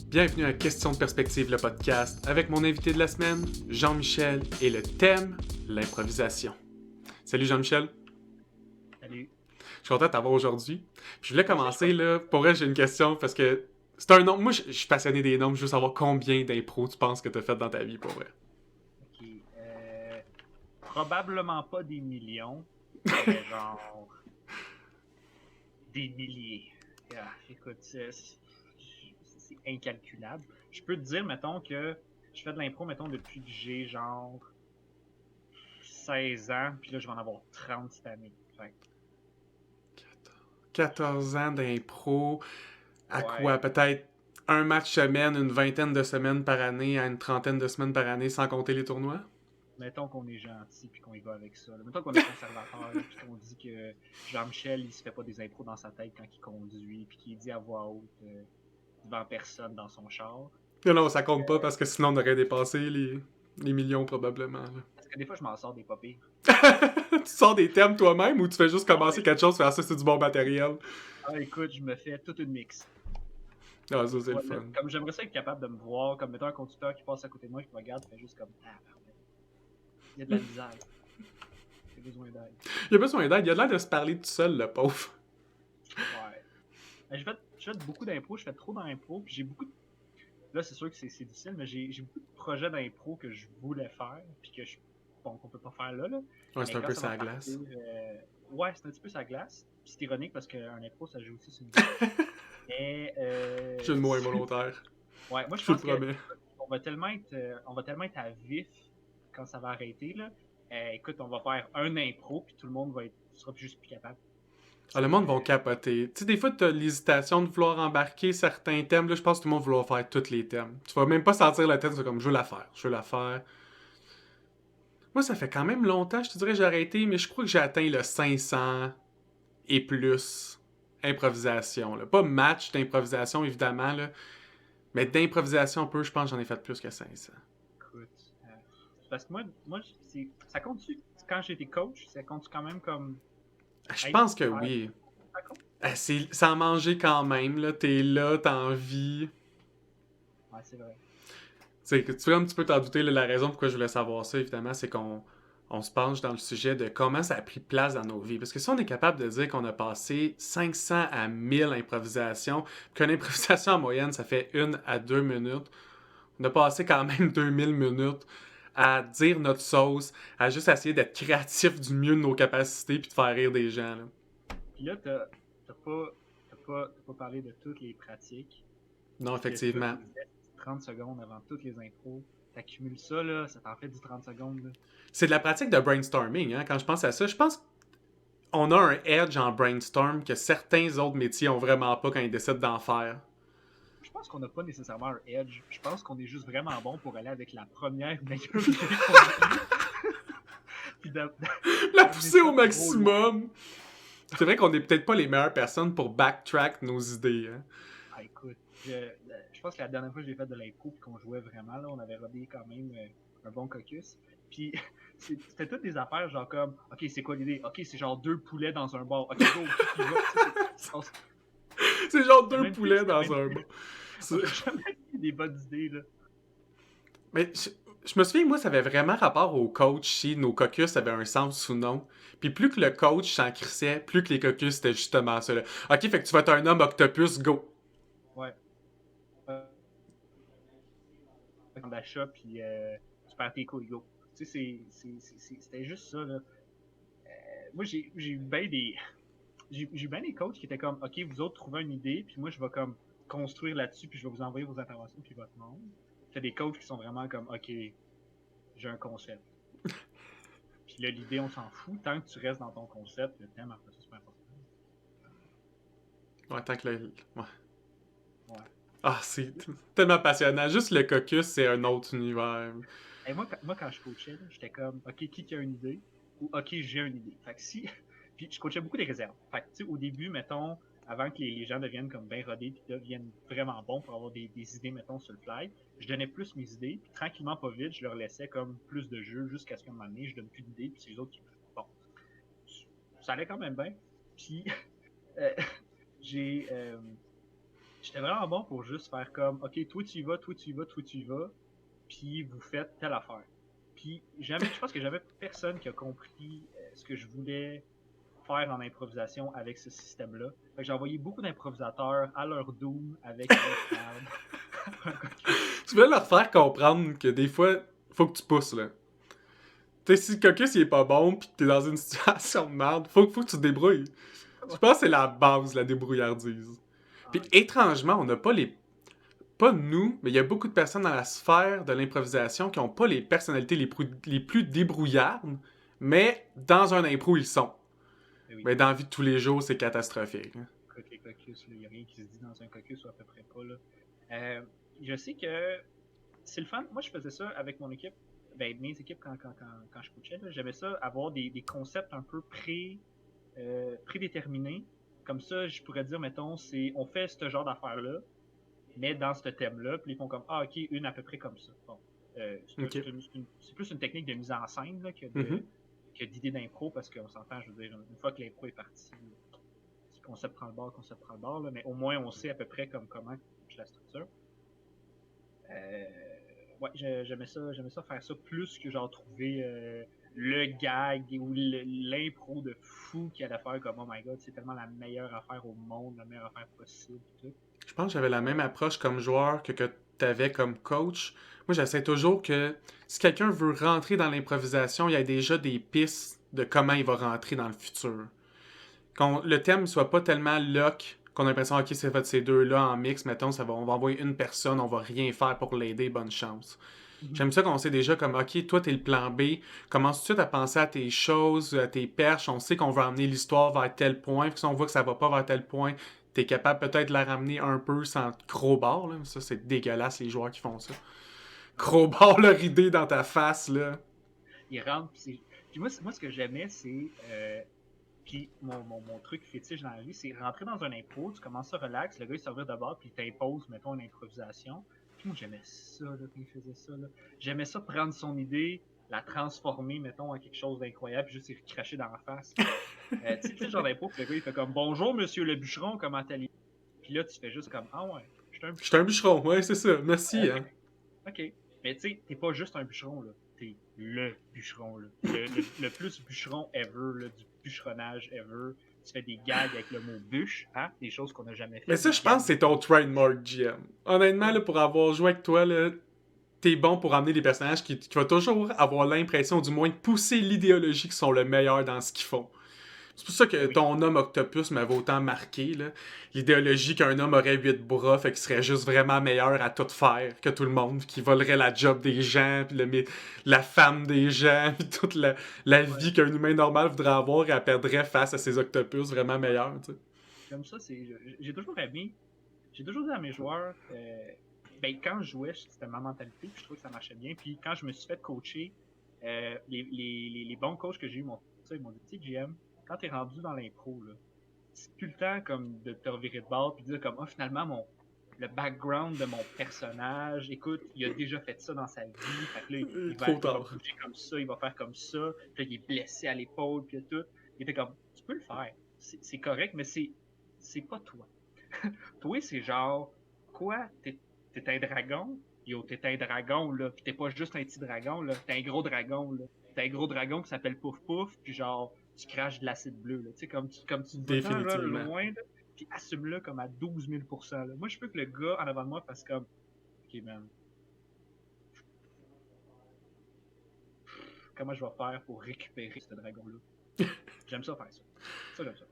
Bienvenue à Question de perspective, le podcast, avec mon invité de la semaine, Jean-Michel, et le thème, l'improvisation. Salut Jean-Michel. Salut. Je suis content de t'avoir aujourd'hui. Je voulais commencer, là, pour vrai, j'ai une question, parce que c'est un nombre. Moi, je suis passionné des nombres, je veux savoir combien d'impro tu penses que t'as fait dans ta vie, pour vrai. Ok. Probablement pas des millions, mais genre des milliers. Écoute, c'est incalculable. Je peux te dire, mettons, que je fais de l'impro, mettons, depuis que j'ai genre 16 ans, puis là, je vais en avoir 30 cette année. Fait 14 ans d'impro, à ouais, quoi? Peut-être un match semaine, une vingtaine de semaines par année, à une trentaine de semaines par année, sans compter les tournois? mettons qu'on est gentil, puis qu'on y va avec ça. Là. Mettons qu'on est conservateur, puis qu'on dit que Jean-Michel, il se fait pas des impros dans sa tête quand il conduit, puis qu'il dit à voix haute devant personne dans son char. Non, ça compte pas, parce que sinon on aurait dépassé les millions, probablement, là. Parce que des fois, je m'en sors des pas pires. Tu sors des thèmes toi-même ou tu fais juste commencer Ouais. quelque chose, faire ça, c'est du bon matériel? Ah, écoute, je me fais toute une mix. Ah, ça, c'est le Voilà. fun. Comme j'aimerais ça être capable de me voir, comme mettons un conducteur qui passe à côté de moi, qui me regarde, fait juste comme ah, pardon. Il y a de la misère. J'ai besoin d'aide. Il a besoin d'aide, il a l'air de se parler tout seul, le pauvre. Ouais. Mais je fais beaucoup d'impro, je fais trop d'impro, puis j'ai beaucoup de... Là, c'est sûr que c'est difficile, mais j'ai beaucoup de projets d'impro que je voulais faire, puis que bon, qu'on peut pas faire là. Ouais, Mais c'est un quand peu ça va sa partir, glace. ouais, c'est un petit peu sa glace. Puis c'est ironique parce qu'un impro, ça joue aussi sur une glace. Mais J'ai le mot involontaire. ouais, moi je Je le pense que promets. on va tellement être à vif quand ça va arrêter là. Écoute, on va faire un impro puis tout le monde va être, sera juste plus capable. Ah, le monde va capoter. Tu sais, des fois, t'as l'hésitation de vouloir embarquer certains thèmes. Là, je pense que tout le monde va vouloir faire tous les thèmes. Tu vas même pas sentir le thème, c'est comme, je veux la faire, je veux la faire. Moi, ça fait quand même longtemps, je te dirais, j'ai arrêté, mais je crois que j'ai atteint le 500 et plus improvisation. Là. Pas match d'improvisation, évidemment, là, mais d'improvisation peu, je pense que j'en ai fait plus que 500. Écoute, parce que moi ça compte quand j'étais coach, ça compte quand même comme Je être pense que super. oui. Ça compte? C'est en manger quand même, là. T'es là, t'as envie. Ouais, c'est vrai. Tu peux un petit peu t'en douter, là, la raison pourquoi je voulais savoir ça, évidemment, c'est qu'on se penche dans le sujet de comment ça a pris place dans nos vies. Parce que si on est capable de dire qu'on a passé 500 à 1000 improvisations, qu'une improvisation en moyenne, ça fait 1 à 2 minutes, on a passé quand même 2000 minutes à dire notre sauce, à juste essayer d'être créatif du mieux de nos capacités puis de faire rire des gens. Là. Puis là, t'as pas parlé de toutes les pratiques. Non, Puis de toutes effectivement. les 30 secondes avant toutes les intros. T'accumules ça, là, ça t'en fait du 30 secondes. Là. C'est de la pratique de brainstorming, hein, quand je pense à ça. Je pense qu'on a un edge en brainstorm que certains autres métiers ont vraiment pas quand ils décident d'en faire. Je pense qu'on n'a pas nécessairement un edge. Je pense qu'on est juste vraiment bon pour aller avec la première meilleure idée qu'on a eue. Puis La d'amener pousser ça au trop loin. maximum. C'est vrai qu'on est peut-être pas les meilleures personnes pour backtrack nos idées. Hein. Ah, écoute, je pense que la dernière fois que j'ai fait de l'impro puis qu'on jouait vraiment, là, on avait rodé quand même un bon caucus. Puis c'était toutes des affaires genre comme, ok, c'est quoi l'idée? Ok, c'est genre 2 poulets dans un bar. Ok, go, qui va? C'est genre C'était 2 même plus, poulets c'était dans même un plus. bar. On a jamais eu des bonnes idées, là. Mais je me souviens, moi, ça avait vraiment rapport au coach si nos caucus avaient un sens ou non. Puis plus que le coach s'en crissait, plus que les caucus c'était justement ça. Là. Ok, fait que tu vas être un homme octopus, go. Ouais. D'achat, puis tu perds tes couilles, go. Tu sais, c'était juste ça, là. Moi, j'ai eu bien des. J'ai eu bien des coachs qui étaient comme, OK, vous autres trouvez une idée, puis moi, je vais comme construire là-dessus, puis je vais vous envoyer vos interventions, puis votre monde. Fait des coachs qui sont vraiment comme, OK, j'ai un concept. Puis là, l'idée, on s'en fout. Tant que tu restes dans ton concept, le thème, après ça, c'est pas important. Ouais, tant que le. Ouais. Ouais. Ah, c'est tellement passionnant. Juste le caucus, c'est un autre univers. Et moi, quand je coachais, j'étais comme, OK, qui a une idée? Ou OK, j'ai une idée. Fait que si. Puis je coachais beaucoup des réserves. Fait que, tu sais, au début, mettons, avant que les gens deviennent comme bien rodés, puis deviennent vraiment bons pour avoir des idées, mettons, sur le fly, je donnais plus mes idées, puis tranquillement, pas vite, je leur laissais comme plus de jeu jusqu'à ce qu'à un moment donné, je donne plus d'idées, puis c'est les autres qui. Bon. Ça allait quand même bien. Puis, euh, j'ai. j'étais vraiment bon pour juste faire comme, ok, toi tu y vas, toi tu y vas, toi tu y vas, puis vous faites telle affaire. Puis jamais, je pense que jamais personne qui a compris ce que je voulais faire en improvisation avec ce système-là. Fait que j'ai envoyé beaucoup d'improvisateurs à leur doom avec un crowd, un caucus. Tu veux leur faire comprendre que des fois, faut que tu pousses, là. Tu sais, si le caucus il est pas bon pis que t'es dans une situation de merde, faut que tu te débrouilles. Je Ouais. pense que c'est la base, la débrouillardise. Puis Ah, étrangement, on n'a pas les. Pas nous, mais il y a beaucoup de personnes dans la sphère de l'improvisation qui ont pas les personnalités les plus débrouillardes, mais dans un impro, ils sont. ben oui. Mais dans la vie de tous les jours, c'est catastrophique. Hein. Écoute, les caucus, il n'y a rien qui se dit dans un caucus ou à peu près pas. Là. Euh, je sais que c'est le fun. Moi, je faisais ça avec mon équipe. Ben, mes équipes, quand je coachais, là, j'aimais ça, avoir des concepts un peu prédéterminés. Comme ça, je pourrais dire, mettons, on fait ce genre d'affaires-là, mais dans ce thème-là, puis ils font comme, ah, ok, une à peu près comme ça. Bon. Ok. C'est plus une technique de mise en scène là, Mhm. que d'idée d'impro, parce qu'on s'entend, je veux dire, une fois que l'impro est parti, concept prend le bord, concept prend le bord, là, mais au moins on sait à peu près comment je la structure. Euh, ouais, j'aimais ça faire ça plus que genre trouver le gag ou l'impro de fou qu'il allait faire comme oh my god, c'est tellement la meilleure affaire au monde, la meilleure affaire possible. Tout. Je pense que j'avais la même approche comme joueur que t'avais comme coach. Moi, j'essaie toujours que si quelqu'un veut rentrer dans l'improvisation, il y a déjà des pistes de comment il va rentrer dans le futur. Qu'on le thème soit pas tellement lock qu'on a l'impression, ok, c'est fait ces deux-là en mix, mettons, on va envoyer une personne, on va rien faire pour l'aider, bonne chance. Mm-hmm. J'aime ça qu'on sait déjà comme, ok, toi, t'es le plan B, commence tout de suite à penser à tes choses, à tes perches, on sait qu'on va amener l'histoire vers tel point, puis si on voit que ça va pas vers tel point, t'es capable peut-être de la ramener un peu sans crowbar, là. Ça, c'est dégueulasse, les joueurs qui font ça. Crowbar leur idée dans ta face, là. Il rentre, puis moi, ce que j'aimais, c'est puis mon truc fétiche dans la vie, c'est rentrer dans un impro, tu commences à relax, le gars il se revient de bord, puis il t'impose, mettons, une improvisation. Puis moi, j'aimais ça, là, quand il faisait ça, là. J'aimais ça prendre son idée, la transformer, mettons, en quelque chose d'incroyable, puis juste y cracher dans la face. Tu sais, le genre d'impro, puis le gars, il fait comme bonjour, monsieur le bûcheron, comment allez-vous? Puis là, tu fais juste comme ah ouais, je suis un Je suis un bûcheron. bûcheron, ouais, c'est ça. Merci, Ok, hein. ok. Mais tu sais, t'es pas juste un bûcheron, là. T'es le bûcheron, là. Le plus bûcheron ever, là, du bûcheronnage ever. Tu fais des gags avec le mot bûche, hein? Des choses qu'on n'a jamais Mais faites, ça, des je pense gags que de... c'est ton trademark GM. Honnêtement, là, Ouais. pour avoir joué avec toi, là, t'es bon pour amener des personnages qui vont toujours avoir l'impression, du moins, de pousser l'idéologie qui sont le meilleur dans ce qu'ils font. C'est pour ça que Ben oui. ton homme octopus m'avait autant marqué, là. L'idéologie qu'un homme aurait 8 bras, fait qu'il serait juste vraiment meilleur à tout faire que tout le monde, qui volerait la job des gens, puis la femme des gens, puis toute la Ouais. vie qu'un humain normal voudrait avoir, et elle perdrait face à ces octopus vraiment Ouais. meilleurs, tu sais. Comme ça, j'ai toujours aimé, j'ai toujours dit à mes joueurs, ben quand je jouais, c'était ma mentalité, puis je trouvais que ça marchait bien. Puis quand je me suis fait coacher, les bons coachs que j'ai eu ils m'ont dit, tu sais, GM, quand t'es rendu dans l'impro, là, c'est plus le temps comme de te revirer de bord puis de dire comme ah finalement le background de mon personnage, écoute, il a déjà fait ça dans sa vie, fait que là Trop il va tard. bouger comme ça, il va faire comme ça, puis là il est blessé à l'épaule puis tout. Il était comme tu peux le faire, c'est correct, mais c'est pas toi. Toi c'est genre quoi, t'es un dragon, yo t'es un dragon là, pis t'es pas juste un petit dragon là, t'es un gros dragon là, t'es un gros dragon qui s'appelle Pouf Pouf, puis genre tu craches de l'acide bleu là, tu sais comme tu te vas tant là, Définitivement. loin là, puis assume-le comme à 12 000 là. Moi je veux que le gars en avant de moi fasse comme ok man, comment je vais faire pour récupérer ce dragon là. J'aime ça faire ça. Ça j'aime ça.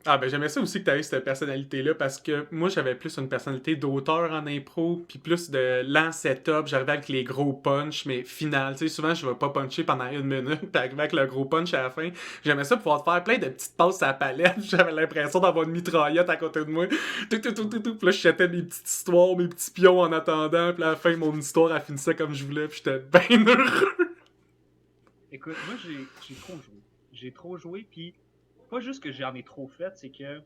Ah ben j'aimais ça aussi que tu aies cette personnalité-là parce que moi j'avais plus une personnalité d'auteur en impro puis plus de lent setup, j'arrivais avec les gros punch mais final, tu sais souvent je vais pas puncher pendant une minute puis arriver avec le gros punch à la fin. J'aimais ça pouvoir faire plein de petites passes à la palette, j'avais l'impression d'avoir une mitraillette à côté de moi. Tout. Puis là je jetais mes petites histoires, mes petits pions en attendant puis à la fin mon histoire elle finissait comme je voulais puis j'étais bien heureux. Écoute, moi j'ai trop joué. J'ai trop joué puis pas juste que j'en ai trop fait, c'est que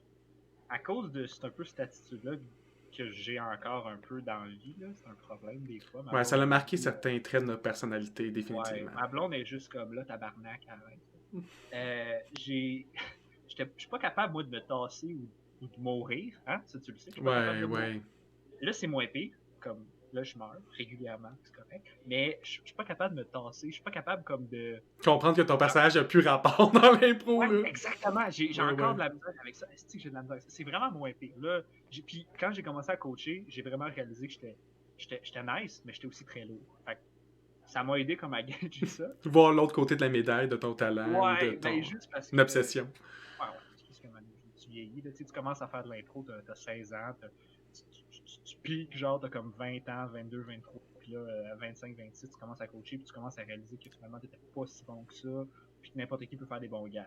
à cause de c'est un peu cette attitude-là que j'ai encore un peu dans la vie, là, c'est un problème des fois. Ma Ouais, ça blonde a elle me marqué dit certains traits de notre personnalité ouais, définitivement. ma blonde est juste comme là, tabarnak, arrête. J'ai. Je suis pas capable, moi, de me tasser ou de mourir, hein? Ça, tu le sais, je suis pas capable Ouais, de mourir. ouais. Là, c'est moins pire. Comme, là, je meurs régulièrement, c'est correct. Mais je suis pas capable de me tasser. Je suis pas capable comme de... Comprendre que ton personnage a plus rapport dans l'impro, Ouais, là. exactement. J'ai Ouais, encore ouais. de la misère avec ça. Est-ce que j'ai de la misère avec ça? C'est vraiment moins pire. Là, puis quand j'ai commencé à coacher, j'ai vraiment réalisé que j'étais nice, mais j'étais aussi très lourd. Fait que ça m'a aidé comme à gager ça. Voir l'autre côté de la médaille de ton talent ou de Ouais, ben ton juste parce une que... obsession. Ouais, ouais, c'est parce que man, tu vieillis, là, tu sais, tu commences à faire de l'impro, t'as 16 ans, tu piques, genre, t'as comme 20 ans, 22, 23, puis là, à 25, 26, tu commences à coacher, puis tu commences à réaliser que finalement, t'étais pas si bon que ça, puis que n'importe qui peut faire des bons gags.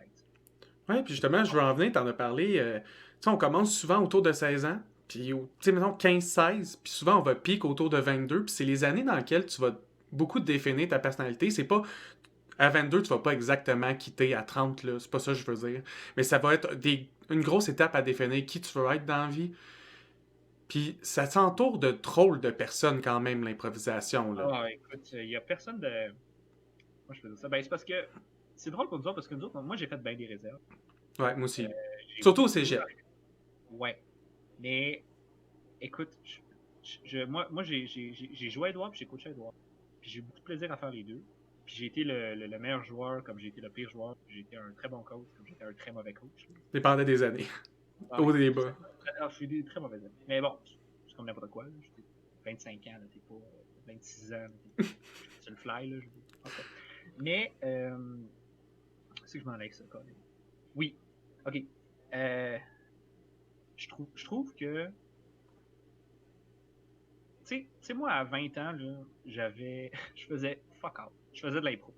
Ouais, puis justement, je veux en venir, t'en as parlé. Tu sais, on commence souvent autour de 16 ans, puis, tu sais, mettons 15-16, puis souvent on va pique autour de 22, puis c'est les années dans lesquelles tu vas beaucoup définir ta personnalité. C'est pas à 22, tu vas pas exactement quitter à 30, là. C'est pas ça que je veux dire. Mais ça va être une grosse étape à définir qui tu veux être dans la vie. Puis ça s'entoure de drôles de personnes quand même, l'improvisation, là. Ah, écoute, il y a personne de... Moi, je faisais ça. Ben, c'est parce que... C'est drôle pour nous autres, parce que nous autres, moi, j'ai fait bien des réserves. Ouais, moi aussi. J'ai Surtout au beaucoup... cégep. Ouais. Mais, écoute, moi j'ai joué à Edouard, puis j'ai coaché à Edouard. Puis j'ai eu beaucoup de plaisir à faire les deux. Puis j'ai été le meilleur joueur, comme j'ai été le pire joueur. Puis j'ai été un très bon coach, comme j'ai été un très mauvais coach. Dépendait des années. Ah, Au écoute, débat. je suis des très mauvais amis. Mais bon, c'est comme n'importe quoi. J'étais 25 ans, t'es pas 26 ans, t'es sur le fly. Là, en fait. Mais, c'est que je m'en allais avec ça, quand même. Oui, ok. Je trouve que tu sais, moi, à 20 ans, là, je faisais fuck out. Je faisais de l'impro.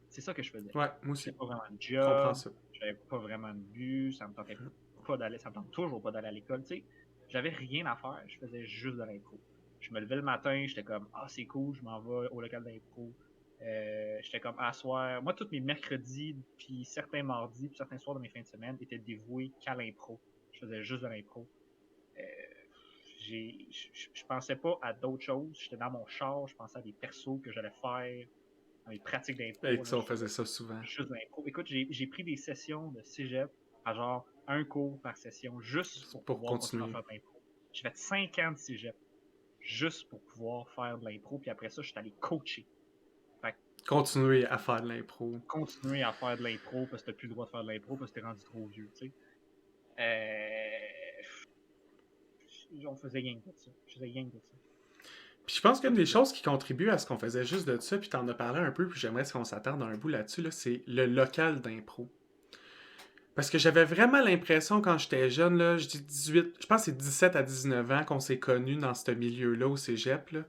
C'est ça que je faisais. Ouais, moi C'était aussi. pas vraiment de Je comprends job. ça. J'avais pas vraiment de but. Ça me tentait pas d'aller, ça me tente toujours pas d'aller à l'école, tu sais. J'avais rien à faire. Je faisais juste de l'impro. Je me levais le matin, j'étais comme, ah, c'est cool, je m'en vais au local d'impro. J'étais comme, à soir. Moi, tous mes mercredis, puis certains mardis, puis certains soirs de mes fins de semaine étaient dévoués qu'à l'impro. Je faisais juste de l'impro. Euh, je pensais pas à d'autres choses. J'étais dans mon char, je pensais à des persos que j'allais faire, à mes pratiques d'impro. Et ça, on faisait ça souvent. Juste d'impro. Écoute, j'ai pris des sessions de cégep à genre un cours par session juste pour pouvoir continuer à faire de l'impro. J'ai fait 5 ans de cégep juste pour pouvoir faire de l'impro, puis après ça, je suis allé coacher. Fait continuer à faire de l'impro. Continuer à faire de l'impro parce que t'as plus le droit de faire de l'impro parce que t'es rendu trop vieux, tu sais. On faisait rien que ça. Je faisais rien que ça. Puis je pense qu'une des choses qui contribue à ce qu'on faisait juste de ça, puis t'en as parlé un peu, puis j'aimerais qu'on s'attarde un bout là-dessus, là, c'est le local d'impro. Parce que j'avais vraiment l'impression quand j'étais jeune, là, je dis 18, je pense que c'est 17 à 19 ans qu'on s'est connus dans ce milieu-là au cégep, là.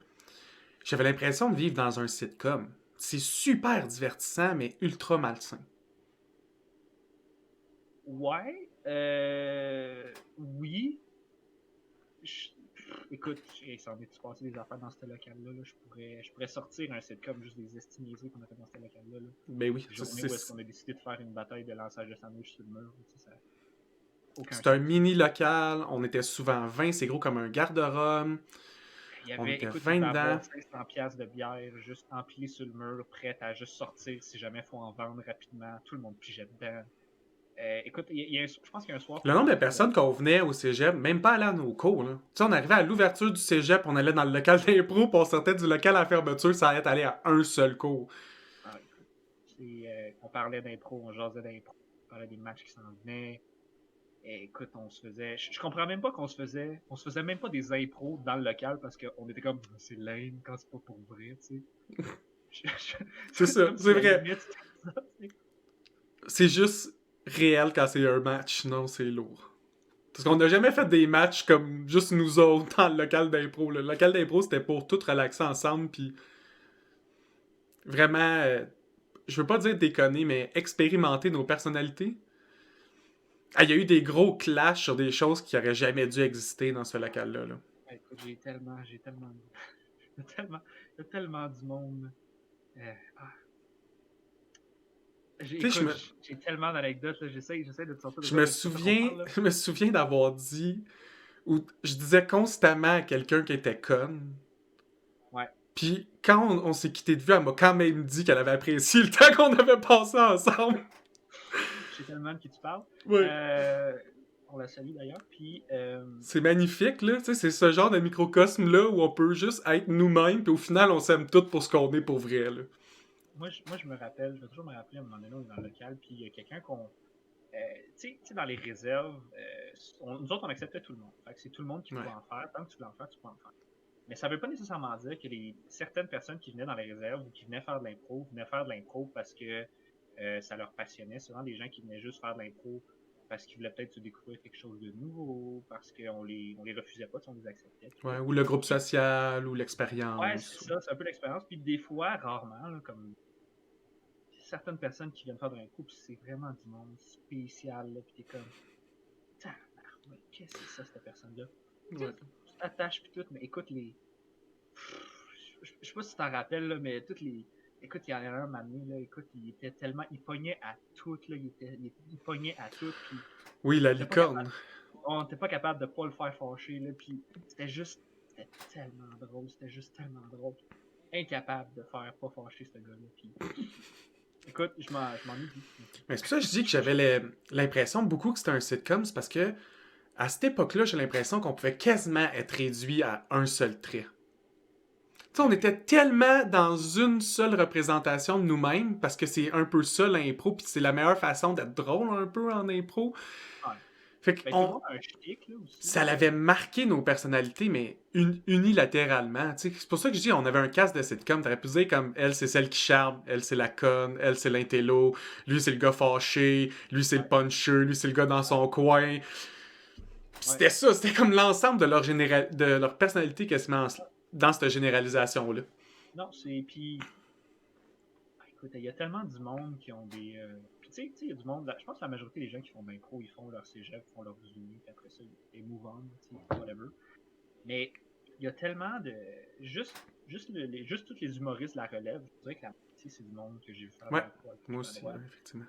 J'avais l'impression de vivre dans un sitcom. C'est super divertissant, mais ultra malsain. Ouais, oui. Écoute, ça en est-tu passé des affaires dans ce local-là? Là? Je pourrais sortir un sitcom juste des estimés qu'on a fait dans ce local-là. Là. Ben oui, Journée où est-ce qu'on a décidé de faire une bataille de lançage de sandwich sur le mur. Ça, c'est un mini local, on était souvent 20, c'est gros comme un garde-robe. Il y avait, écoute, 20 il dedans. avoir 500 piastres de bière juste empilée sur le mur, prête à juste sortir si jamais il faut en vendre rapidement. Tout le monde pigeait dedans. Écoute, je pense qu'il y a un soir... Le nombre de personnes qu'on venait au cégep, même pas aller à nos cours, là. Tu sais, on arrivait à l'ouverture du cégep, on allait dans le local d'impro, puis on sortait du local à la fermeture, ça allait aller à un seul cours. Ah, écoute, on parlait d'impro, on jasait d'impro, on parlait des matchs qui s'en venaient. Écoute, on se faisait... Je comprends même pas qu'on se faisait... On se faisait même pas des impros dans le local parce qu'on était comme... C'est lame quand c'est pas pour vrai, tu sais. C'est ça, c'est vrai. C'est juste réel quand c'est un match, sinon c'est lourd. Parce qu'on n'a jamais fait des matchs comme juste nous autres dans le local d'impro. Le local d'impro, c'était pour tout relaxer ensemble, puis vraiment, je veux pas dire déconner, mais expérimenter nos personnalités. Ah, il y a eu des gros clashs sur des choses qui auraient jamais dû exister dans ce local-là. Là. Écoute, j'ai tellement... il y a tellement du monde. J'ai tellement d'anecdotes, j'essaie de te sortir de ça. Je me souviens d'avoir dit, ou je disais constamment à quelqu'un qui était conne. Ouais. Puis quand on s'est quitté de vue, elle m'a quand même dit qu'elle avait apprécié le temps qu'on avait passé ensemble. Je sais tellement de qui tu parles. Oui. On la salue d'ailleurs. Puis, C'est magnifique, là. Tu sais, c'est ce genre de microcosme-là où on peut juste être nous-mêmes, puis au final, on s'aime tous pour ce qu'on est pour vrai, là. moi, je me rappelle, je vais toujours me rappeler à un moment donné, on est dans le local, puis il y a quelqu'un qu'on. Tu sais, dans les réserves, nous autres, on acceptait tout le monde. Fait que c'est tout le monde qui Ouais. pouvait en faire. Tant que tu voulais en faire, tu pouvais en faire. Mais ça veut pas nécessairement dire que certaines personnes qui venaient dans les réserves ou qui venaient faire de l'impro, venaient faire de l'impro parce que ça leur passionnait. C'est vraiment des gens qui venaient juste faire de l'impro parce qu'ils voulaient peut-être se découvrir quelque chose de nouveau, parce on les refusait pas, on les acceptait. Puis Ouais, tout. ou le groupe Puis, social, ou ouais, c'est l'expérience. ça, c'est un peu l'expérience. Puis des fois, rarement, là, comme certaines personnes qui viennent faire de l'impro, puis c'est vraiment du monde spécial, là, puis t'es comme, tabarnak, qu'est-ce que c'est ça, cette personne-là? Tu Ouais. t'attaches puis tout, mais écoute, je sais pas si tu t'en rappelles, là, mais toutes les. Écoute, il y en a un mané, là, écoute, il était tellement. Il pognait à tout, là, il pognait à tout, puis Oui, la on était pas capable. licorne. On était pas capable de pas le faire fâcher, là, puis c'était juste. C'était tellement drôle, c'était juste tellement drôle. Incapable de faire pas fâcher ce gars-là, puis. Écoute, je m'en oublie. Mais c'est pour ça que je dis que j'avais l'impression beaucoup que c'était un sitcom, c'est parce que à cette époque-là, j'ai l'impression qu'on pouvait quasiment être réduit à un seul trait. Tu sais, on Ben oui. était tellement dans une seule représentation de nous-mêmes, parce que c'est un peu ça l'impro, puis c'est la meilleure façon d'être drôle un peu en impro. Ouais. Fait Ben tout le qu'on monde a un shtick, là, aussi, ça là. l'avait marqué nos personnalités, mais unilatéralement. T'sais. C'est pour ça que je dis, on avait un cast de sitcom. T'aurais pu dire comme elle, c'est celle qui charme, elle, c'est la conne, elle, c'est l'intello, lui, c'est le gars fâché, lui, c'est le Ouais, puncher, lui, c'est le gars dans ouais, son coin. Puis ouais. c'était ça, c'était comme l'ensemble de leur personnalité quasiment dans cette généralisation-là. Non, c'est. Puis écoute, il y a tellement du monde qui ont des. Puis tu sais, il y a du monde. Je pense que la majorité des gens qui font de l'impro, ils font leur cégep, font leur uni, puis après ça, ils move on, tu sais, whatever. Mais il y a tellement de. Juste tous les humoristes de la relève, je dirais que la moitié, c'est du monde que j'ai vu faire de Ouais, l'impro à moi gauche à aussi, ouais, droite. effectivement.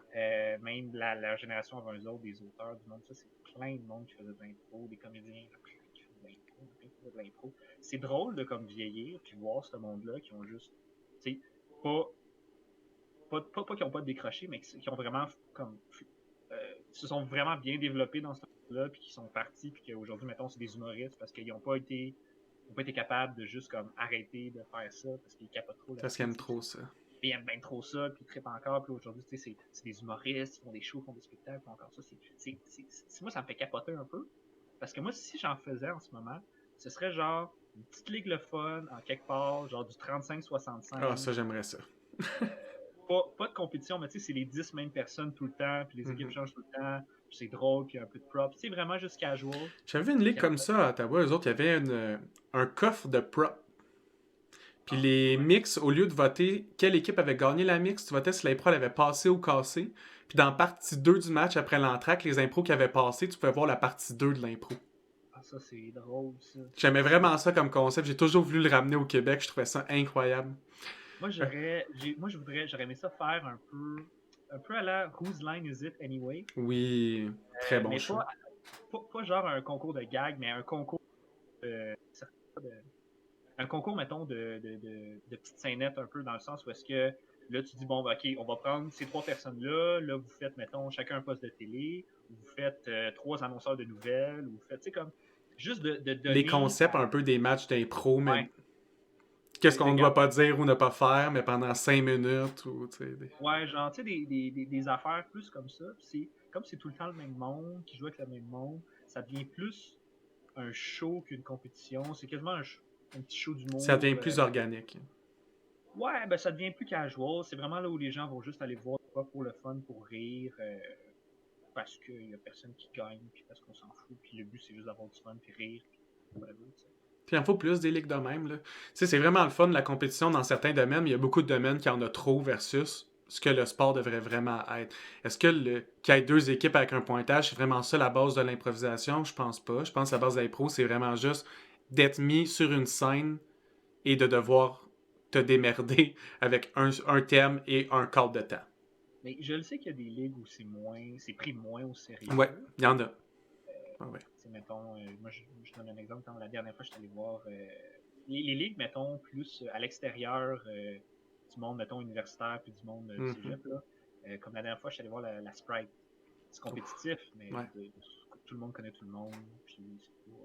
Même la génération avant eux autres, des auteurs, du monde, ça, c'est plein de monde qui faisait de l'impro, des comédiens, il y en a plein qui faisaient de l'impro, plein qui faisaient de l'impro. C'est drôle de comme vieillir, puis voir ce monde-là qui ont juste, tu sais, pas pas qui n'ont pas décroché, mais qui ont vraiment comme se sont vraiment bien développés dans ce temps-là, puis qui sont partis, puis qu'aujourd'hui, mettons, c'est des humoristes parce qu'ils n'ont pas été capables de juste comme arrêter de faire ça parce qu'ils capotent trop Parce qu'ils là-dessus. aiment trop ça. Puis ils aiment bien trop ça, puis ils trippent encore, puis aujourd'hui, c'est des humoristes, ils font des shows, ils font des spectacles, puis encore ça. Moi, ça me fait capoter un peu. Parce que moi, si j'en faisais en ce moment, ce serait genre une petite ligue le fun en quelque part, genre du Ah, 35-65, ça, j'aimerais ça. pas de compétition, mais tu sais, c'est les 10 mêmes personnes tout le temps, puis les équipes Mhm. changent tout le temps, puis c'est drôle, puis un peu de props. C'est vraiment juste casual. J'avais vu une ligue Puis comme après, ça à Ottawa. Eux autres, il y avait un coffre de props. Puis ah, les ouais, mix, au lieu de voter quelle équipe avait gagné la mix, tu votais si l'impro avait passé ou cassé. Puis dans partie 2 du match, après l'entraque, les impros qui avaient passé, tu pouvais voir la partie 2 de l'impro. ah, ça c'est drôle, ça. J'aimais C'est- vraiment ça comme concept. J'ai toujours voulu le ramener au Québec. Je trouvais ça incroyable. J'aurais aimé ça faire un peu à la Whose Line Is It Anyway, Oui, très bon mais show. pas genre un concours de gag, mais un concours de, un concours, mettons, de petites scénettes un peu dans le sens où est-ce que là, tu dis, bon, ben, OK, on va prendre ces trois personnes-là, là, vous faites, mettons, chacun un poste de télé, vous faites trois annonceurs de nouvelles, ou vous faites, tu sais, comme, juste de Les donner concepts un peu des matchs d'impro, mais ouais, qu'est-ce qu'on ne doit regarde, pas dire ou ne pas faire, mais pendant 5 minutes. Ou, tu sais, ouais, genre, tu sais, des affaires plus comme ça, puis comme c'est tout le temps le même monde, qui joue avec le même monde, ça devient plus un show qu'une compétition, c'est quasiment un petit show ça d'humour. devient plus organique. Ouais, ben ça devient plus casual. C'est vraiment là où les gens vont juste aller voir pas pour le fun, pour rire, parce qu'il y a personne qui gagne, puis parce qu'on s'en fout, puis le but c'est juste d'avoir du fun, puis rire, puis whatever, tu sais. Puis il en faut plus des ligues de même. Là. Tu sais, c'est vraiment le fun, la compétition dans certains domaines, mais il y a beaucoup de domaines qui en a trop versus ce que le sport devrait vraiment être. Est-ce que qu'il y ait deux équipes avec un pointage, c'est vraiment ça la base de l'improvisation? Je pense pas. Je pense que la base de l'impro, c'est vraiment juste d'être mis sur une scène et de devoir te démerder avec un thème et un cadre de temps. Mais je le sais qu'il y a des ligues où c'est pris moins au Ouais, sérieux. il y en a. Ah ouais. Tu sais, mettons, moi je donne un exemple, comme la dernière fois je suis allé voir les ligues, mettons, plus à l'extérieur du monde, mettons, universitaire, puis du monde du Mhm. cégep, là. Comme la dernière fois, je suis allé voir la Sprite. C'est compétitif, mais Ouais. tout le monde connaît tout le monde, puis c'est pas,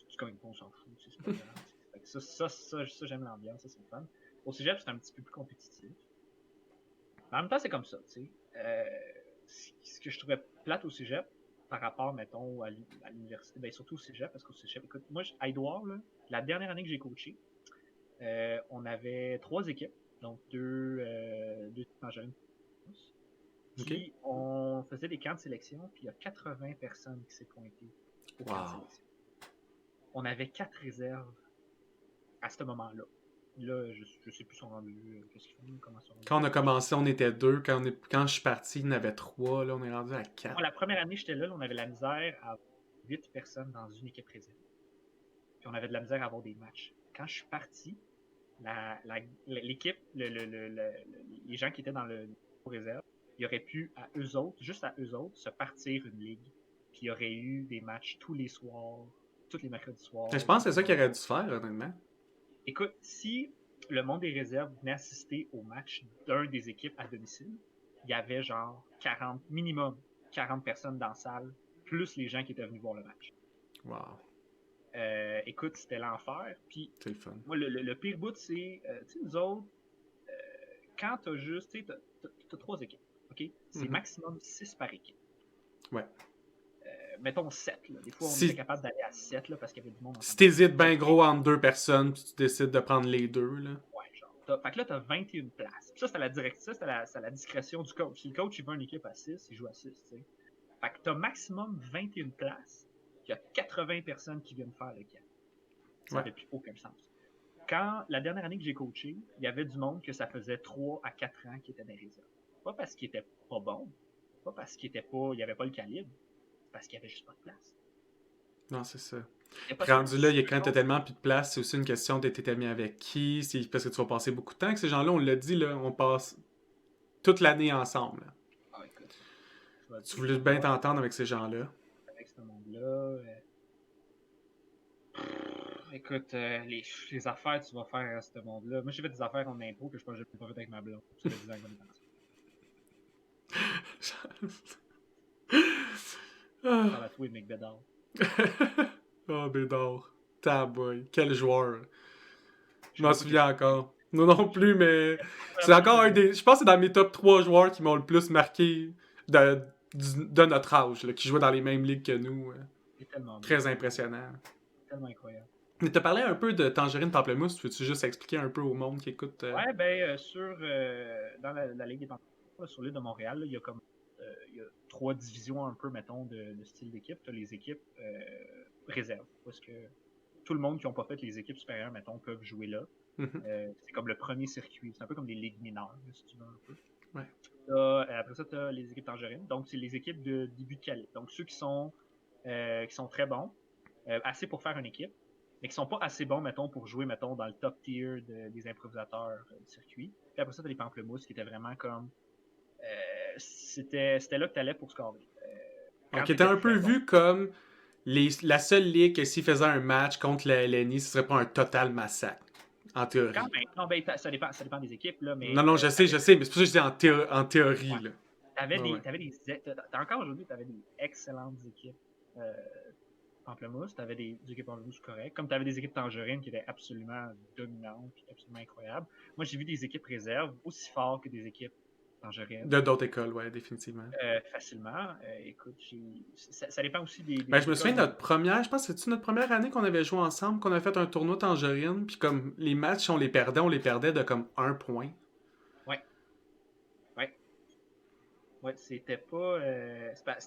tu gagnes pas, on s'en fout, c'est pas grave. Fait que ça, j'aime l'ambiance, ça c'est le fun. Au cégep, c'est un petit peu plus compétitif. Mais en même temps, c'est comme ça, tu sais. Ce que je trouvais plate au cégep, par rapport, mettons, à l'université, ben surtout au cégep, parce qu'au cégep, écoute, moi, à Édouard, là, la dernière année que j'ai coaché, on avait 3 équipes, donc deux équipes jeunes. Puis on faisait des camps de sélection, puis il y a 80 personnes qui s'est pointées au camp de sélection. On avait 4 réserves à ce moment-là. Là, je sais plus son rendu, qu'est-ce qu'ils font, comment ça. Quand on a commencé, on était 2. Quand je suis parti, il y en avait 3. Là, on est rendu à 4. Moi, la première année, j'étais là, on avait la misère à 8 personnes dans une équipe réserve. Puis on avait de la misère à avoir des matchs. Quand je suis parti, l'équipe, les gens qui étaient dans le réserve, ils auraient pu, juste à eux autres, se partir une ligue. Puis il y aurait eu des matchs tous les soirs, tous les mercredis soirs. Je pense que c'est ça qu'il aurait dû se faire, honnêtement. Écoute, si le monde des réserves venait assister au match d'un des équipes à domicile, il y avait genre 40, minimum 40 personnes dans la salle, plus les gens qui étaient venus voir le match. Wow. Écoute, c'était l'enfer. Puis, c'est le fun. Moi, le pire bout, c'est, tu sais, nous autres, quand t'as juste, tu sais, t'as 3 équipes, ok? C'est maximum 6 par équipe. Ouais. Mettons 7, là. Des fois, on était capable d'aller à 7, là, parce qu'il y avait du monde. Si t'hésites bien gros entre 2 personnes, puis tu décides de prendre les 2, là. Ouais, genre. Fait que là, t'as 21 places. Puis ça, c'était la discrétion du coach. Si le coach, il veut une équipe à 6, il joue à 6, tu sais. Fait que t'as maximum 21 places. Il y a 80 personnes qui viennent faire le camp. Ça n'avait plus aucun sens. Quand la dernière année que j'ai coaché, il y avait du monde que ça faisait 3 à 4 ans qui était dans les réserves. Pas parce qu'il était pas bon, pas parce qu'il n'y avait pas le calibre, parce qu'il n'y avait juste pas de place. Non, c'est ça. Rendu là, quand t'as tellement plus de place, c'est aussi une question d'être ami avec qui, parce que tu vas passer beaucoup de temps avec ces gens-là. On l'a dit, là, on passe toute l'année ensemble. Là. Ah, écoute. Tu voulais bien t'entendre avec ces gens-là. Avec ce monde-là. Écoute, les affaires que tu vas faire à ce monde-là. Moi, j'ai fait des affaires en impro que je pense que j'ai pas fait avec ma blonde. Ça fait 10 ans que je parle à toi, Mick Bédard. Oh, Bédard. Taboy. Quel joueur. Je m'en souviens encore. Non plus, mais c'est encore un des. Je pense que c'est dans mes top 3 joueurs qui m'ont le plus marqué de notre âge, là, qui jouaient dans les mêmes ligues que nous. Très impressionnant. Tellement incroyable. Mais t'as parlé un peu de Tangerine Pamplemousse. Peux-tu juste expliquer un peu au monde qui écoute? Ouais, dans la Ligue des Pamplemousses, sur l'île de Montréal, là, il y a comme il y a 3 divisions un peu, mettons, de style d'équipe. Tu as les équipes réserves, parce que tout le monde qui n'a pas fait les équipes supérieures, mettons, peuvent jouer là. C'est comme le premier circuit. C'est un peu comme des ligues mineures, si tu veux un peu. Ouais. Après ça, tu as les équipes Tangerine. Donc, c'est les équipes de début de calibre. Donc, ceux qui sont très bons, assez pour faire une équipe, mais qui sont pas assez bons, mettons, pour jouer, mettons, dans le top tier des improvisateurs du circuit. Puis après ça, t'as les Pamplemousses qui étaient vraiment comme... c'était là que t'allais pour scorer. Qui était un peu vu comme la seule ligue que s'ils faisaient un match contre la LNI, ce serait pas un total massacre, en théorie. Quand même. Non, ben, ça dépend des équipes, là, mais... Non, je sais, mais c'est pour ça que je dis en théorie, ouais. Là. Encore aujourd'hui, t'avais des excellentes équipes Pamplemousse, t'avais des équipes Pamplemousse correctes, comme t'avais des équipes Tangerines qui étaient absolument dominantes, absolument incroyables. Moi, j'ai vu des équipes réserves aussi fortes que des équipes Tangerines. De d'autres écoles, ouais, définitivement. Facilement. Écoute, ça dépend aussi des je me souviens de je pense que c'est notre première année qu'on avait joué ensemble, qu'on avait fait un tournoi Tangerine, puis comme les matchs, on les perdait de comme 1 point. Ouais, c'était pas...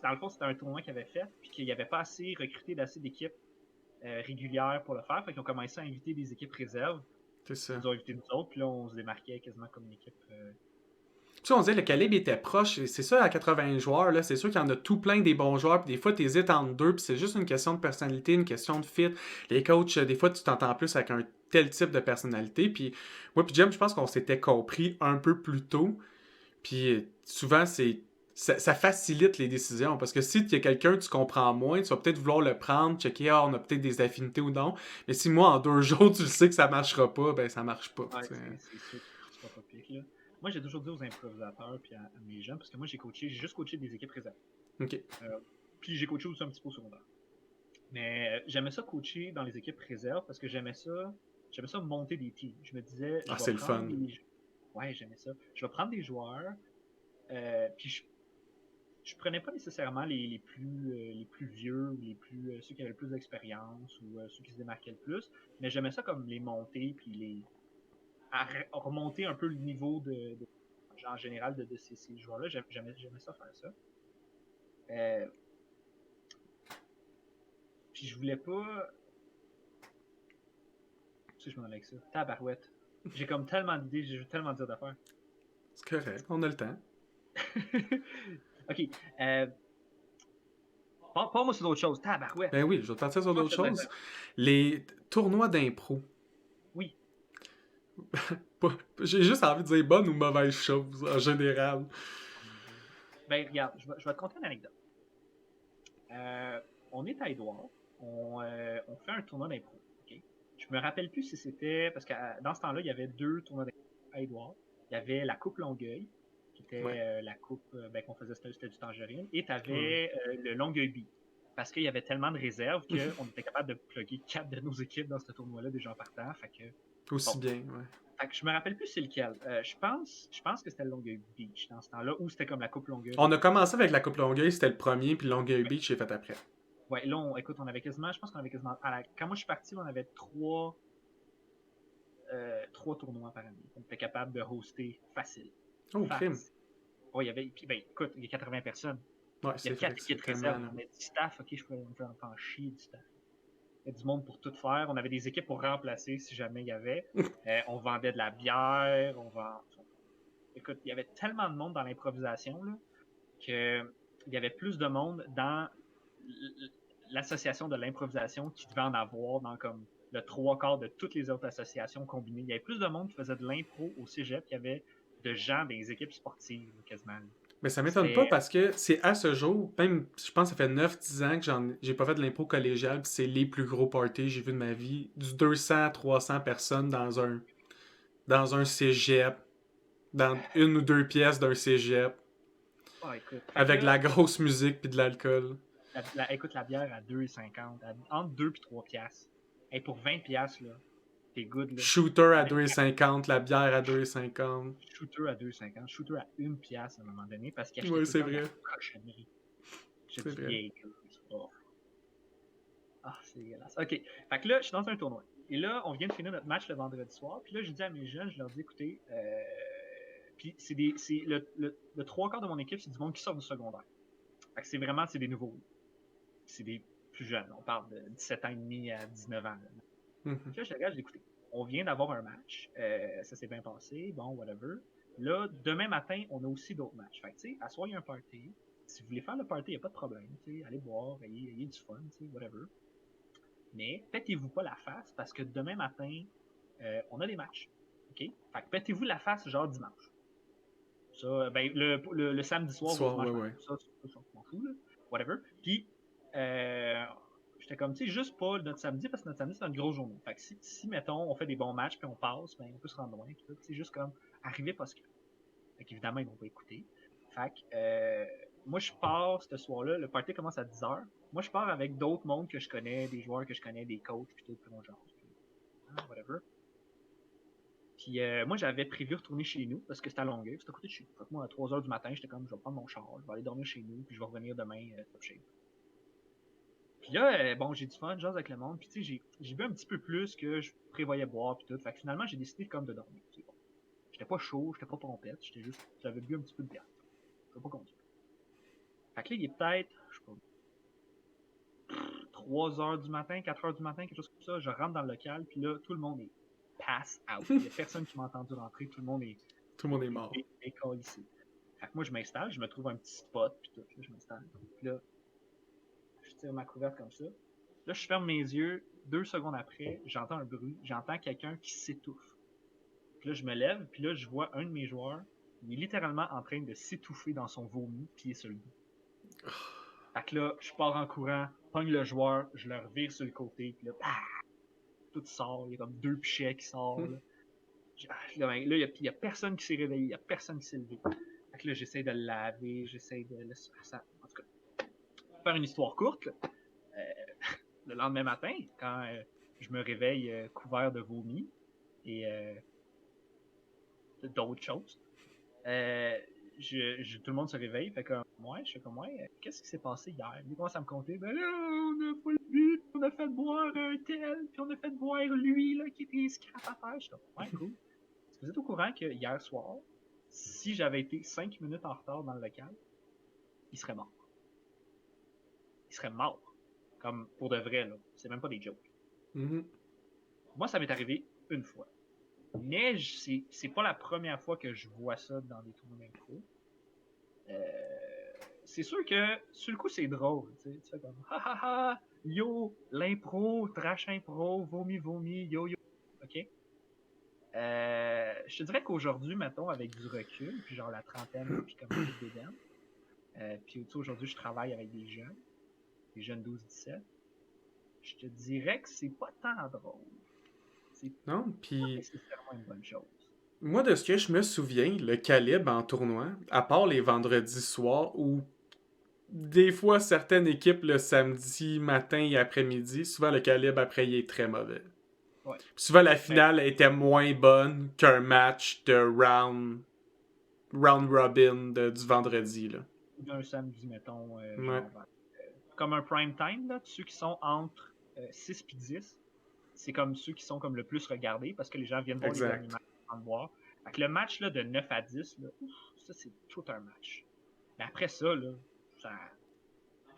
dans le fond, c'était un tournoi qu'ils avaient fait, puis qu'il n'y avait pas assez recruté d'assez d'équipes régulières pour le faire. Fait qu'ils ont commencé à inviter des équipes réserves. C'est ça. Ils ont invité nous autres, puis là, on se démarquait quasiment comme une équipe... Puis on disait le calibre était proche, c'est ça à 80 joueurs, là, c'est sûr qu'il y en a tout plein des bons joueurs, puis des fois tu hésites entre deux, puis c'est juste une question de personnalité, une question de fit. Les coachs, des fois tu t'entends plus avec un tel type de personnalité, puis moi puis Jim, je pense qu'on s'était compris un peu plus tôt, puis souvent ça facilite les décisions, parce que si tu y a quelqu'un que tu comprends moins, tu vas peut-être vouloir le prendre, checker, on a peut-être des affinités ou non, mais si moi en 2 jours tu le sais que ça marchera pas, ben ça marche pas. Ouais, c'est sûr que c'est pas pique, là. Moi, j'ai toujours dit aux improvisateurs puis à mes jeunes, parce que moi, j'ai juste coaché des équipes réserves. OK. Puis j'ai coaché aussi un petit peu au secondaire. Mais j'aimais ça coacher dans les équipes réserves parce que j'aimais ça monter des teams. Je me disais, Ah, je vais c'est le prendre fun. des. Ouais, j'aimais ça. Je vais prendre des joueurs, puis je prenais pas nécessairement les plus vieux ou ceux qui avaient le plus d'expérience ou ceux qui se démarquaient le plus, mais j'aimais ça comme les monter puis remonter un peu le niveau en général de ces joueurs-là. J'aimais ça faire ça. Euh, puis je voulais pas. Si je m'en allais avec ça. Tabarouette. J'ai comme tellement d'idées, j'ai tellement de dire d'affaires. C'est correct, on a le temps. Ok. Euh, Parle-moi sur d'autres choses. Tabarouette. Ben oui, je vais te partir sur Comment d'autres je te choses. dirais? Les tournois d'impro. Oui. J'ai juste envie de dire bonne ou mauvaise chose, en général. Oh mon Dieu. Ben, regarde, je vais te conter une anecdote. Euh, on est à Édouard. On fait un tournoi d'impro. Ok. Je me rappelle plus si c'était. Parce que dans ce temps-là, il y avait deux tournois d'impro à Édouard. Il y avait la Coupe Longueuil, qui était Ouais. la coupe qu'on faisait, c'était du Tangerine. Et tu Ouais, ouais. avais le Longueuil Beat. Parce qu'il y avait tellement de réserves qu'on était capable de plugger 4 de nos équipes dans ce tournoi-là déjà en partant. Fait que, Aussi bon. bien, ouais. Fait que je me rappelle plus c'est lequel. Je pense que c'était le Longueuil Beach dans ce temps-là, ou c'était comme la Coupe Longueuil. On a commencé avec la Coupe Longueuil, c'était le premier, puis Longueuil Ouais, Beach, j'ai fait après. ouais, là, écoute, on avait quasiment, je pense qu'on avait quasiment, quand moi je suis parti, on avait trois tournois par année. On était capable de hoster facile. Oh, crime. Facile. Ouais, il y avait, puis, ben, écoute, il y a 80 personnes. Ouais, Il y a c'est vrai 4 que c'est équipes tellement réserves. là. On a du staff, ok, on peut en chier du staff. Il y a du monde pour tout faire. On avait des équipes pour remplacer si jamais il y avait. On vendait de la bière, écoute, il y avait tellement de monde dans l'improvisation là, que il y avait plus de monde dans l'association de l'improvisation qui devait en avoir dans comme le trois quarts de toutes les autres associations combinées. Il y avait plus de monde qui faisait de l'impro au cégep qu'il y avait de gens dans les équipes sportives, quasiment. Mais ça m'étonne pas C'était. parce que c'est à ce jour, même je pense que ça fait 9-10 ans que j'ai pas fait de l'impro collégial, puis c'est les plus gros parties que j'ai vu de ma vie. Du 200-300 personnes dans un cégep, dans une ou deux pièces d'un cégep, Oh, écoute. Fait que avec de là, la grosse musique puis de l'alcool. écoute, la bière à 2,50, entre 2 et 3 piastres. Et pour 20 piastres, là, t'es good, là. Shooter à Avec 2,50, la bière à 2,50. shooter à 2,50, shooter à 1 piastre à un moment donné, parce qu'il achetait Ouais, tout le c'est temps de la vrai. cochonnerie. J'ai C'est du vrai. vieil goose. Oh. Ah, c'est dégueulasse. OK. Fait que là, je suis dans un tournoi. Et là, on vient de finir notre match le vendredi soir. Puis là, je dis à mes jeunes, je leur dis, écoutez, puis c'est le trois quarts de mon équipe, c'est du monde qui sort du secondaire. Fait que c'est des nouveaux. C'est des plus jeunes. On parle de 17 ans et demi à 19 ans. Là. Mhm. Puis là, je les regarde, je dis, écoutez, on vient d'avoir un match. Ça s'est bien passé. Bon, whatever. Là, demain matin, on a aussi d'autres matchs. Fait que, tu sais, à soir, il y a un party. Si vous voulez faire le party, il n'y a pas de problème. Tu sais, allez boire, ayez du fun, tu sais, whatever. Mais pétez-vous pas la face parce que demain matin, on a des matchs. OK? Fait que pétez-vous la face genre dimanche. Ça, ben, le samedi soir ou le Soir, ouais, dimanche matin. ouais. Ça, je m'en fous, là. Whatever. Puis, j'étais comme, tu sais, juste pas notre samedi parce que notre samedi, c'est une grosse journée. Fait que si, mettons, on fait des bons matchs puis on passe, ben, on peut se rendre loin. C'est juste comme arriver pas ce que. Fait qu'évidemment, ils vont pas écouter. Fait que, moi, je pars ce soir-là. Le party commence à 10h. Moi, je pars avec d'autres mondes que je connais, des joueurs que je connais, des coachs, puis tout, puis on genre. Whatever. Puis moi, j'avais prévu retourner chez nous parce que c'était à Longueuil, c'était à côté de chez nous. Fait que moi, à 3h du matin, j'étais comme, je vais prendre mon char, je vais aller dormir chez nous, puis je vais revenir demain top shape. Puis là, bon, j'ai du fun, j'ose avec le monde, puis tu sais, j'ai bu un petit peu plus que je prévoyais boire, puis tout. Fait que finalement, j'ai décidé comme de dormir. C'est bon. J'étais pas chaud, j'étais pas pompette, j'avais bu un petit peu de bière. Je peux pas conduire. Fait que là, il est peut-être, je sais pas, 3h du matin, 4h du matin, quelque chose comme ça. Je rentre dans le local, puis là, tout le monde est pass out. Il y a personne qui m'a entendu rentrer, tout le monde est Tout le monde est mort. ici. Fait que moi, je m'installe, je me trouve un petit spot, puis tout, là, je m'installe. Puis là, je tire ma couverte comme ça. Là, je ferme mes yeux. 2 secondes après, j'entends un bruit. J'entends quelqu'un qui s'étouffe. Puis là, je me lève, puis là, je vois un de mes joueurs. Il est littéralement en train de s'étouffer dans son vomi, pied sur le dos. Fait que là, je pars en courant, pogne le joueur, je le revire sur le côté, puis là, tout sort. Il y a comme 2 pichets qui sortent. Là, là il y a personne qui s'est réveillé, il y a personne qui s'est levé. Fait que là, j'essaie de le laver, j'essaie de le. En tout cas, faire une histoire courte, le lendemain matin, quand je me réveille couvert de vomi et d'autres choses, tout le monde se réveille, fait comme, je fais comme, qu'est-ce qui s'est passé hier? Il commence à me compter, ben là, on a pas le but, on a fait boire un tel, puis on a fait boire lui, là, qui était scrap à faire. Je suis comme, cool. Est-ce que vous êtes au courant que hier soir, si j'avais été 5 minutes en retard dans le local, il serait mort. Il serait mort. Comme, pour de vrai, là. C'est même pas des jokes. Mm-hmm. Moi, ça m'est arrivé une fois. Mais c'est pas la première fois que je vois ça dans des tournois d'impro. C'est sûr que sur le coup c'est drôle, tu fais comme ha ha ha, yo, l'impro, trash impro, vomi, yo, ok? Je te dirais qu'aujourd'hui, mettons, avec du recul, puis genre la trentaine, puis comme tout dedans, puis aujourd'hui je travaille avec des jeunes 12-17, je te dirais que c'est pas tant drôle. C'est non, puis pas nécessairement une bonne chose. Moi, de ce que je me souviens, le calibre en tournoi, à part les vendredis soirs ou des fois certaines équipes le samedi matin et après-midi, souvent le calibre après il est très mauvais. Ouais. Puis souvent la finale était moins bonne qu'un match de round robin du vendredi. Là. D'un samedi, mettons, genre, comme un prime time, là, ceux qui sont entre 6 et 10, c'est comme ceux qui sont comme le plus regardés parce que les gens viennent voir les derniers matchs sans le voir. Fait que le match là, de 9 à 10, là, ça c'est tout un match. Mais après ça, là,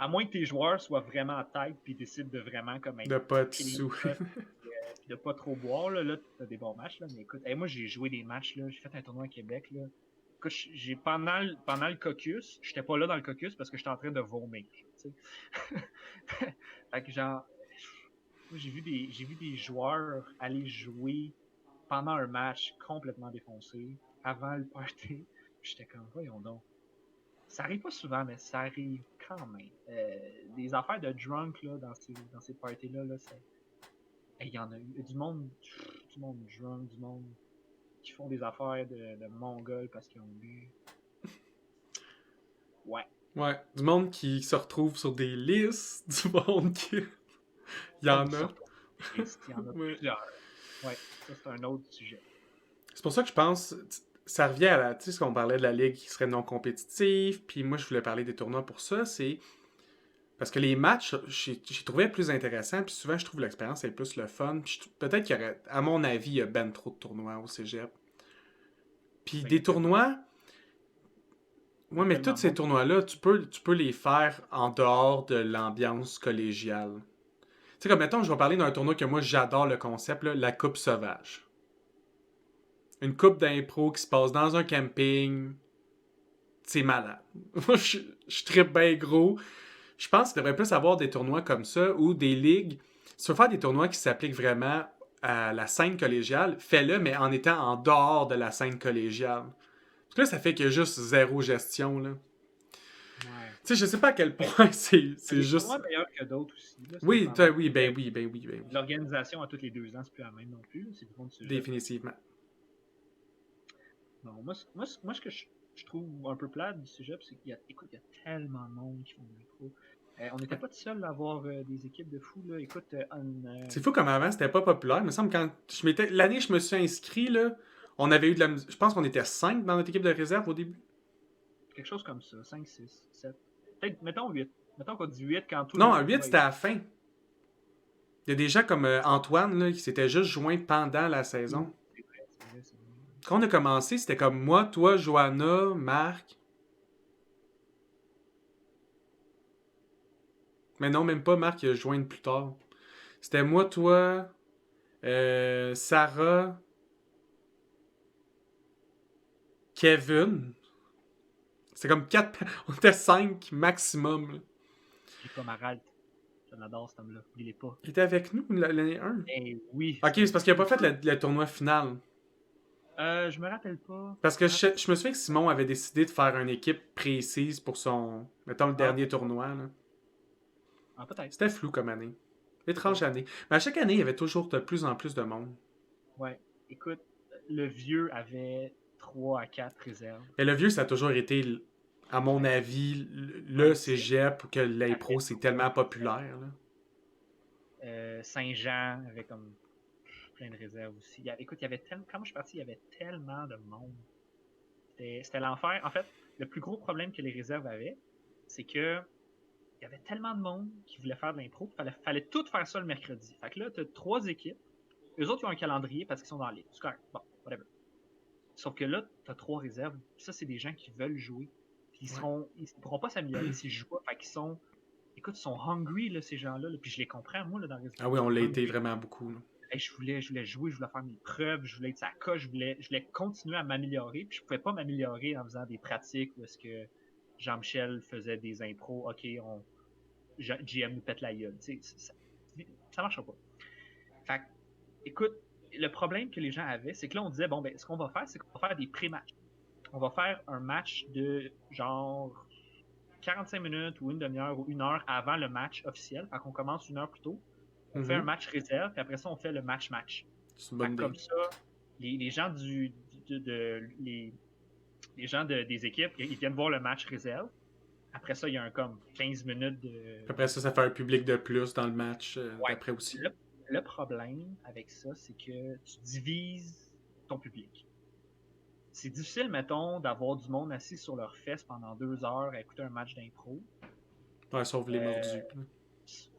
à moins que tes joueurs soient vraiment en tête puis décident de vraiment comme être de pas être sous. Puis de pas trop boire, là t'as des bons matchs. Là, mais écoute, moi j'ai joué des matchs, là, j'ai fait un tournoi à Québec. Là. Écoute, pendant le caucus, j'étais pas là dans le caucus parce que j'étais en train de vomir. Fait que genre, j'ai vu des joueurs aller jouer pendant un match complètement défoncé, avant le party. J'étais comme, voyons donc. Ça arrive pas souvent, mais ça arrive quand même. Des affaires de drunk là, dans ces parties-là, là, il y en a eu du monde drunk, du monde qui font des affaires de mongols parce qu'ils ont bu. Ouais. Ouais, du monde qui se retrouve sur des listes, du monde qui... Il y en a. Il y en a plusieurs. Ouais, ça c'est un autre sujet. C'est pour ça que je pense, ça revient à tu sais, ce qu'on parlait de la ligue qui serait non compétitive, puis moi je voulais parler des tournois pour ça, c'est parce que les matchs, j'ai trouvé plus intéressant, puis souvent je trouve l'expérience est plus le fun, puis peut-être qu'il y aurait, à mon avis, il y a ben trop de tournois au cégep. Puis des tournois, ouais, mais tous ces tournois-là, tu peux les faire en dehors de l'ambiance collégiale. Tu sais, comme mettons, je vais parler d'un tournoi que moi j'adore le concept, là, la Coupe Sauvage. Une coupe d'impro qui se passe dans un camping. C'est malade. Moi, je trippe bien gros. Je pense qu'il devrait plus avoir des tournois comme ça ou des ligues. Si tu veux faire des tournois qui s'appliquent vraiment à la scène collégiale, fais-le, mais en étant en dehors de la scène collégiale. Parce que là, ça fait qu'il y a juste zéro gestion, là. Ouais. Tu sais, je sais pas à quel point c'est juste... C'est meilleur que d'autres aussi. Là, oui, ben oui. L'organisation à tous les 2 ans, c'est plus la même non plus. C'est du monde sujet. Définitivement. Non, moi, ce que je trouve un peu plate du sujet, c'est qu'il y a tellement de monde qui font de l'impro. On n'était pas tout seul à avoir des équipes de fous. Là. Écoute, c'est fou comme avant, c'était pas populaire. Il me semble quand l'année que je me suis inscrit, là, on avait eu de la musique. Je pense qu'on était 5 dans notre équipe de réserve au début. Quelque chose comme ça, 5, 6, 7. Peut-être, mettons 8. Mettons qu'on dit 8 quand tout non, un 8 c'était à la fin. Il y a des gens comme Antoine là, qui s'étaient juste joints pendant la saison. C'est vrai. Quand on a commencé, c'était comme moi, toi, Johanna, Marc. Mais non, même pas Marc, il a joint plus tard. C'était moi, toi, Sarah, Kevin. C'était comme 4. On était 5 maximum. Puis pas Maralt. Je l'adore cet homme-là. Il est pas. Il était avec nous l'année 1. Eh oui. Ok, c'est parce qu'il a pas fait le tournoi final. Je me rappelle pas. Parce que je me souviens que Simon avait décidé de faire une équipe précise pour son, mettons, le dernier tournoi. Là. Ah, peut-être. C'était flou comme année. Étrange année. Mais à chaque année, il y avait toujours de plus en plus de monde. Ouais. Écoute, le vieux avait 3 à 4 réserves. Mais le vieux, ça a toujours été à mon avis, le cégep, que l'impro, c'est tellement populaire. Là. Saint-Jean avait comme plein de réserves aussi. Écoute, il y avait tellement. Quand moi je suis parti, il y avait tellement de monde. C'était l'enfer. En fait, le plus gros problème que les réserves avaient, c'est que il y avait tellement de monde qui voulait faire de l'impro qu'il fallait tout faire ça le mercredi. Fait que là, t'as 3 équipes. Eux autres, ils ont un calendrier parce qu'ils sont dans la ligue. C'est correct. Bon, whatever. Sauf que là, t'as 3 réserves. Ça, c'est des gens qui veulent jouer. Puis ils pourront pas s'améliorer s'ils jouent pas. Fait qu'ils sont. Écoute, ils sont hungry, là, ces gens-là. Là. Puis je les comprends, moi, là, dans Resident Ah oui, on l'a été vraiment beaucoup. Là. Hey, je voulais jouer, je voulais faire mes preuves, je voulais être sa coche, je voulais continuer à m'améliorer. Puis je pouvais pas m'améliorer en faisant des pratiques où est-ce que Jean-Michel faisait des impros. OK, GM nous pète la gueule. Ça marchera pas. Fait que, écoute, le problème que les gens avaient, c'est que là, on disait, bon, ben, ce qu'on va faire, c'est qu'on va faire des pré-matchs. On va faire un match de genre 45 minutes ou une demi-heure ou 1 heure avant le match officiel. Fait qu'on commence 1 heure plus tôt. On fait un match réserve, puis après ça, on fait le match-match. C'est une bonne idée. Comme ça, les gens les gens des équipes, ils viennent voir le match réserve. Après ça, il y a comme 15 minutes de... Après ça, ça fait un public de plus dans le match d'après aussi. Le problème avec ça, c'est que tu divises ton public. C'est difficile, mettons, d'avoir du monde assis sur leurs fesses pendant 2 heures à écouter un match d'impro. Ouais, sauf les mordus.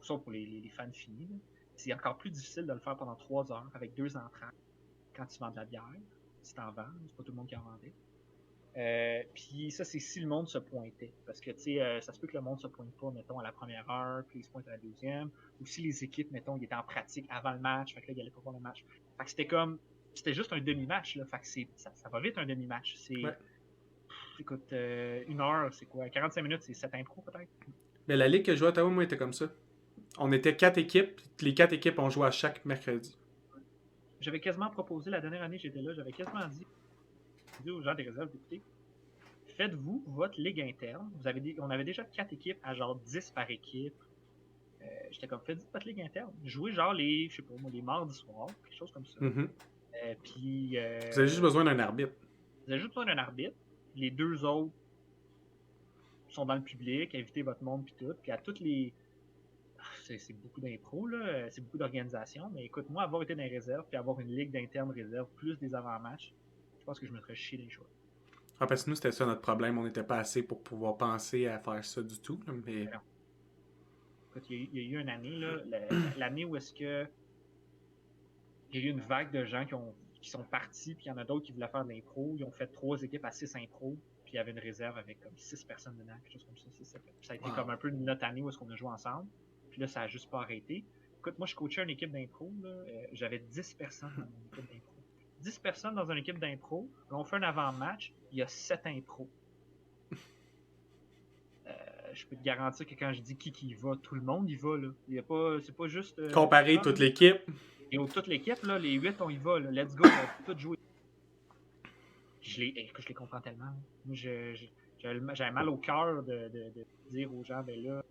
Sauf pour les fans finis. Là. C'est encore plus difficile de le faire pendant 3 heures avec 2 entrants quand tu vends de la bière. Si t'en vends, c'est pas tout le monde qui en vendait. Puis ça, c'est si le monde se pointait. Parce que, tu sais, ça se peut que le monde se pointe pas, mettons, à la première heure, puis il se pointe à la deuxième. Ou si les équipes, mettons, ils étaient en pratique avant le match, fait que là, ils allaient pas voir le match. Fait que c'était juste un demi-match, là. Fait que ça va vite, un demi-match. Écoute, 1 heure, c'est quoi? 45 minutes, c'est 7 impros, peut-être? Mais la ligue que je jouais à Ottawa, moi, était comme ça. On était 4 équipes, les 4 équipes, on jouait à chaque mercredi. J'avais quasiment proposé, la dernière année que j'étais là, j'avais quasiment dit aux gens des réserves, écoutez, faites-vous votre ligue interne. On avait déjà 4 équipes à genre 10 par équipe. J'étais comme, faites-vous votre ligue interne. Jouez genre les mardis soirs, quelque chose comme ça. Puis... vous avez juste besoin d'un arbitre. Vous avez juste besoin d'un arbitre. Les 2 autres sont dans le public, invitez votre monde puis tout. Puis à toutes les... C'est beaucoup d'impro, là. C'est beaucoup d'organisation. Mais écoute, moi, avoir été dans les réserves puis avoir une ligue d'interne réserve plus des avant-matchs, je pense que je me serais chié les choix. Ah, parce que nous, c'était ça notre problème. On n'était pas assez pour pouvoir penser à faire ça du tout. Là, mais... Écoute, il y a eu une année, là, l'année où est-ce que il y a eu une vague de gens qui sont partis, puis il y en a d'autres qui voulaient faire de l'impro. Ils ont fait 3 équipes à 6 impro, puis il y avait une réserve avec comme 6 personnes dedans, quelque chose comme ça. Ça a été comme un peu notre année où est-ce qu'on a joué ensemble. Puis là, ça a juste pas arrêté. Écoute, moi, je coachais une équipe d'impro. J'avais 10 personnes dans mon équipe d'impro. 10 personnes dans une équipe d'impro. Là, on fait un avant-match. Il y a 7 impros. Je peux te garantir que quand je dis qui y va, tout le monde y va. Là. C'est pas juste... comparer toute l'équipe. Et toute l'équipe, là, les 8, on y va. Là. Let's go, on va tout jouer. Je les comprends tellement. Moi, j'avais mal au cœur de dire aux gens, ben là,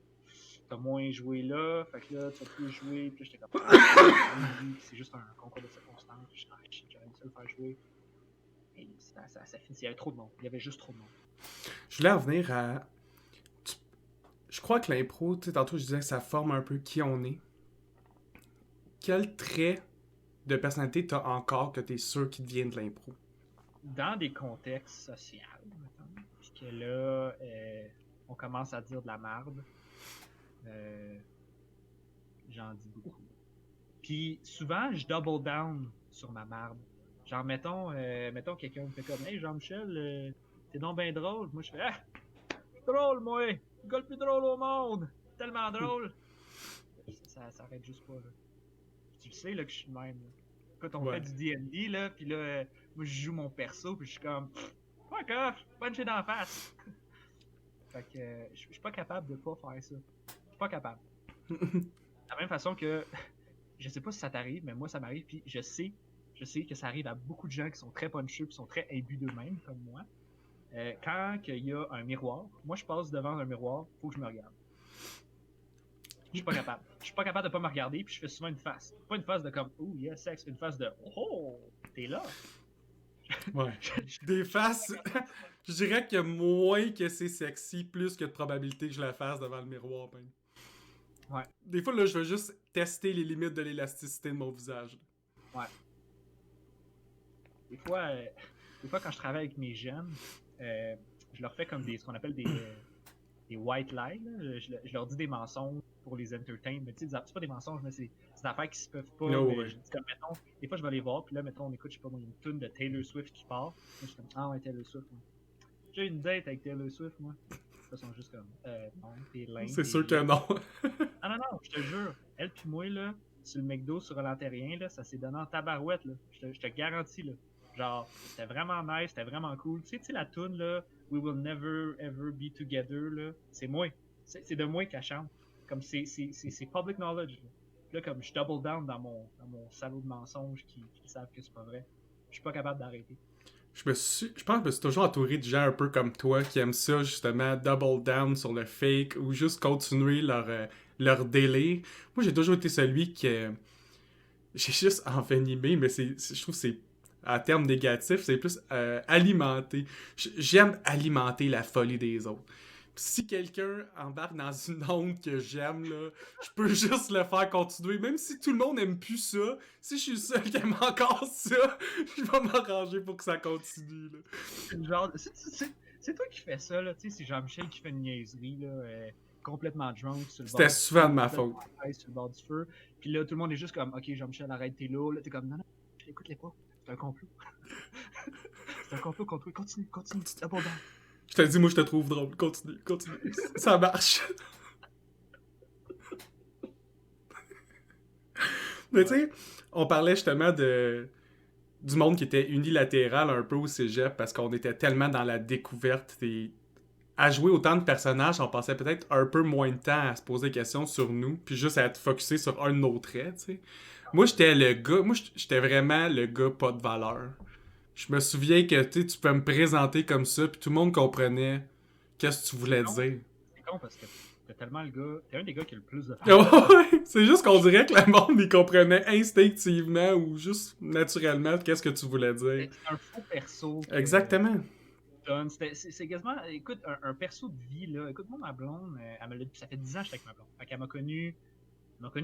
t'as moins joué là, fait que là, tu vas plus jouer, puis j'étais comme, c'est juste un concours de circonstances, puis j'aurais aimé ça le faire jouer. Et ça finissait, il y avait trop de monde, il y avait juste trop de monde. Je voulais en venir à... Je crois que l'impro, tu sais, tantôt je disais que ça forme un peu qui on est. Quel trait de personnalité t'as encore que t'es sûr qu'il devient de l'impro? Dans des contextes sociaux, mettons, puisque là, on commence à dire de la marde. J'en dis beaucoup. Puis souvent, je double down sur ma marde. Genre, mettons quelqu'un me fait comme, hey Jean-Michel, t'es donc ben drôle. Moi, je fais, ah, je suis drôle, moi. Le gars le plus drôle au monde. Tellement drôle. Ça s'arrête juste pas, là. Tu le sais, là, que je suis de même. Là. Quand on fait du D&D, là, pis là, moi, je joue mon perso, pis je suis comme, fuck off, puncher dans la face. Fait que, je suis pas capable de pas faire ça. Je suis pas capable. De la même façon que, je sais pas si ça t'arrive, mais moi, ça m'arrive, puis je sais que ça arrive à beaucoup de gens qui sont très puncheux, qui sont très imbus d'eux-mêmes, comme moi. Quand il y a un miroir, moi, je passe devant un miroir, faut que je me regarde. Je suis pas capable. Je suis pas capable de pas me regarder, puis je fais souvent une face. Pas une face de comme, oh, yes, sex, une face de, oh, t'es là. Ouais. Des faces, je dirais que moins que c'est sexy, plus que de probabilité que je la fasse devant le miroir. Ben. Ouais, Des fois, là, je veux juste tester les limites de l'élasticité de mon visage. ouais. Des fois, euh, des fois, quand je travaille avec mes jeunes, je leur fais comme ce qu'on appelle des white lies. Là. Je leur dis des mensonges pour les entertain. Mais tu sais, c'est pas des mensonges, mais c'est des affaires qui se peuvent pas. No Mais way. je dis comme, mettons, des fois, je vais les voir, puis là, mettons, on écoute, je sais pas moi, une tune de Taylor Swift qui part. Moi, je suis comme, ah ouais, Taylor Swift, moi. J'ai eu une date avec Taylor Swift, moi. Ils sont juste comme, non, t'es lame, C'est t'es sûr que laid. non. Ah non, non, je te jure, elle puis moi, là, sur le McDo, sur Lantérien, là, ça s'est donné en tabarouette, là. Je te garantis, là. Genre, c'était vraiment nice, c'était vraiment cool. Tu sais, la tune là, We Will Never Ever Be Together, là, c'est moi. C'est de moi qu'elle chante. Comme c'est public knowledge, là. Puis là, comme je double down dans mon salaud de mensonges qui savent que c'est pas vrai. Je suis pas capable d'arrêter. Je pense que je me suis toujours entouré de gens un peu comme toi qui aiment ça, justement, double down sur le fake ou juste continuer leur délire. Moi, j'ai toujours été celui qui. J'ai juste envenimé, mais je trouve que c'est. À terme négatif, c'est plus alimenter. J'aime alimenter la folie des autres. Si quelqu'un embarque dans une onde que j'aime, là, je peux juste le faire continuer. Même si tout le monde aime plus ça, si je suis le seul qui aime encore ça, je vais m'arranger pour que ça continue. Là. Genre, c'est toi qui fais ça, là. Tu sais, c'est Jean-Michel qui fait une niaiserie, là. Complètement drunk sur le C'était bord du souvent feu, de ma complètement faute. high sur le bord du feu. Puis là, tout le monde est juste comme, ok, Jean-Michel, arrête, t'es là. Là, t'es comme, non, non, écoute-les pas. C'est un complot. C'est un complot contre toi. Continue, continue. Double down. Je te dis, moi, je te trouve drôle. Continue, continue. Ça marche. Mais tu Ouais. sais, on parlait justement du monde qui était unilatéral un peu au cégep parce qu'on était tellement dans la découverte et à jouer autant de personnages, on passait peut-être un peu moins de temps à se poser des questions sur nous, puis juste à être focusé sur un de nos traits, tu sais. Moi, j'étais le gars, moi, j'étais vraiment le gars pas de valeur. Je me souviens que tu peux me présenter comme ça, puis tout le monde comprenait qu'est-ce que tu C'est voulais con. dire. C'est con parce que t'es tellement le gars. T'es un des gars qui a le plus de valeur. Ouais, c'est juste qu'on dirait que le monde il comprenait instinctivement ou juste naturellement qu'est-ce que tu voulais dire. C'est un faux perso que Exactement. donne. C'est quasiment. Écoute, un perso de vie, là. Écoute, moi, ma blonde, elle me l'a dit, ça fait 10 ans que j'étais avec ma blonde. Fait qu'elle m'a connu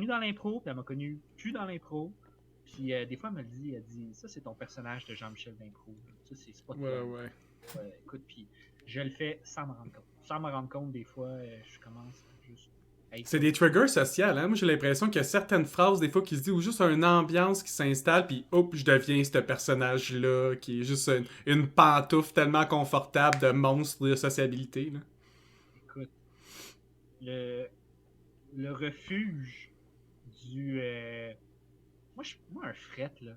dans l'impro, puis elle m'a connu plus dans l'impro. Puis des fois, elle dit, ça, c'est ton personnage de Jean-Michel d'impro. Ça, c'est pas toi. Ouais, ouais. Écoute, puis je le fais sans me rendre compte. Sans me rendre compte, des fois, je commence juste. Hey, C'est des triggers sociaux, hein. Moi, j'ai l'impression qu'il y a certaines phrases, des fois, qui se disent, ou juste une ambiance qui s'installe, puis hop, je deviens ce personnage-là, qui est juste une pantoufle tellement confortable de monstre de sociabilité, là. écoute, le, le refuge du. Moi, un fret, là.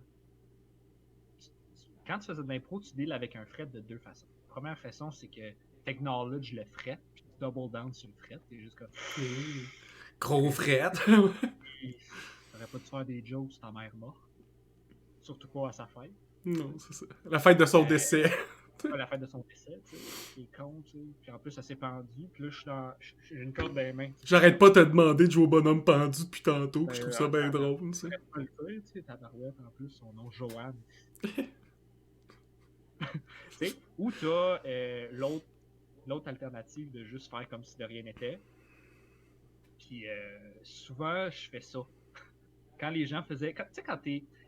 Quand tu faisais de l'impro, tu deals avec un fret de deux façons. La première façon, c'est que t'acknowledge le fret, puis tu double down sur le fret. T'es juste comme. Gros fret. T'aurais pas dû faire des jokes sur ta mère morte. Surtout pas à sa fête. Non, c'est ça. La fête de son Euh, décès. Pas la fête de son décès, tu sais. C'est con, tu sais. Puis en plus, ça s'est pendu. Puis là, j'ai une corde dans les mains. J'arrête pas de te demander de jouer au bonhomme pendu depuis tantôt, puis je trouve ça bien En drôle, tu sais. pas le dire, tu sais, tabarouette, en plus, son nom, Joanne. Tu sais, ou t'as l'autre alternative de juste faire comme si de rien n'était. Puis souvent, je fais ça. Quand les gens faisaient. Tu sais,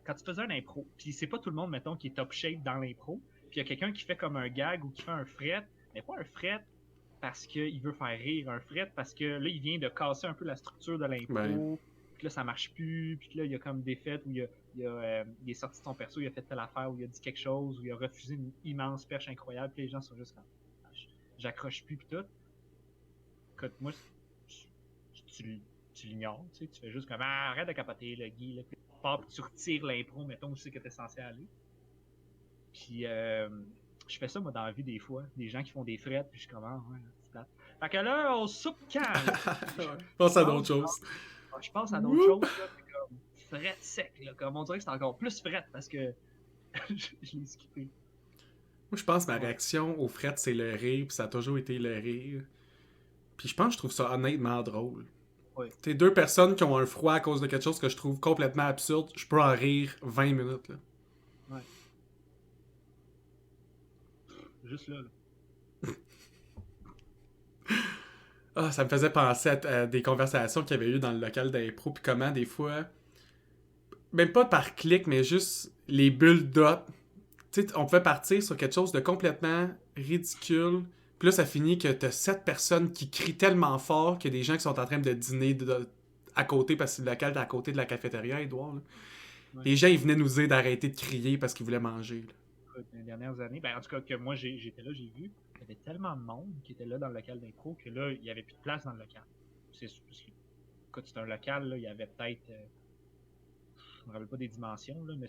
quand tu faisais un impro, puis c'est pas tout le monde, mettons, qui est top shape dans l'impro, puis il y a quelqu'un qui fait comme un gag ou qui fait un fret, mais pas un fret parce qu'il veut faire rire, un fret parce que là, il vient de casser un peu la structure de l'impro, Ben. puis là, ça marche plus, puis là, il y a comme des fêtes où il est sorti de son perso, il a fait telle affaire, où il a dit quelque chose, où il a refusé une immense perche incroyable, puis les gens sont juste comme, j'accroche plus, puis tout. Écoute, moi, tu l'ignores, tu sais, tu fais juste comme, arrête de capoter, le Guy, là, puis tu pars, puis tu retires l'impro, mettons, où c'est que t'es censé aller. Puis, je fais ça, moi, dans la vie, des fois. Des gens qui font des frettes, puis je commence, ouais, c'est plate. Fait que là, on soupe calme. Pense à d'autres choses. Je pense à d'autres choses, là, c'est comme frette sec, là. Comme on dirait que c'est encore plus frette parce que je l'ai skippé. Moi, je pense que ma réaction au fret, c'est le rire, puis ça a toujours été le rire. Puis je pense que je trouve ça honnêtement drôle. Ouais. T'es deux personnes qui ont un froid à cause de quelque chose que je trouve complètement absurde, je peux en rire 20 minutes, là. Ouais. Juste là. Ah, ça me faisait penser à des conversations qu'il y avait eu dans le local d'impro, puis comment des fois, même pas par clic, mais juste les bulles d'op. Tu sais, on pouvait partir sur quelque chose de complètement ridicule, puis là, ça finit que t'as 7 personnes qui crient tellement fort qu'il y a des gens qui sont en train de dîner à côté, parce que le local est à côté de la cafétéria, Edouard. Là. Ouais. Les gens, ils venaient nous dire d'arrêter de crier parce qu'ils voulaient manger. Là. Écoute, dans les dernières années, ben, en tout cas, que moi j'étais là, j'ai vu, il y avait tellement de monde qui était là dans le local d'impro que là, il n'y avait plus de place dans le local. Écoute, c'était un local, là, il y avait peut-être, je me rappelle pas des dimensions, là, mais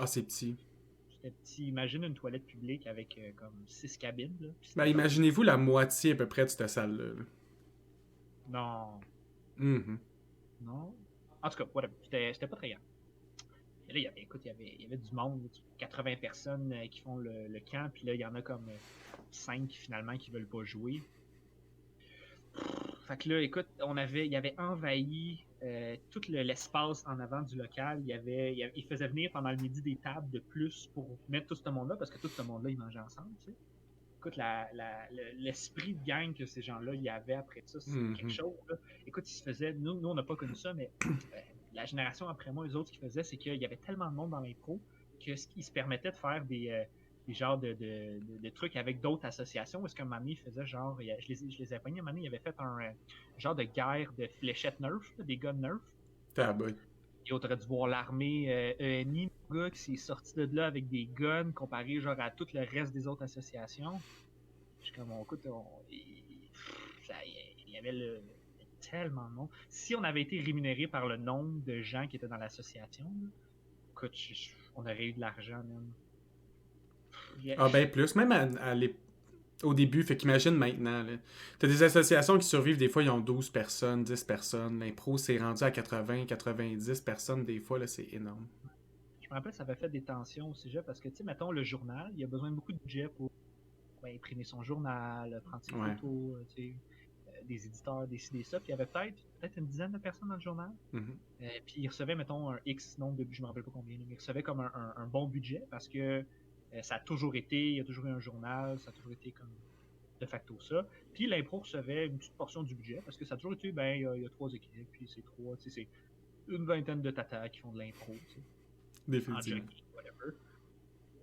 Ah, c'est petit. c'était petit. Imagine une toilette publique avec comme 6 cabines, là, puis Ben, c'était comme, imaginez-vous la moitié à peu près de cette salle-là. Là. non, Mhm. non. En tout cas, whatever, c'était pas très grand. Et là, écoute, il y avait du monde, là, 80 personnes qui font le camp, puis là, il y en a comme 5 finalement qui veulent pas jouer. Fait que là, écoute, il avait envahi tout l'espace en avant du local. Il faisait venir pendant le midi des tables de plus pour mettre tout ce monde-là, parce que tout ce monde-là, ils mangeaient ensemble, tu sais. Écoute, l'esprit de gang que ces gens-là, il y avait après ça, c'est quelque chose, là. Écoute, il se faisait, nous on n'a pas connu ça, mais la génération après moi, les autres, ce qu'ils faisaient, c'est qu'il y avait tellement de monde dans l'impro que ce qui se permettait de faire des genres de trucs avec d'autres associations. Est-ce qu'un moment donné, il faisait genre, je les ai pognés, un moment donné, il avait fait un genre de guerre de fléchettes Nerf, là, des guns Nerf. Tabac. Et on aurait dû voir l'armée ENI, le gars qui s'est sorti de là avec des guns comparé genre à tout le reste des autres associations. Je suis comme, écoute, il y avait tellement de monde. Si on avait été rémunéré par le nombre de gens qui étaient dans l'association, là, écoute, on aurait eu de l'argent, même. Ah, ben plus. Même au début, fait qu'imagine maintenant. Là. T'as des associations qui survivent, des fois, ils ont 12 personnes, 10 personnes. L'impro, c'est rendu à 80, 90 personnes, des fois, là, c'est énorme. Je me rappelle, ça avait fait des tensions au sujet parce que, tu sais, mettons, le journal, il y a besoin de beaucoup de budget pour imprimer son journal, prendre ses Ouais. photos, tu sais, des éditeurs, décider ça. Puis il y avait peut-être une dizaine de personnes dans le journal. Mhm. Puis ils recevaient, mettons, un X nombre de budget, je me rappelle pas combien, mais ils recevaient comme un bon budget parce que ça a toujours été, il y a toujours eu un journal, ça a toujours été comme de facto ça. Puis l'impro recevait une petite portion du budget parce que ça a toujours été, ben, il y a 3 équipes, puis c'est tu sais, c'est une vingtaine de tatas qui font de l'impro, tu sais, en Définitivement. jockey, whatever.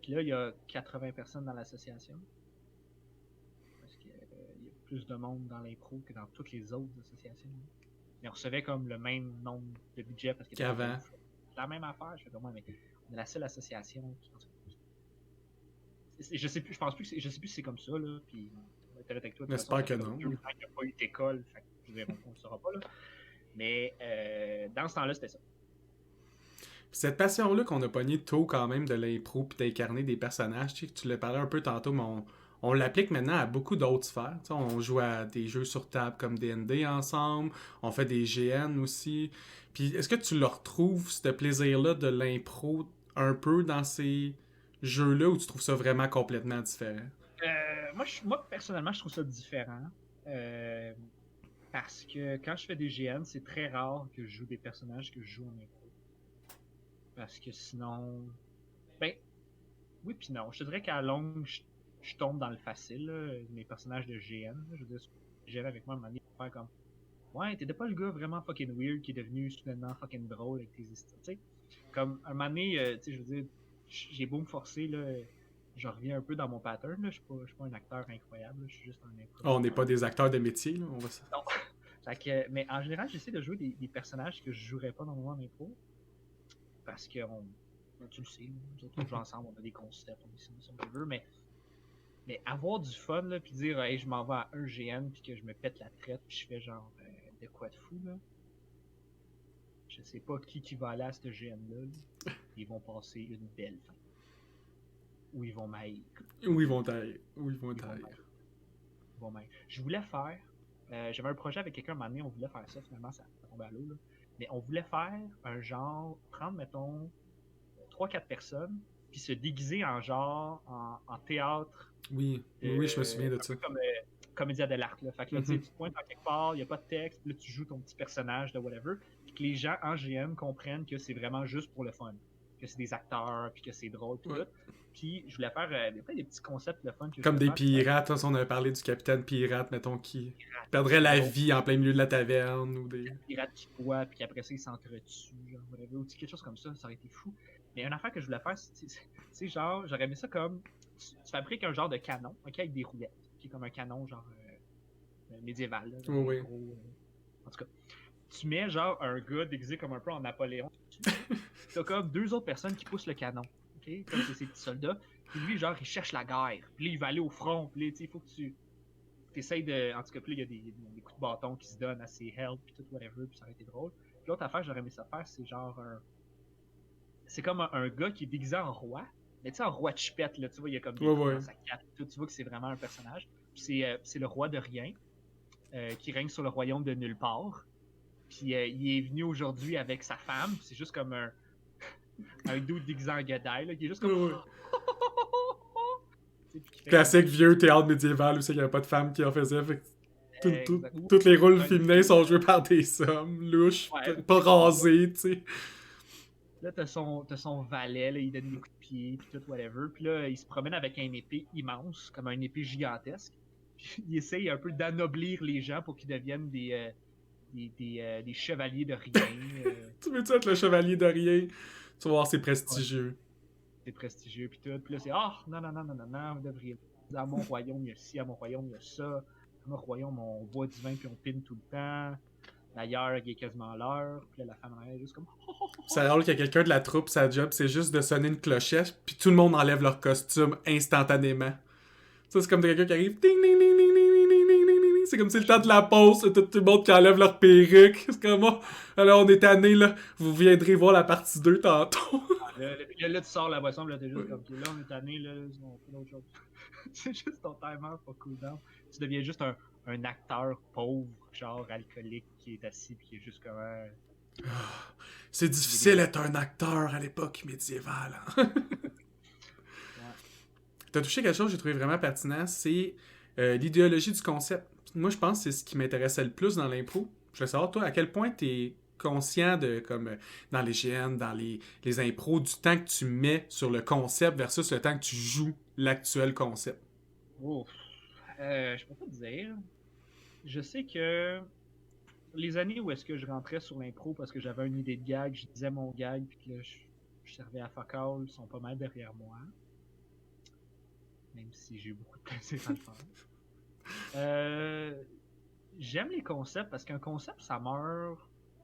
Puis là, il y a 80 personnes dans l'association. Parce qu'il y a plus de monde dans l'impro que dans toutes les autres associations. Mais on recevait comme le même nombre de budget parce que Qu'avant. la même affaire. Je fais comme, mais on est la seule association je sais plus, je pense plus je sais plus si c'est comme ça, là. Puis, on va être avec toi, de toute façon, J'espère ça que fait non. 2 ans qu'il n'y a pas eu d'école. Fait que, je veux dire, on ne le saura pas, là. Mais, dans ce temps-là, c'était ça. Cette passion-là qu'on a pogné tôt quand même de l'impro puis d'incarner des personnages, tu sais, tu l'as parlé un peu tantôt, mais on l'applique maintenant à beaucoup d'autres sphères. Tu sais, on joue à des jeux sur table comme D&D ensemble, on fait des GN aussi. Puis est-ce que tu le retrouves, ce plaisir-là de l'impro, un peu dans ces jeux-là, ou tu trouves ça vraiment complètement différent? Moi, personnellement, je trouve ça différent. Parce que quand je fais des GN, c'est très rare que je joue des personnages que je joue en impro. Parce que sinon. Ben, oui, puis non. Je te dirais qu'à longue, je tombe dans le facile, là, mes personnages de GN. Là, je veux dire, j'avais avec moi à un moment donné pour faire comme. Ouais, t'étais pas le gars vraiment fucking weird qui est devenu soudainement fucking drôle avec tes histoires. Tu sais, comme un moment donné, tu sais, je veux dire, j'ai beau me forcer, là, je reviens un peu dans mon pattern, là. Je suis pas un acteur incroyable, là, je suis juste un Oh, on n'est improvisateur. pas des acteurs de métier, là, on va Non. Fait que, mais en général, j'essaie de jouer des personnages que je jouerais pas normalement en impro. Parce que tu le sais, nous autres, on joue ensemble, on a des concepts, on décide ce qu'on veut, mais avoir du fun, là, puis dire, hey, je m'en vais à un GN, puis que je me pète la traite, puis je fais genre, de quoi de fou, là. Je sais pas qui va aller à ce GN-là. Là. Ils vont passer une belle fin. Ou ils vont m'haïr. Où ils vont tailler. Où ils vont tailler. Ils vont m'haïr. Je voulais faire, j'avais un projet avec quelqu'un, un moment donné, on voulait faire ça, finalement, ça tombé à l'eau, là. Mais on voulait faire un genre, prendre, mettons, 3-4 personnes, puis se déguiser en genre, en théâtre. Oui, oui, je me souviens de un ça. peu comme Comédia de l'art. Fait que là, tu sais, tu te pointes en quelque part, il n'y a pas de texte, puis là, tu joues ton petit personnage de whatever, puis que les gens en GM comprennent que c'est vraiment juste pour le fun. que c'est des acteurs, puis que c'est drôle, puis Ouais. tout. Puis je voulais faire des petits concepts le fun que je Comme voulais des faire. pirates, là, si on avait parlé du capitaine pirate, mettons, qui perdrait la Gros vie en plein milieu de la taverne, ou des... pirate qui boit, puis après ça, il s'entretue, genre, whatever, ou quelque chose comme ça aurait été fou. Mais une affaire que je voulais faire, c'est genre, j'aurais aimé ça comme, tu fabriques un genre de canon, ok, avec des roulettes, qui est comme un canon, genre, médiéval, là, genre, Oui. gros, en tout cas. Tu mets, genre, un gars déguisé comme un peu en Napoléon dessus. T'as comme 2 autres personnes qui poussent le canon, ok, comme c'est ces petits soldats. Puis lui, genre, il cherche la guerre. Puis là, il va aller au front. Puis là, tu sais, il faut que tu essayes de. En tout cas, puis là, il y a des coups de bâton qui se donnent à ses help, puis tout, whatever, puis ça aurait été drôle. Puis l'autre affaire que j'aurais aimé ça faire, c'est genre un. C'est comme un gars qui est déguisé en roi. Mais tu sais, en roi de chipette, là, tu vois, il y a comme des trous dans sa cape, tout, tu vois que c'est vraiment un personnage. Puis c'est le roi de rien, qui règne sur le royaume de nulle part. Puis il est venu aujourd'hui avec sa femme, puis c'est juste comme un dude déguisé en Godai, là, qui est juste comme. Classique vieux théâtre médiéval où il n'y avait pas de femmes qui en faisaient. Fait que Exact. tous les rôles féminins sont joués par des hommes louches, Ouais. pas rasés, tu sais. Là, t'as son valet, là, il donne des coups de pied, puis tout, whatever. Puis là, il se promène avec un épée immense, comme un épée gigantesque. Puis il essaye un peu d'anoblir les gens pour qu'ils deviennent des chevaliers de rien. Tu veux-tu être le chevalier de rien? Tu vas voir, c'est prestigieux. Ouais, c'est prestigieux, puis tout. Puis là, c'est « Ah, non, non, non, non, non, non, vous devriez... Dans mon royaume, il y a ci, à mon royaume, il y a ça. Dans mon royaume, on boit du vin, puis on pine tout le temps. D'ailleurs, il est quasiment l'heure. » Puis là, la femme est juste comme... C'est drôle qu'il y a quelqu'un de la troupe, sa job, c'est juste de sonner une clochette, puis tout le monde enlève leur costume instantanément. Ça, c'est comme quelqu'un qui arrive. Ding, ding, ding, ding, ding, ding, ding, ding, ding. C'est comme c'est le temps de la pause, c'est tout le monde qui enlève leur perruque. C'est comme moi. Alors, on est tanné, là. Vous viendrez voir la partie 2 tantôt. Là, tu sors la boisson, là, t'es juste comme, là, on est tanné, là, on fait d'autres choses. C'est juste ton timer pour cooldown. Tu deviens juste un acteur pauvre, genre alcoolique, qui est assis, puis qui est juste comme. C'est difficile d'être un acteur à l'époque médiévale. Hein? T'as touché quelque chose que j'ai trouvé vraiment pertinent, c'est l'idéologie du concept. Moi, je pense que c'est ce qui m'intéressait le plus dans l'impro. Je veux savoir, toi, à quel point t'es conscient de, comme dans les GN, dans les impros, du temps que tu mets sur le concept versus le temps que tu joues l'actuel concept. Ouf. Je peux pas te dire. Je sais que les années où est-ce que je rentrais sur l'impro parce que j'avais une idée de gag, je disais mon gag, puis que là, je servais à fuck all, sont pas mal derrière moi. Même si j'ai eu beaucoup de plaisir à le faire. J'aime les concepts parce qu'un concept, ça meurt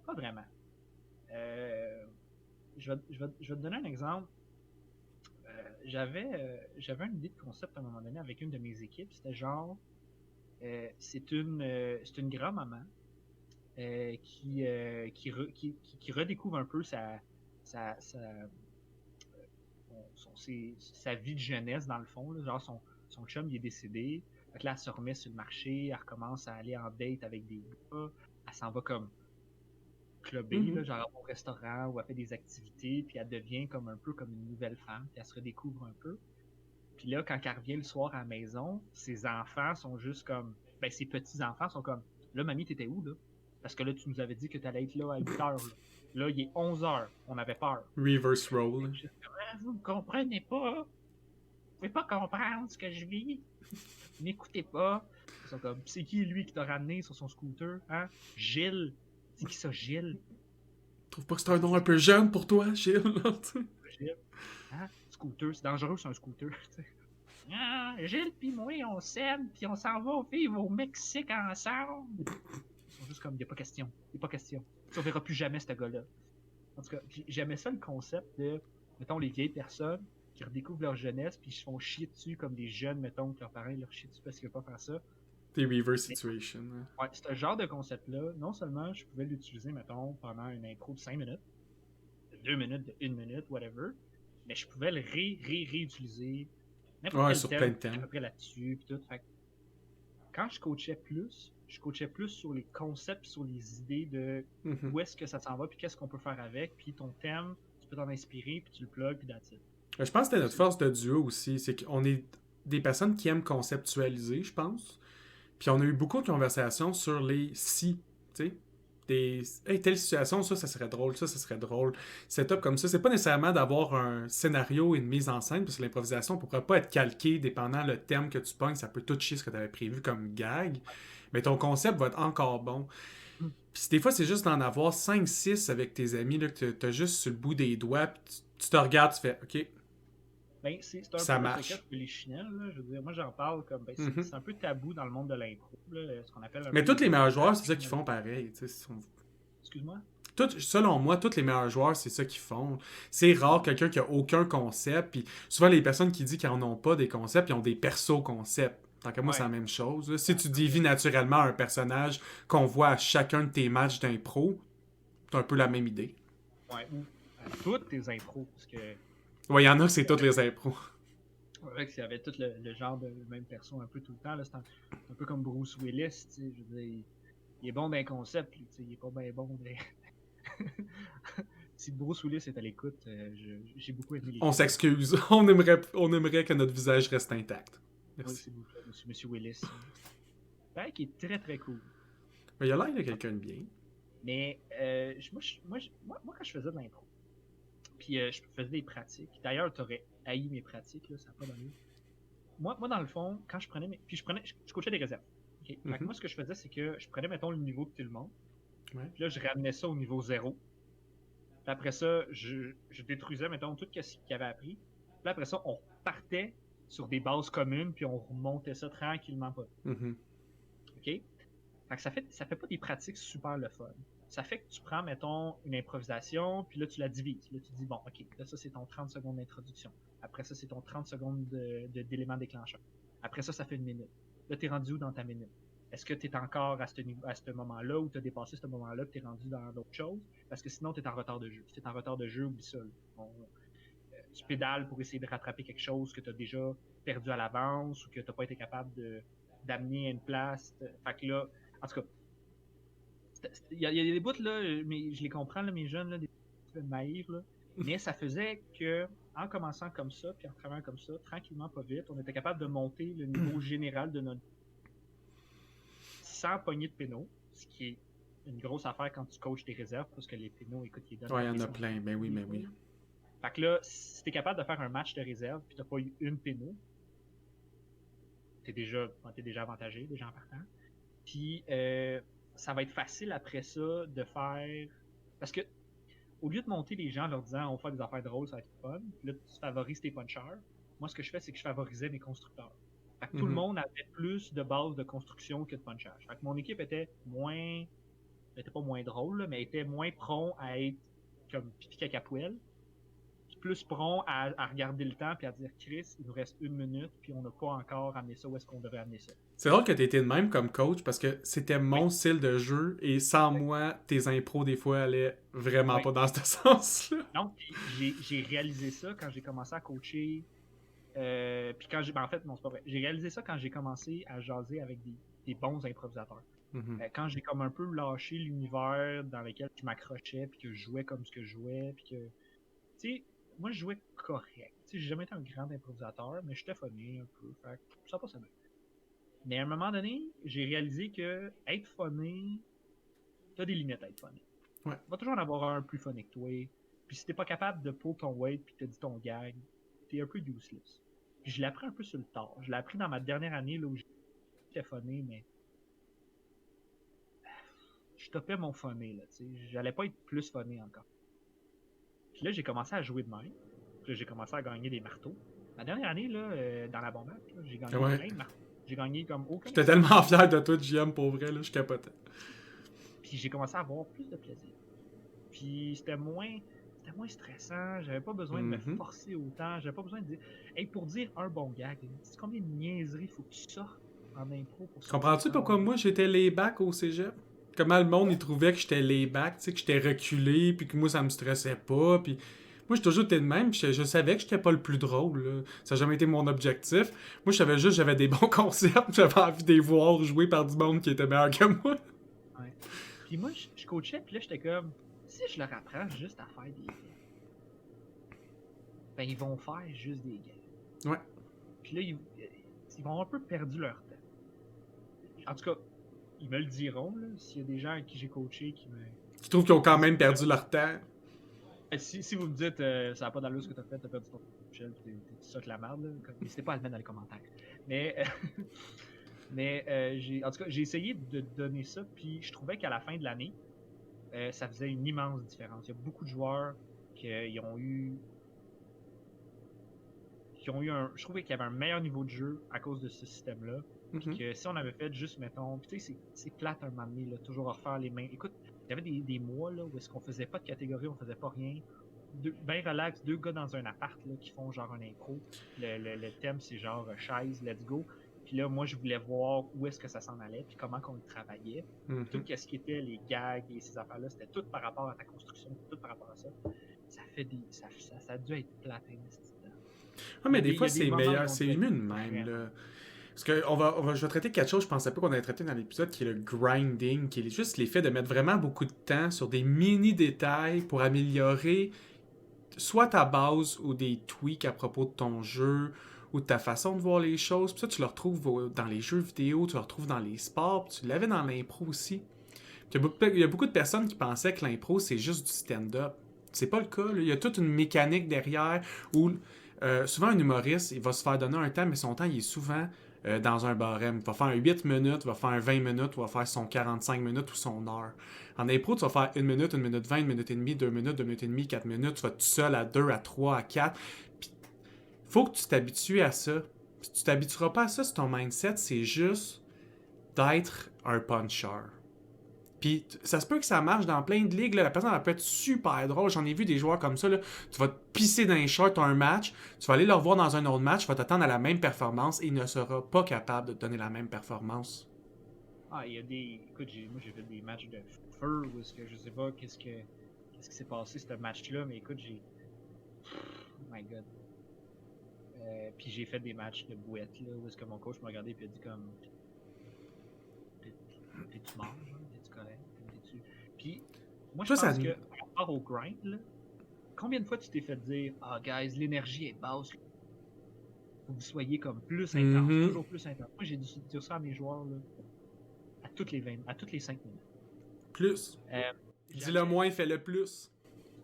pas vraiment. Je vais te donner un exemple. J'avais une idée de concept à un moment donné avec une de mes équipes. C'était genre, c'est une grand-maman qui redécouvre un peu sa vie de jeunesse dans le fond. Là. Genre son chum il est décédé. Fait là, elle se remet sur le marché, elle recommence à aller en date avec des gars. Elle s'en va comme clubber, là, genre au restaurant où elle fait des activités, puis elle devient comme un peu comme une nouvelle femme, puis elle se redécouvre un peu. Puis là, quand elle revient le soir à la maison, ses enfants sont juste comme... Ben, ses petits-enfants sont comme... Là, mamie, t'étais où, là? Parce que là, tu nous avais dit que t'allais être là à 8 heures. Là, il est 11 heures. On avait peur. Reverse roll. Vous ne comprenez pas. Vous pouvez pas comprendre ce que je vis. N'écoutez pas. Ils sont comme, c'est qui lui qui t'a ramené sur son scooter, hein? Gilles. C'est qui ça, Gilles? Trouve pas que c'est un nom un peu jeune pour toi, Gilles? Gilles. Hein? Scooter, c'est dangereux, c'est un scooter. Ah, Gilles pis moi, on s'aime, pis on s'en va vivre au Mexique ensemble. Ils sont juste comme, y a pas question. Y a pas question. Tu ne verras plus jamais ce gars-là. En tout cas, j'aimais ça le concept de, mettons, les vieilles personnes qui redécouvrent leur jeunesse puis ils se font chier dessus comme des jeunes, mettons, que leurs parents leur chient dessus parce qu'ils veulent pas faire ça. Des reverse situations. Ouais, ce genre de concept-là, non seulement je pouvais l'utiliser, mettons, pendant une intro de 5 minutes, de 2 minutes, de 1 minute, whatever, mais je pouvais le réutiliser n'importe quel sur thème, plein de thèmes. à peu près là-dessus, puis tout. Fait que quand je coachais plus sur les concepts, sur les idées de où est-ce que ça s'en va, puis qu'est-ce qu'on peut faire avec, puis ton thème, tu peux t'en inspirer, puis tu le plugs, puis that's it. Je pense que c'était notre force de duo aussi, c'est qu'on est des personnes qui aiment conceptualiser, je pense. Puis on a eu beaucoup de conversations sur les si, tu sais. des hey, telle situation, ça serait drôle, ça serait drôle. Setup comme ça, c'est pas nécessairement d'avoir un scénario et une mise en scène, parce que l'improvisation pourrait pas être calquée dépendant le thème que tu pognes, ça peut tout chier ce que tu avais prévu comme gag, mais ton concept va être encore bon. Mm. Puis des fois, c'est juste d'en avoir 5 6 avec tes amis, là, que t'as juste sur le bout des doigts, puis tu te regardes, tu fais OK, Ben, c'est un ça peu le cas marche. que les chinelles, là. Je veux dire, moi j'en parle comme, ben, Mhm. c'est un peu tabou dans le monde de l'impro, là, ce qu'on appelle un Mais peu tous les les meilleurs joueurs, c'est ça qu'ils improvisations. font pareil. Tu sais, Excuse-moi? selon moi, tous les meilleurs joueurs, c'est ça qu'ils font. C'est rare quelqu'un qui a aucun concept. Puis souvent, les personnes qui disent qu'ils n'en ont pas des concepts, ils ont des persos concepts. Tant que moi, c'est Ouais. la même chose. Là. Si Ouais, tu dévis naturellement un personnage qu'on voit à chacun de tes matchs d'impro, c'est un peu la même idée. ouais, ou à toutes tes impros, parce que Ouais, il y en a que c'est toutes les impros. ouais, s'il y avait tout le genre de même perso un peu tout le temps, là, c'est un peu comme Bruce Willis, tu sais, je veux dire, il est bon d'un concept, lui, tu sais, il est pas bien bon Si Bruce Willis est à l'écoute, j'ai beaucoup aimé les On films. s'excuse. On aimerait que notre visage reste intact. Oui, Merci. c'est vous, monsieur Willis. Ben, qui est très très cool. Mais il a l'air de quelqu'un de bien. Mais moi, quand je faisais de l'impro, puis je faisais des pratiques, d'ailleurs, t'aurais haï mes pratiques, là, ça n'a pas d'allure. Moi, dans le fond, quand je prenais puis je coachais des réserves. Ok. Fait que Mhm. moi, ce que je faisais, c'est que je prenais, mettons, le niveau de tout le monde, Ouais. puis là, je ramenais ça au niveau zéro. Puis après ça, je détruisais, mettons, tout ce qu'il avait appris. Puis après ça, on partait sur des bases communes, puis on remontait ça tranquillement pas. Mhm. OK? Fait que ça fait pas des pratiques super le fun. Ça fait que tu prends, mettons, une improvisation, puis là, tu la divises. Là, tu dis, bon, OK, là, ça, c'est ton 30 secondes d'introduction. Après ça, c'est ton 30 secondes d'éléments déclencheurs. Après ça, ça fait une minute. Là, t'es rendu où dans ta minute? Est-ce que tu es encore à ce moment-là ou tu as dépassé ce moment-là et tu es rendu dans d'autres choses? Parce que sinon, tu es en retard de jeu. Si tu es en retard de jeu, oublie ça. Tu pédales pour essayer de rattraper quelque chose que tu as déjà perdu à l'avance ou que tu n'as pas été capable d'amener à une place. Fait que là, en tout cas, il y a des bouts là, mais je les comprends, là, mes jeunes, là, des petits naïfs, là. Mais ça faisait que, en commençant comme ça, puis en travaillant comme ça, tranquillement, pas vite, on était capable de monter le niveau général de notre sans pogner de pénaux, ce qui est une grosse affaire quand tu coaches tes réserves, parce que les pénaux, écoute, ils donnent Ouais, il y en a quasiment plein. Ben oui, ben oui. Fait que là, si t'es capable de faire un match de réserve, puis t'as pas eu une péno, t'es déjà avantagé, déjà en partant. Puis ça va être facile après ça de faire. Parce que au lieu de monter les gens en leur disant on va faire des affaires drôles, ça va être fun, là tu favorises tes punchers. Moi, ce que je fais, c'est que je favorisais mes constructeurs. Fait que tout le Mhm. monde avait plus de bases de construction que de punchage. Fait que mon équipe était pas moins drôle, là, mais était moins prompt à être comme pipi caca poêle, plus prompt à regarder le temps puis à dire Chris, il nous reste une minute puis on n'a pas encore amené ça où est-ce qu'on devrait amener ça. C'est drôle que tu été de même comme coach parce que c'était Oui, mon style de jeu et sans moi, tes impros des fois allaient vraiment oui. pas dans ce sens-là. Donc, j'ai réalisé ça quand j'ai commencé à coacher. Puis quand j'ai. Ben, en fait, non, c'est pas vrai. J'ai réalisé ça quand j'ai commencé à jaser avec des bons improvisateurs. Mhm. Quand j'ai comme un peu lâché l'univers dans lequel je m'accrochais, puis que je jouais comme ce que je jouais, puis que. Tu sais, moi, je jouais correct. Tu sais, j'ai jamais été un grand improvisateur, mais j'étais funny un peu. Fait que ça passe bien. Mais à un moment donné, j'ai réalisé que être funny, t'as des limites à être funny. Ouais. Il va toujours en avoir un plus funny que toi. Puis si t'es pas capable de pull ton weight puis t'as dit ton gag, t'es un peu useless. Puis je l'ai appris un peu sur le tard. Je l'ai appris dans ma dernière année là où j'étais funny, mais je topais mon funny là. Tu sais, j'allais pas être plus funny encore. Puis là, j'ai commencé à jouer de même. Puis là, j'ai commencé à gagner des marteaux. Ma dernière année là, dans la bombac, j'ai gagné Ouais. plein de marteaux. J'ai gagné comme aucun J'étais esti de tellement marteau. fier de toi, JM, pour vrai, là, je capotais. Puis j'ai commencé à avoir plus de plaisir. Puis c'était moins stressant. J'avais pas besoin de me Mhm. forcer autant. J'avais pas besoin de dire, hey, pour dire un bon gag, tu sais combien de niaiseries faut que tu sortes en impro pour sortir Comprends-tu un bon pourquoi gag? moi j'étais layback au cégep? Comment le monde il trouvait que j'étais layback, tu sais, que j'étais reculé, puis que moi ça me stressait pas, puis moi j'ai toujours été de même, puis je savais que j'étais pas le plus drôle, là. Ça n'a jamais été mon objectif. Moi je savais juste que j'avais des bons concepts, j'avais envie de les voir jouer par du monde qui était meilleur que moi. Ouais. Puis moi, je coachais, puis là, j'étais comme, si je leur apprends juste à faire des gags, ben ils vont faire juste des gags. Ouais. Puis là, ils vont un peu perdu leur temps. En tout cas, ils me le diront, là, s'il y a des gens à qui j'ai coaché qui me... Tu trouves qu'ils ont quand même perdu leur temps? Si vous me dites ça n'a pas d'allure ce que t'as fait, t'as perdu ton Michel, t'es ça que la merde, là, n'hésitez pas à le mettre dans les commentaires. Mais, en tout cas, j'ai essayé de donner ça, puis je trouvais qu'à la fin de l'année, ça faisait une immense différence. Il y a beaucoup de joueurs qui ont eu je trouvais qu'il y avait un meilleur niveau de jeu à cause de ce système-là. Puis que si on avait fait juste, mettons, puis tu sais, c'est plate un moment donné, là, toujours à refaire les mains. Écoute, il y avait des mois là, où est-ce qu'on faisait pas de catégorie, on faisait pas rien. Ben relax, 2 gars dans un appart là, qui font genre un impro. Le thème, c'est genre chaise, let's go. Puis là, moi, je voulais voir où est-ce que ça s'en allait, puis comment qu'on le travaillait. Tout ce qui était les gags et ces affaires-là, c'était tout par rapport à ta construction, tout par rapport à ça. Ça fait ça a dû être plate, Ah, mais des fois, c'est meilleur, c'est mieux de même, là. Parce que je vais traiter quelque chose, je pensais pas qu'on avait traité dans l'épisode, qui est le grinding, qui est juste l'effet de mettre vraiment beaucoup de temps sur des mini-détails pour améliorer soit ta base ou des tweaks à propos de ton jeu ou de ta façon de voir les choses. Puis ça, tu le retrouves dans les jeux vidéo, tu le retrouves dans les sports, puis tu l'avais dans l'impro aussi. Puis il y a beaucoup de personnes qui pensaient que l'impro, c'est juste du stand-up. C'est pas le cas, là. Il y a toute une mécanique derrière où souvent un humoriste, il va se faire donner un temps, mais son temps, il est souvent dans un barème. Il va faire 8 minutes, il va faire 20 minutes, il va faire son 45 minutes ou son heure. En impro, tu vas faire 1 minute 20, 1 minute et demie, 2 minutes, 2 minutes et demie, 4 minutes. Tu vas tout seul à 2, à 3, à 4. Puis, faut que tu t'habitues à ça. Si tu t'habitueras pas à ça, si ton mindset, c'est juste d'être un puncher. Puis ça se peut que ça marche dans plein de ligues. Là. La personne elle peut être super drôle. J'en ai vu des joueurs comme ça. Là. Tu vas te pisser dans les shorts un match. Tu vas aller le revoir dans un autre match. Tu vas t'attendre à la même performance et il ne sera pas capable de te donner la même performance. Ah, il y a des... Écoute, moi j'ai fait des matchs de feu où est-ce que je sais pas qu'est-ce qui s'est passé ce match-là, mais écoute, oh my god. Puis j'ai fait des matchs de bouette là, où est-ce que mon coach m'a regardé et a dit comme... T'es-tu mort, genre? T'es-tu correct? Puis, moi, je pense que, par rapport au grind, là, combien de fois tu t'es fait dire « Ah, guys, l'énergie est basse. Faut que vous soyez comme plus intense, toujours plus intense. » Moi, j'ai dû dire ça à mes joueurs, là, à toutes les 5 minutes. Plus. Dis-le moins, fais-le plus.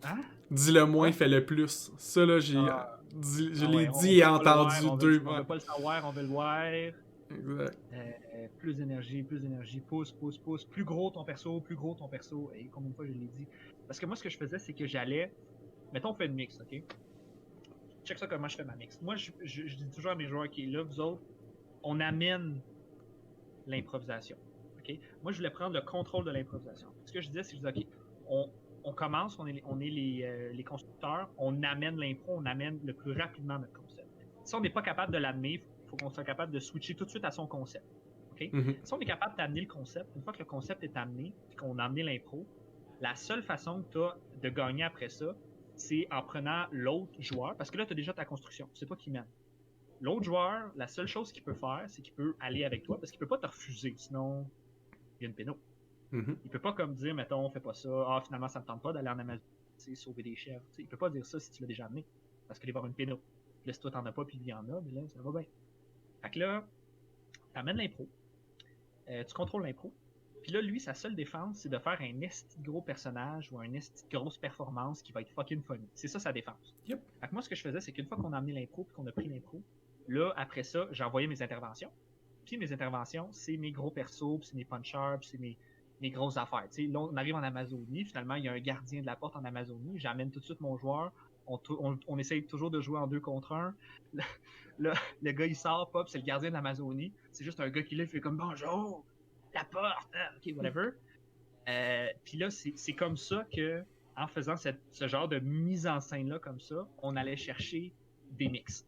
Hein? Dis-le moins, fais-le plus. Ça, là, je l'ai dit et entendu deux fois. On veut pas le savoir, on veut le voir. Exact. Plus d'énergie, pousse, plus gros ton perso. Et combien de fois je l'ai dit? Parce que moi, ce que je faisais, c'est que j'allais... Mettons, on fait une mix, ok? Check ça comment je fais ma mix. Moi, je dis toujours à mes joueurs, ok, là, vous autres, on amène l'improvisation, ok? Moi, je voulais prendre le contrôle de l'improvisation. Ce que je disais, c'est que je disais, ok, on commence, on est les constructeurs, on amène l'impro, on amène le plus rapidement notre concept. Si on n'est pas capable de l'amener, il faut qu'on soit capable de switcher tout de suite à son concept. Okay? Si on est capable d'amener le concept, une fois que le concept est amené, et qu'on a amené l'impro, la seule façon que tu as de gagner après ça, c'est en prenant l'autre joueur, parce que là, tu as déjà ta construction, c'est toi qui mène. L'autre joueur, la seule chose qu'il peut faire, c'est qu'il peut aller avec toi, parce qu'il peut pas te refuser, sinon il y a une péno. Il peut pas comme dire, mettons, fais pas ça, ah finalement ça me tente pas d'aller en Amazonie, sauver des chèvres. Il peut pas dire ça si tu l'as déjà amené, parce qu'il va y avoir une péno. Là, si toi t'en as pas, puis il y en a, mais là, ça va bien. Fait que là, t'amènes l'impro, tu contrôles l'impro, puis là, lui, sa seule défense, c'est de faire un esti gros personnage ou un esti grosse performance qui va être fucking funny. C'est ça sa défense. Yep. Fait que moi, ce que je faisais, c'est qu'une fois qu'on a amené l'impro puis qu'on a pris l'impro, là, après ça, j'envoyais mes interventions. Puis mes interventions, c'est mes gros persos, puis c'est mes punchers, puis c'est mes grosses affaires. T'sais, là, on arrive en Amazonie, finalement, il y a un gardien de la porte en Amazonie, j'amène tout de suite mon joueur, on essaye toujours de jouer en 2 contre 1. Le gars, il sort, pop, c'est le gardien de l'Amazonie. C'est juste un gars qui là, il fait comme bonjour, la porte, ok, whatever. Puis là, c'est comme ça que, en faisant ce genre de mise en scène-là, comme ça, on allait chercher des mix.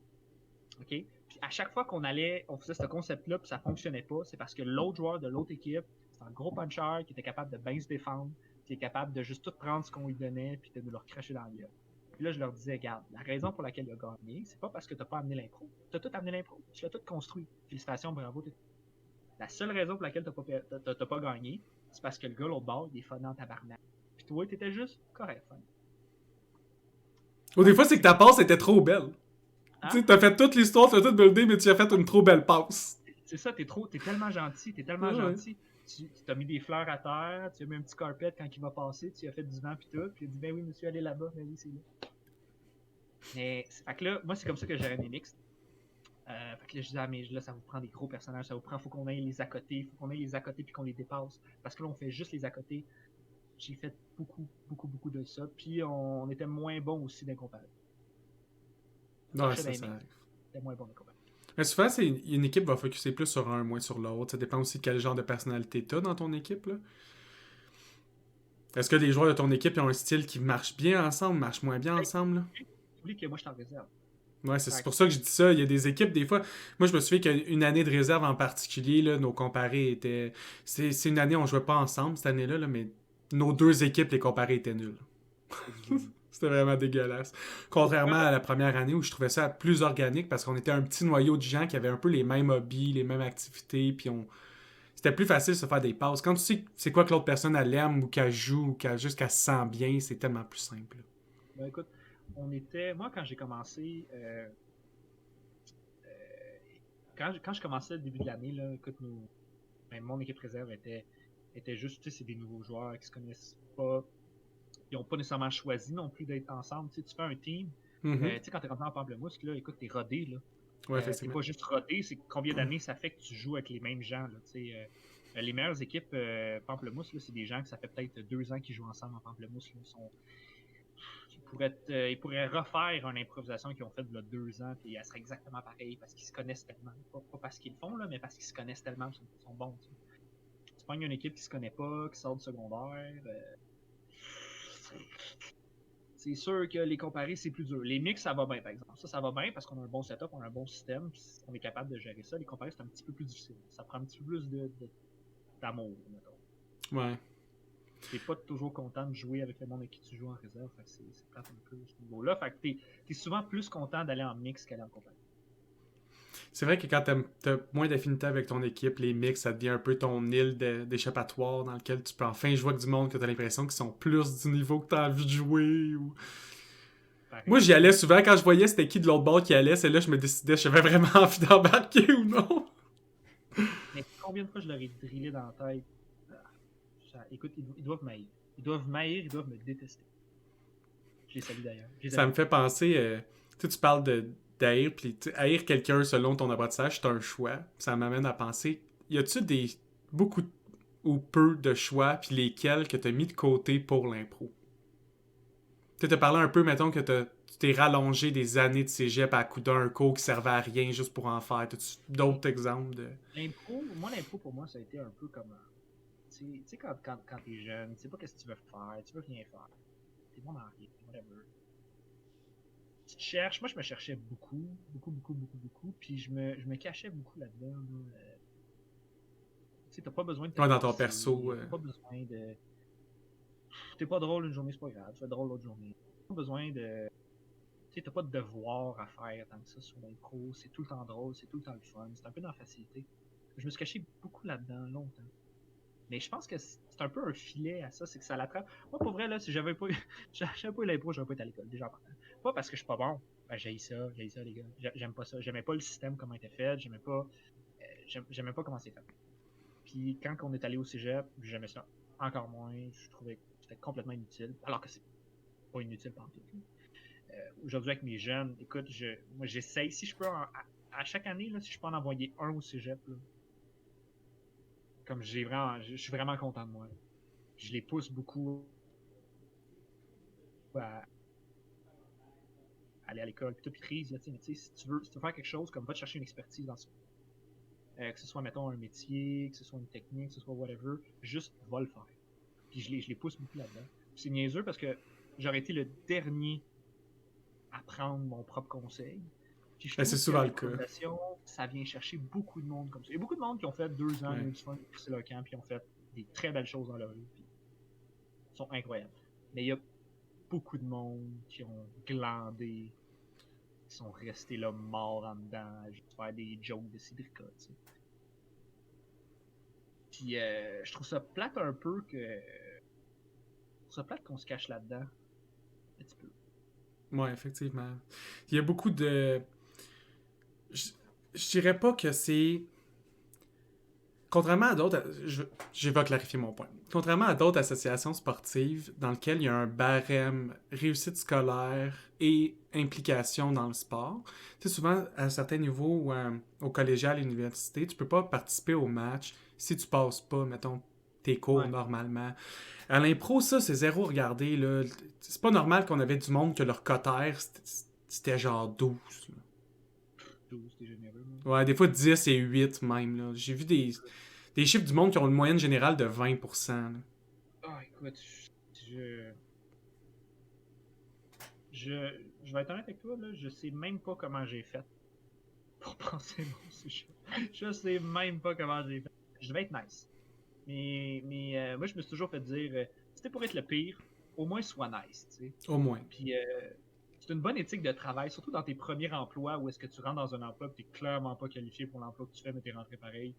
Ok? Puis à chaque fois on faisait ce concept-là, puis ça fonctionnait pas, c'est parce que l'autre joueur de l'autre équipe, c'était un gros puncher qui était capable de bien se défendre, qui est capable de juste tout prendre ce qu'on lui donnait, puis de nous le recracher dans la gueule. Puis là, je leur disais, regarde, la raison pour laquelle il a gagné, c'est pas parce que t'as pas amené l'impro. T'as tout amené l'impro. Tu l'as tout construit. Félicitations, bravo. La seule raison pour laquelle t'as pas gagné, c'est parce que le gars, l'autre bord, il est fun en tabarnak. Puis toi, t'étais juste correct, fun. Ou des fois, c'est que ta passe était trop belle. Hein? Tu sais, t'as fait toute l'histoire, t'as tout buildé, mais tu as fait une trop belle passe. c'est ça, t'es tellement gentil, t'es tellement Ouais, ouais. gentil. Tu t'as mis des fleurs à terre, tu as mis un petit carpet quand il va passer, tu as fait du vent pis tout, puis il a dit, ben oui, monsieur, allez là-bas, ben oui, c'est là. Mais, fait que là, moi, c'est comme ça que j'aurais mes mixtes. Fait que là, je disais, ah, mais là, ça vous prend des gros personnages, faut qu'on ait les à côté, faut qu'on ait les à côté puis qu'on les dépasse. Parce que là, on fait juste les à côté. J'ai fait beaucoup de ça. Puis on était moins bon aussi d'un comparé. Ça Ouais, marchait ça, dans les ça mix, arrive. c'était moins bon d'un comparé. Mais souvent, une équipe va focuser plus sur un, moins sur l'autre. Ça dépend aussi de quel genre de personnalité t'as dans ton équipe, là. Est-ce que les joueurs de ton équipe ont un style qui marche bien ensemble, marche moins bien Hey, ensemble, là? oublie que moi, je t'en réserve. Ouais, c'est Fait pour ça que je dis ça. Il y a des équipes, des fois. Moi, je me souviens qu'une année de réserve en particulier, là, nos comparés étaient. C'est une année où on jouait pas ensemble, cette année-là, là, mais nos deux équipes, les comparés étaient nuls. que du génie. C'était vraiment dégueulasse. Contrairement à la première année où je trouvais ça plus organique parce qu'on était un petit noyau de gens qui avaient un peu les mêmes hobbies, les mêmes activités, puis on. C'était plus facile de se faire des passes. Quand tu sais c'est quoi que l'autre personne elle aime ou qu'elle joue ou juste qu'elle se sent bien, c'est tellement plus simple. Ben écoute, moi, quand j'ai commencé, quand je commençais le début de l'année, là, écoute, ben, mon équipe réserve était juste, tu sais, c'est des nouveaux joueurs qui se connaissent pas. Ils n'ont pas nécessairement choisi non plus d'être ensemble. Tu sais, tu fais un team. Mhm. Tu sais, quand t'es rentré en Pamplemousse, là, écoute, t'es rodé, là. Ouais, T'es effectivement. pas juste rodé, c'est combien d'années ça fait que tu joues avec les mêmes gens, là, tu sais. Les meilleures équipes Pamplemousse, là, c'est des gens que ça fait peut-être 2 ans qu'ils jouent ensemble en Pamplemousse. Là. Ils pourraient refaire une improvisation qu'ils ont faite il y a 2 ans, puis elle serait exactement pareille parce qu'ils se connaissent tellement. Pas parce qu'ils le font, là, mais parce qu'ils se connaissent tellement, ils sont bons. Tu pognes une équipe qui se connaît pas, qui sort du secondaire. C'est sûr que les comparer, c'est plus dur. Les mix, ça va bien, par exemple. Ça va bien parce qu'on a un bon setup, on a un bon système, puis on est capable de gérer ça. Les comparer, c'est un petit peu plus difficile. Ça prend un petit peu plus d'amour, mettons. Ouais. T'es pas toujours content de jouer avec le monde avec qui tu joues en réserve, fait que c'est plate un peu ce niveau-là. Fait que t'es souvent plus content d'aller en mix qu'aller en compagnie. C'est vrai que quand t'as moins d'affinité avec ton équipe, les mix, ça devient un peu ton île d'échappatoire dans lequel tu peux enfin jouer avec du monde que t'as l'impression qu'ils sont plus du niveau que t'as envie de jouer. Ou... Moi, Pareil. j'y allais souvent quand je voyais c'était qui de l'autre bord qui allait, c'est là que je me décidais si j'avais vraiment envie d'embarquer ou non. Mais combien de fois je leur ai drillé dans la tête? Écoute, ils doivent m'haïr. Ils doivent me détester. Je les salue d'ailleurs. Je les Ça aime me beaucoup. fait penser, tu parles d'haïr, puis haïr quelqu'un selon ton apprentissage, c'est un choix. Ça m'amène à penser, y a-tu beaucoup ou peu de choix, puis lesquels que t'as mis de côté pour l'impro? Tu t'as parlé un peu, mettons, que tu t'es rallongé des années de cégep à coup d'un cours qui servait à rien juste pour en faire. T'as-tu d'autres exemples de... L'impro, pour moi, ça a été un peu comme. Tu sais, quand t'es jeune, tu sais pas qu'est-ce que tu veux faire, tu veux rien faire. T'es bon dans rien, whatever. Tu te cherches. Moi, je me cherchais beaucoup. Puis je me cachais beaucoup là-dedans. Là. Tu sais, t'as pas besoin de te Ouais, dans ton forcer. perso. T'as pas besoin de. T'es pas drôle une journée, c'est pas grave. Tu vas être drôle l'autre journée. T'as pas besoin de. Tu sais, t'as pas de devoir à faire tant que ça sur l'impro. C'est tout le temps drôle, c'est tout le temps le fun. C'est un peu dans la facilité. Je me suis caché beaucoup là-dedans, longtemps. Mais je pense que c'est un peu un filet à ça, c'est que ça l'attrape. Moi, pour vrai, là, si j'avais pas eu, j'avais pas eu l'impro, j'aurais pas été à l'école, déjà en partant. Pas parce que je suis pas bon. Ben, j'ai ça, les gars. J'aime pas ça. J'aimais pas le système, comment il était fait. J'aimais pas comment c'est fait. Puis quand on est allé au cégep, j'aimais ça encore moins. Je trouvais que c'était complètement inutile. Alors que c'est pas inutile par tout. Aujourd'hui, avec mes jeunes, écoute, moi, j'essaye, si je peux, à chaque année, là, si je peux en envoyer un au cégep, là, comme je suis vraiment content de moi. Je les pousse beaucoup à aller à l'école, puis tout, puis crise, là, mais tu sais, si tu veux faire quelque chose, comme va te chercher une expertise dans ça. Que ce soit, mettons, un métier, que ce soit une technique, que ce soit whatever, juste va le faire. Puis je les pousse beaucoup là-dedans. Puis c'est niaiseux parce que j'aurais été le dernier à prendre mon propre conseil. Puis je Ben, c'est trouve que souvent le cas. l'improvisation, ça vient chercher beaucoup de monde comme ça. Il y a beaucoup de monde qui ont fait 2 ans, Ouais. ils ont eu du fun, ils leur camp, puis ont fait des très belles choses dans leur vie. Puis ils sont incroyables. Mais il y a beaucoup de monde qui ont glandé, qui sont restés là morts en dedans, à juste faire des jokes de Cidrica, tu sais. Puis je trouve ça plate un peu que. Je trouve ça plate qu'on se cache là-dedans. Un petit peu. Ouais, effectivement. Il y a beaucoup de... Je dirais pas que c'est Contrairement à d'autres, je vais clarifier mon point. Contrairement à d'autres associations sportives dans lesquelles il y a un barème réussite scolaire et implication dans le sport, tu sais, souvent à certains niveaux ou au collégial et à l'université, tu peux pas participer au match si tu passes pas, mettons, tes cours Ouais. normalement. À l'impro, ça, c'est zéro regardé, là. C'est pas normal qu'on avait du monde que leur cotère, c'était genre 12. Là. 12, t'es généreux. Ouais, des fois 10 et 8 même, là. J'ai vu des chiffres du monde qui ont une moyenne générale de 20%. Là. Ah, écoute, je, je, je vais être honnête avec toi, là, je sais même pas comment j'ai fait pour penser mon sujet. Je sais même pas comment j'ai fait. Je vais être nice. Mais moi, je me suis toujours fait dire, si c'était pour être le pire, au moins sois nice, tu sais. Au moins. Puis c'est une bonne éthique de travail, surtout dans tes premiers emplois où est-ce que tu rentres dans un emploi et tu clairement pas qualifié pour l'emploi que tu fais, mais t'es rentré pareil.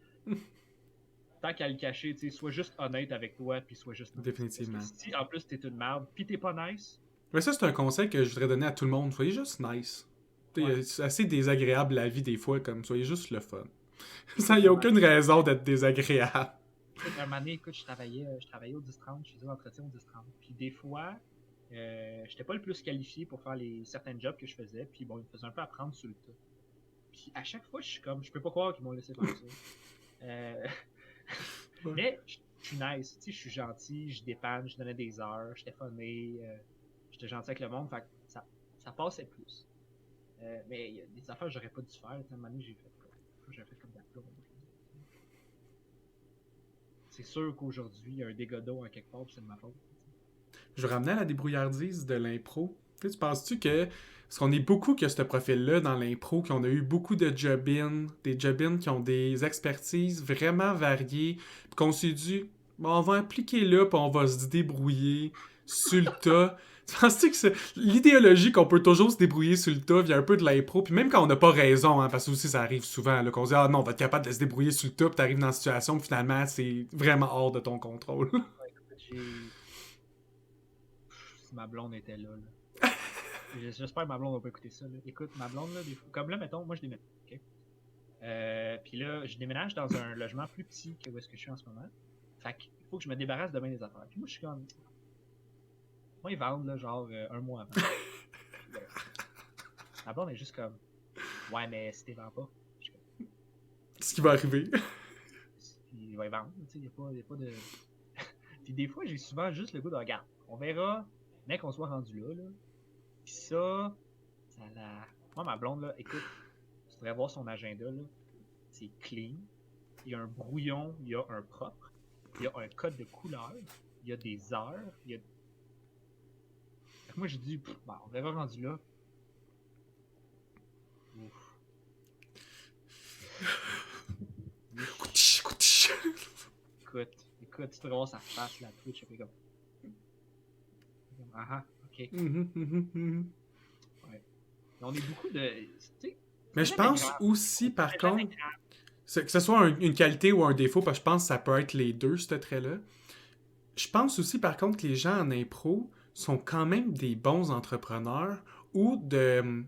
Tant qu'à le cacher, tu sais, sois juste honnête avec toi puis sois juste nice. Parce que Définitivement. si en plus t'es une merde puis t'es pas nice, Mais ça, c'est un conseil que je voudrais donner à tout le monde. Soyez juste nice. ouais, C'est assez désagréable la vie des fois, comme soyez juste le fun. Ça, y a exactement. aucune raison d'être désagréable. Écoute, un moment donné, écoute, je travaillais au 10-30, je faisais l'entretien au 10-30. Puis des fois, j'étais pas le plus qualifié pour faire certains jobs que je faisais. Puis bon, ils me faisaient un peu apprendre sur le tas. Puis à chaque fois, je suis comme, je peux pas croire qu'ils m'ont laissé faire ça. Euh, Ouais. mais je suis nice, tu sais, je suis gentil, je dépanne, je donnais des heures, j'étais funné, j'étais gentil avec le monde, fait que ça passait plus. Mais il y a des affaires que j'aurais pas dû faire. À un moment donné, j'ai fait comme d'aplomb. C'est sûr qu'aujourd'hui, il y a un dégât d'eau en quelque part, puis c'est de ma faute. Je ramenais à la débrouillardise de l'impro. Tu penses-tu que. Parce qu'on est beaucoup que ce profil-là dans l'impro, qu'on a eu beaucoup de job-in, des job-in qui ont des expertises vraiment variées, puis qu'on s'est dit, bon, on va appliquer là, puis on va se débrouiller sur le tas. Tu penses-tu que c'est l'idéologie qu'on peut toujours se débrouiller sur le tas via un peu de l'impro, puis même quand on n'a pas raison, hein, parce que aussi ça arrive souvent, là, qu'on se dit, ah non, on va être capable de se débrouiller sur le tas, puis t'arrives dans une situation où finalement c'est vraiment hors de ton contrôle. Ouais, écoute, si ma blonde était là. J'espère que ma blonde va pas écouter ça. Là. Écoute, ma blonde, là, des fois, comme là, mettons, moi je déménage. OK? Puis là, je déménage dans un logement plus petit que où est-ce que je suis en ce moment. Fait qu'il faut que je me débarrasse demain des affaires. Puis moi, je suis comme. Moi, ils vendent, là, genre, un mois avant. Puis, ma blonde est juste comme. Ouais, mais si t'es vends pas. Je suis comme. Ce qui va arriver. Puis il va y vendre, tu sais, y a pas de. Puis des fois, j'ai souvent juste le goût de regarder. On verra, mais qu'on soit rendu là, là. Puis ça la. Moi, ma blonde, là, écoute, tu devrais voir son agenda, là. C'est clean. Il y a un brouillon, il y a un propre. Il y a un code de couleur. Il y a des heures. Il y a. Fait que moi, je dis, bah, on verra rendu là. Ouf. Écoute, tu devrais voir sa face, la Twitch, elle fait comme. Ah ah, ok. Ouais. Mais on est beaucoup de. Tu sais, Mais c'est je jamais pense grave. aussi, par C'est jamais contre, grave. que ce soit une qualité ou un défaut, parce que je pense que ça peut être les deux, ce trait-là. Je pense aussi, par contre, que les gens en impro sont quand même des bons entrepreneurs ou de.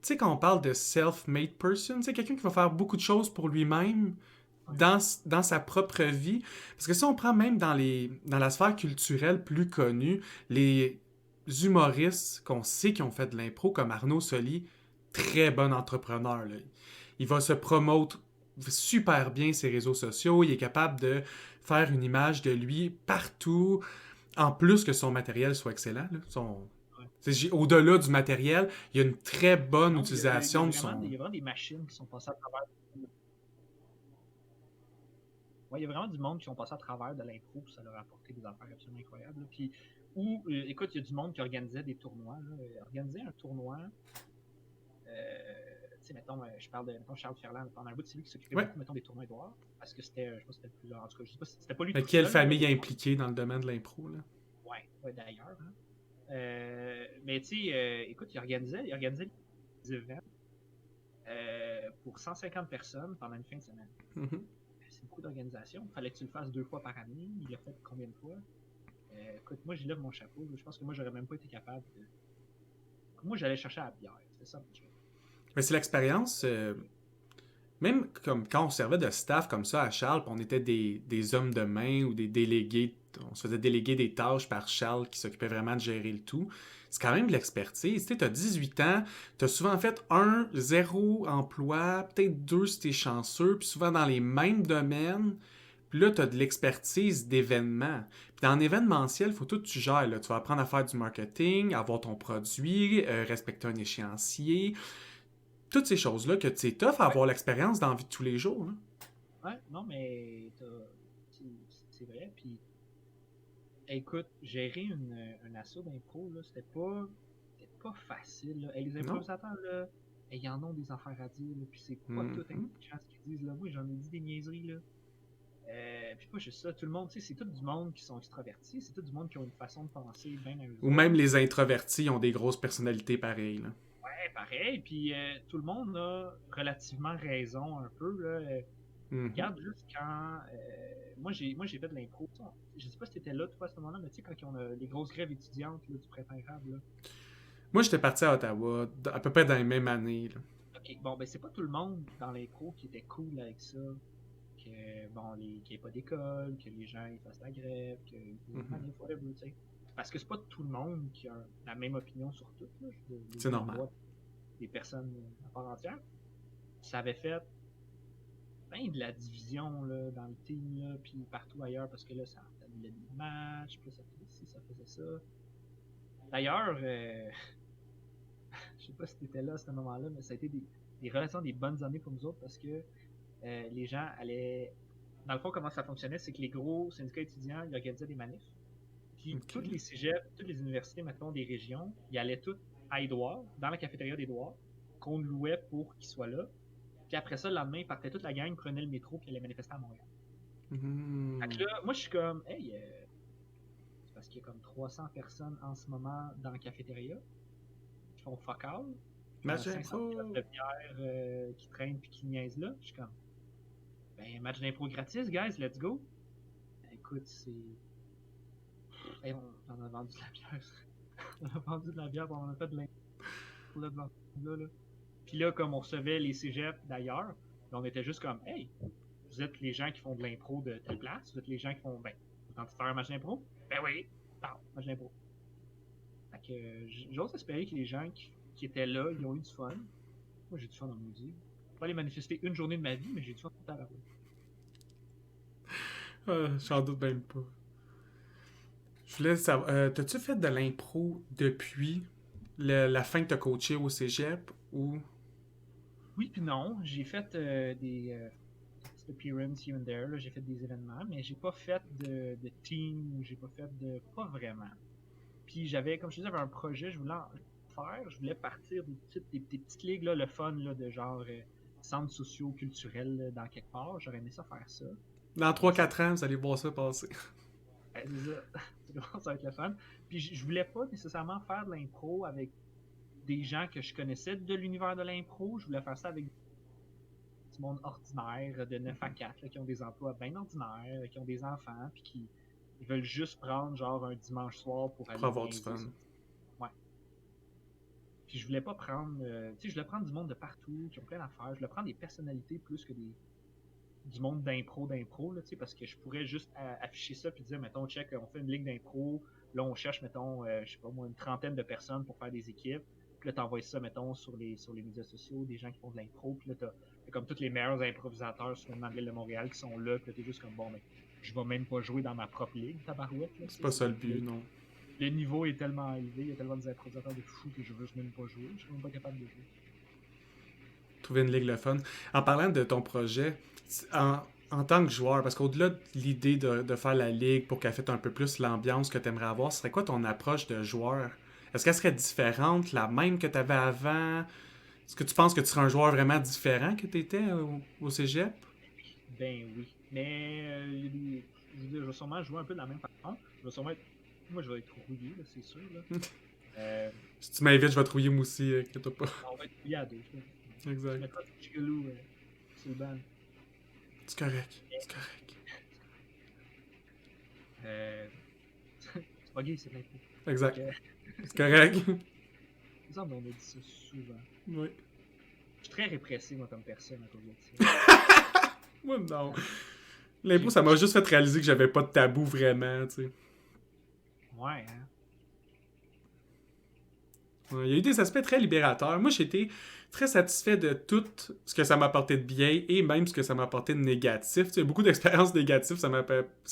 Tu sais, quand on parle de self-made person, c'est quelqu'un qui va faire beaucoup de choses pour lui-même Ouais. dans sa propre vie. Parce que si on prend même dans la sphère culturelle plus connue, les humoristes qu'on sait qui ont fait de l'impro, comme Arnaud Soli, très bon entrepreneur. Là. Il va se promouvoir super bien ses réseaux sociaux, il est capable de faire une image de lui partout, en plus que son matériel soit excellent. Là. Ouais. Au-delà du matériel, il y a une très bonne Non, utilisation de il son. y a vraiment des machines qui sont passées à travers. Ouais, il y a vraiment du monde qui sont passés à travers de l'impro, puis ça leur a apporté des affaires absolument incroyables. Là. Puis, écoute, il y a du monde qui organisait des tournois. Là. Organiser un tournoi, tu sais, mettons, je parle de mettons, Charles Ferland, pendant un bout, c'est lui qui s'occupait Ouais. beaucoup, mettons, des tournois Édouard, parce que c'était, je sais pas si c'était le plus, en tout cas, je sais pas si c'était pas lui Mais tout quelle seul, là, famille est mais impliquée dans le domaine de l'impro, là? ouais, d'ailleurs. Hein. Mais tu sais, écoute, il organisait des événements pour 150 personnes pendant une fin de semaine. Mm-hmm. C'est beaucoup d'organisation. Fallait que tu le fasses 2 fois par année. Il l'a fait combien de fois? Écoute, moi, je lève mon chapeau. Je pense que moi, j'aurais même pas été capable de. Moi, j'allais chercher à la bière. C'était ça mon truc. Mais c'est l'expérience. Même comme quand on servait de staff comme ça à Charles, puis on était des hommes de main ou des délégués, on se faisait déléguer des tâches par Charles qui s'occupait vraiment de gérer le tout. C'est quand même de l'expertise. Tu sais, 18 ans, t'as souvent fait un, zéro emploi, peut-être deux si t'es chanceux, puis souvent dans les mêmes domaines. Puis là, t'as de l'expertise d'événements. Puis dans l'événementiel, il faut tout que tu gères. Là. Tu vas apprendre à faire du marketing, avoir ton produit, respecter un échéancier, toutes ces choses-là que c'est tough à Ouais, avoir l'expérience dans la vie de tous les jours. Là. ouais, non, mais c'est c'est vrai. Puis, écoute, gérer un assaut d'impro, là, c'était pas facile. Là. Les Non? improvisateurs, là, ils en ont des affaires à dire, là, puis c'est pas tout Mhm. intelligent ce qu'ils disent. Là. Moi, j'en ai dit des niaiseries, là. Puis pas juste ça, tout le monde, tu sais, c'est tout du monde qui sont extravertis, c'est tout du monde qui ont une façon de penser bien à eux Ou même autres. les introvertis ont des grosses personnalités pareilles. Là. Ouais, pareil, puis tout le monde a relativement raison un peu, là. Mhm. Regarde juste quand. Moi, j'ai fait de l'impro. Je sais pas si t'étais là, toi, à ce moment-là, mais tu sais, quand on a les grosses grèves étudiantes là, du printemps arabe, là. Moi, j'étais parti à Ottawa, à peu près dans les mêmes années. Là. Ok, bon, ben, c'est pas tout le monde dans l'impro qui était cool avec ça. Que, bon, qu'il n'y ait pas d'école, que les gens ils fassent la grève, qu'ils disent une Mhm. manif, whatever, tu sais. Parce que c'est pas tout le monde qui a la même opinion sur tout, là. Les C'est gens ont le normal. droit des personnes à part entière. Ça avait fait ben de la division là, dans le team, là, puis partout ailleurs, parce que là, ça annulait des matchs, puis ça faisait ci, ça faisait ça. D'ailleurs, je sais pas si t'étais là à ce moment-là, mais ça a été des relations, des bonnes années pour nous autres, parce que les gens allaient. Dans le fond, comment ça fonctionnait, c'est que les gros syndicats étudiants, ils organisaient des manifs. Puis OK. toutes les cégeps, toutes les universités, mettons, des régions, ils allaient toutes à Édouard, dans la cafétéria d'Édouard, qu'on louait pour qu'ils soient là. Puis après ça, le lendemain, ils partaient toute la gang, prenaient le métro, puis allaient manifester à Montréal. Fait Mhm. que là, moi, je suis comme, hey, c'est parce qu'il y a comme 300 personnes en ce moment dans la cafétéria qui font fuck all. Puis on a Match 500 shots d'impro! de bière qui traînent puis qui niaisent là. Je suis comme, ben, match d'impro gratis, guys, let's go. Ben, écoute, c'est. Hey, on a vendu de la bière. On a vendu de la bière, on a fait de l'impro là. Puis là, comme on recevait les cégeps d'ailleurs, ben, on était juste comme, hey, vous êtes les gens qui font de l'impro de telle place, vous êtes les gens qui font, ben, vous tentez de faire un match d'impro? Ben oui, parle, match d'impro. Fait que j'ose espérer que les gens qui étaient là, ils ont eu du fun. Moi, j'ai du fun en maudit. Je vais pas aller manifester une journée de ma vie, mais j'ai du fun tout à l'heure. J'en doute même pas. Je voulais savoir, t'as-tu fait de l'impro depuis la fin que t'as coaché au cégep ou. Oui, puis non. J'ai fait des petites appearances here and there. Là. J'ai fait des événements, mais j'ai pas fait de team ou j'ai pas fait de. Pas vraiment. Puis j'avais, comme je disais, j'avais un projet, je voulais en faire. Je voulais partir des petites ligues, là, le fun, là, de genre centres sociaux, culturels, là, dans quelque part. J'aurais aimé ça faire ça. Dans Mais 3-4 ans, vous allez voir ça passer. c'est ça. Ça va être le fun. Puis je voulais pas nécessairement faire de l'impro avec des gens que je connaissais de l'univers de l'impro. Je voulais faire ça avec du monde ordinaire de 9 à 4 là, qui ont des emplois bien ordinaires, qui ont des enfants, puis qui ils veulent juste prendre genre un dimanche soir pour Pour aller avoir du niaiser fun. sur. Ouais. Puis je voulais pas prendre. Tu sais, je voulais prendre du monde de partout, qui ont plein d'affaires. Je voulais prendre des personnalités plus que du monde d'impro, là, tu sais, parce que je pourrais juste afficher ça puis dire, mettons, check, on fait une ligue d'impro, là, on cherche, mettons, je sais pas moi, une trentaine de personnes pour faire des équipes, puis là, t'envoies ça, mettons, sur les médias sociaux, des gens qui font de l'impro, puis là, t'as comme tous les meilleurs improvisateurs sur de l'île de Montréal qui sont là, puis là, t'es juste comme, bon, mais je vais même pas jouer dans ma propre ligue, tabarouette, là, C'est tu sais, pas ça le but, non. le niveau est tellement élevé, il y a tellement des improvisateurs de fous que je veux même pas jouer, je suis même pas capable de jouer. Trouver une ligue le fun. En parlant de ton projet, en tant que joueur, parce qu'au-delà de l'idée de faire la ligue pour qu'elle fasse un peu plus l'ambiance que tu aimerais avoir, ce serait quoi ton approche de joueur? Est-ce qu'elle serait différente, la même que tu avais avant? Est-ce que tu penses que tu serais un joueur vraiment différent que tu étais au cégep? Ben oui. Mais il y a je veux dire, je vais sûrement jouer un peu de la même façon. Je vais sûrement être. Moi, je vais être rouillé, là, c'est sûr. Là. Euh, Si tu m'invites, je vais te trouiller moi aussi, que t'as pas. on va être rouillé à deux. Tu Exact. mettras du chigalou sur le ban. C'est correct. C'est correct. Euh, c'est pas gay, c'est de l'impro. Exact. Que, C'est correct. il me semble qu'on a dit ça souvent. Oui. suis très répressé, moi, comme personne à cause de ça. Moi, non. L'impro, ça m'a juste fait réaliser que j'avais pas de tabou vraiment, tu sais. Ouais, hein. Ouais, il y a eu des aspects très libérateurs. Moi, j'étais très satisfait de tout ce que ça m'a apporté de bien et même ce que ça m'a apporté de négatif. Tu sais, beaucoup d'expériences négatives, ça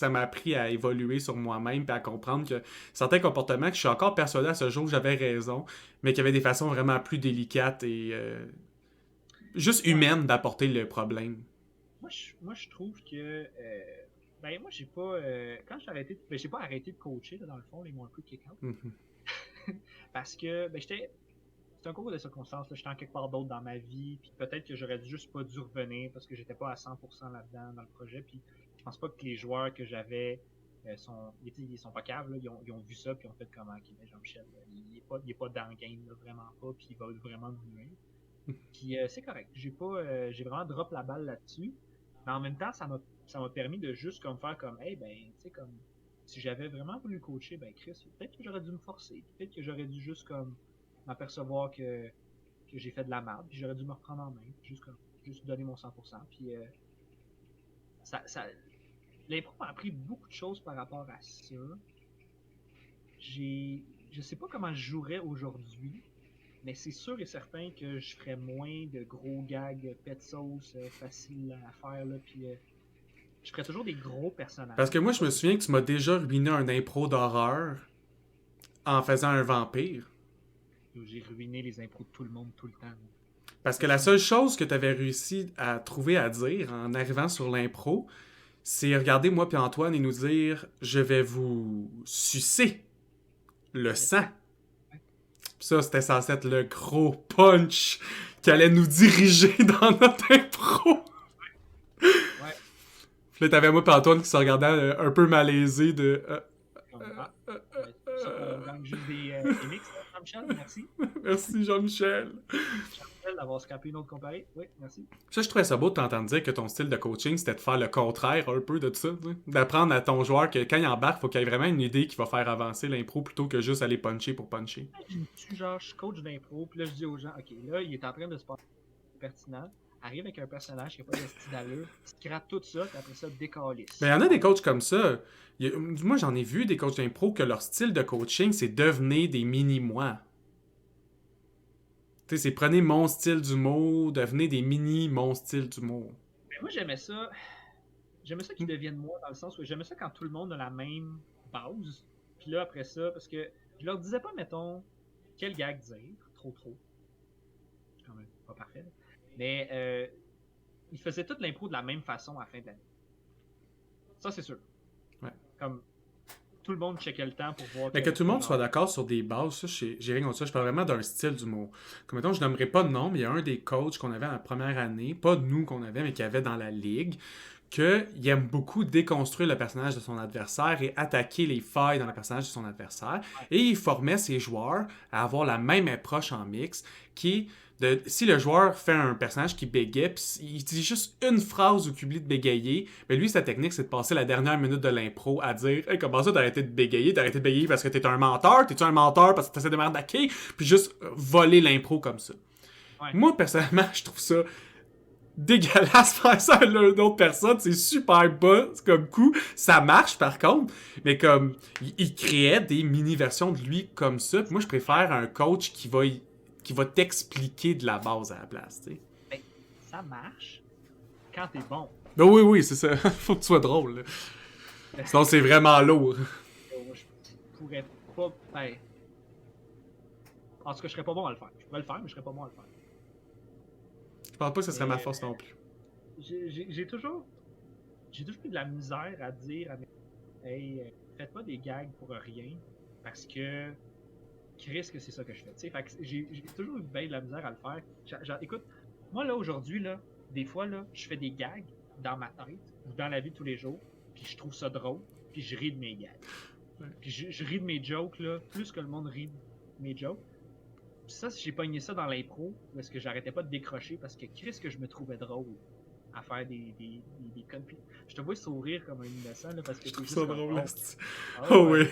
m'a appris à évoluer sur moi-même et à comprendre que certains comportements que je suis encore persuadé à ce jour que j'avais raison, mais qu'il y avait des façons vraiment plus délicates et juste Ouais. humaines d'apporter le problème. Moi, je trouve que. Ben, moi, j'ai pas. Quand j'ai arrêté. Ben, j'ai pas arrêté de coacher, là, dans le fond, ils m'ont un peu kick out. Mhm. Parce que, ben, j'étais. C'est un concours de circonstances, là. J'étais en quelque part d'autre dans ma vie, puis peut-être que j'aurais juste pas dû revenir parce que j'étais pas à 100% là-dedans dans le projet, puis je pense pas que les joueurs que j'avais ils sont pas caves, là. Ils ont vu ça, puis ils ont fait comment, ok, ben Jean-Michel, il est pas dans le game, là, vraiment pas, puis il va vraiment nous nuire. Puis c'est correct. J'ai vraiment drop la balle là-dessus. Mais en même temps, ça m'a permis de juste comme faire comme, hey, ben, tu sais, comme, si j'avais vraiment voulu coacher, ben, Chris, peut-être que j'aurais dû me forcer. Peut-être que j'aurais dû juste comme m'apercevoir que j'ai fait de la merde. Puis j'aurais dû me reprendre en main. Juste donner mon 100%. Puis ça, l'impro m'a appris beaucoup de choses par rapport à ça. Je sais pas comment je jouerais aujourd'hui. Mais c'est sûr et certain que je ferais moins de gros gags pet sauce faciles à faire là, puis je ferais toujours des gros personnages. Parce que moi, je me souviens que tu m'as déjà ruiné un impro d'horreur en faisant un vampire. J'ai ruiné les impros de tout le monde tout le temps. Parce que la seule chose que tu avais réussi à trouver à dire en arrivant sur l'impro, c'est regarder moi puis Antoine et nous dire je vais vous sucer le sang. Puis ça, c'était censé être le gros punch qui allait nous diriger dans notre impro. Ouais. Puis là, t'avais moi puis Antoine qui se regardaient un peu malaisés de Ça qu'on gagne juste des MX, là, Jean-Michel, merci. merci Jean-Michel. Jean-Michel d'avoir scrapé une autre comparée. Oui, merci. Ça, je trouvais ça beau de t'entendre dire que ton style de coaching, c'était de faire le contraire un peu de tout ça. T'sais. D'apprendre à ton joueur que quand il embarque, faut qu'il y ait vraiment une idée qui va faire avancer l'impro plutôt que juste aller puncher pour puncher. Imagine-tu, genre, je coach d'impro, puis là, je dis aux gens, ok, là, il est en train de se passer pertinent, arrive avec un personnage qui n'a pas de style d'allure, scrape tout ça, puis après ça, décalisse. Mais il y en a des coachs comme ça. Moi, j'en ai vu des coachs d'impro que leur style de coaching, c'est devenir des mini-moi. Tu sais, c'est prenez mon style d'humour, devenez des mini mon style d'humour. Mais moi, j'aimais ça. J'aimais ça qu'ils deviennent moi, dans le sens où j'aimais ça quand tout le monde a la même base. Puis là, après ça, parce que je leur disais pas, mettons, quel gag dire, trop. C'est quand même pas parfait. Là. Mais ils faisaient toute l'impro de la même façon à la fin de l'année. Ça, c'est sûr. Ouais. Comme tout le monde checkait le temps pour voir. Mais que tout le monde soit d'accord sur des bases, ça, j'ai rien contre ça. Je parle vraiment d'un style d'humour. Comme mettons, je nommerai pas de nom, mais il y a un des coachs qu'on avait en première année, pas nous qu'on avait, mais qu'il y avait dans la ligue, qu'il aime beaucoup déconstruire le personnage de son adversaire et attaquer les failles dans le personnage de son adversaire. Et il formait ses joueurs à avoir la même approche en mix, qui est si le joueur fait un personnage qui bégaye, puis il dit juste une phrase ou qu'il oublie de bégayer, mais lui, sa technique, c'est de passer la dernière minute de l'impro à dire hey, comment ça, t'as arrêté de bégayer? T'as arrêté de bégayer parce que t'es un menteur? T'es-tu un menteur parce que t'essaies de m'arnaquer? Puis juste voler l'impro comme ça. Ouais. Moi, personnellement, je trouve ça dégueulasse faire ça à une autre personne. C'est super bas comme coup. Ça marche, par contre. Mais comme, il créait des mini-versions de lui comme ça. Puis moi, je préfère un coach qui va t'expliquer de la base à la place, tu sais. Ben, ça marche quand t'es bon. Ben oui, c'est ça. Faut que tu sois drôle. Là. Sinon, c'est vraiment lourd. Moi, je pourrais pas. Ben, en tout cas, je serais pas bon à le faire. Je pourrais le faire, mais je serais pas bon à le faire. Je pense pas que ce serait ma force non plus. J'ai toujours eu de la misère à dire à mes hey, faites pas des gags pour rien parce que Chris que c'est ça que je fais. Fait que j'ai toujours eu bien de la misère à le faire. Écoute, moi là aujourd'hui là, des fois là, je fais des gags dans ma tête ou dans la vie de tous les jours, puis je trouve ça drôle, puis je ris de mes gags. Ouais. Puis je ris de mes jokes là, plus que le monde rit de mes jokes. Puis ça, j'ai pogné ça dans l'impro, parce que j'arrêtais pas de décrocher, parce que Chris que je me trouvais drôle à faire des connes. Je te vois sourire comme un innocent, là, parce que je trouve ça drôle, oh oui.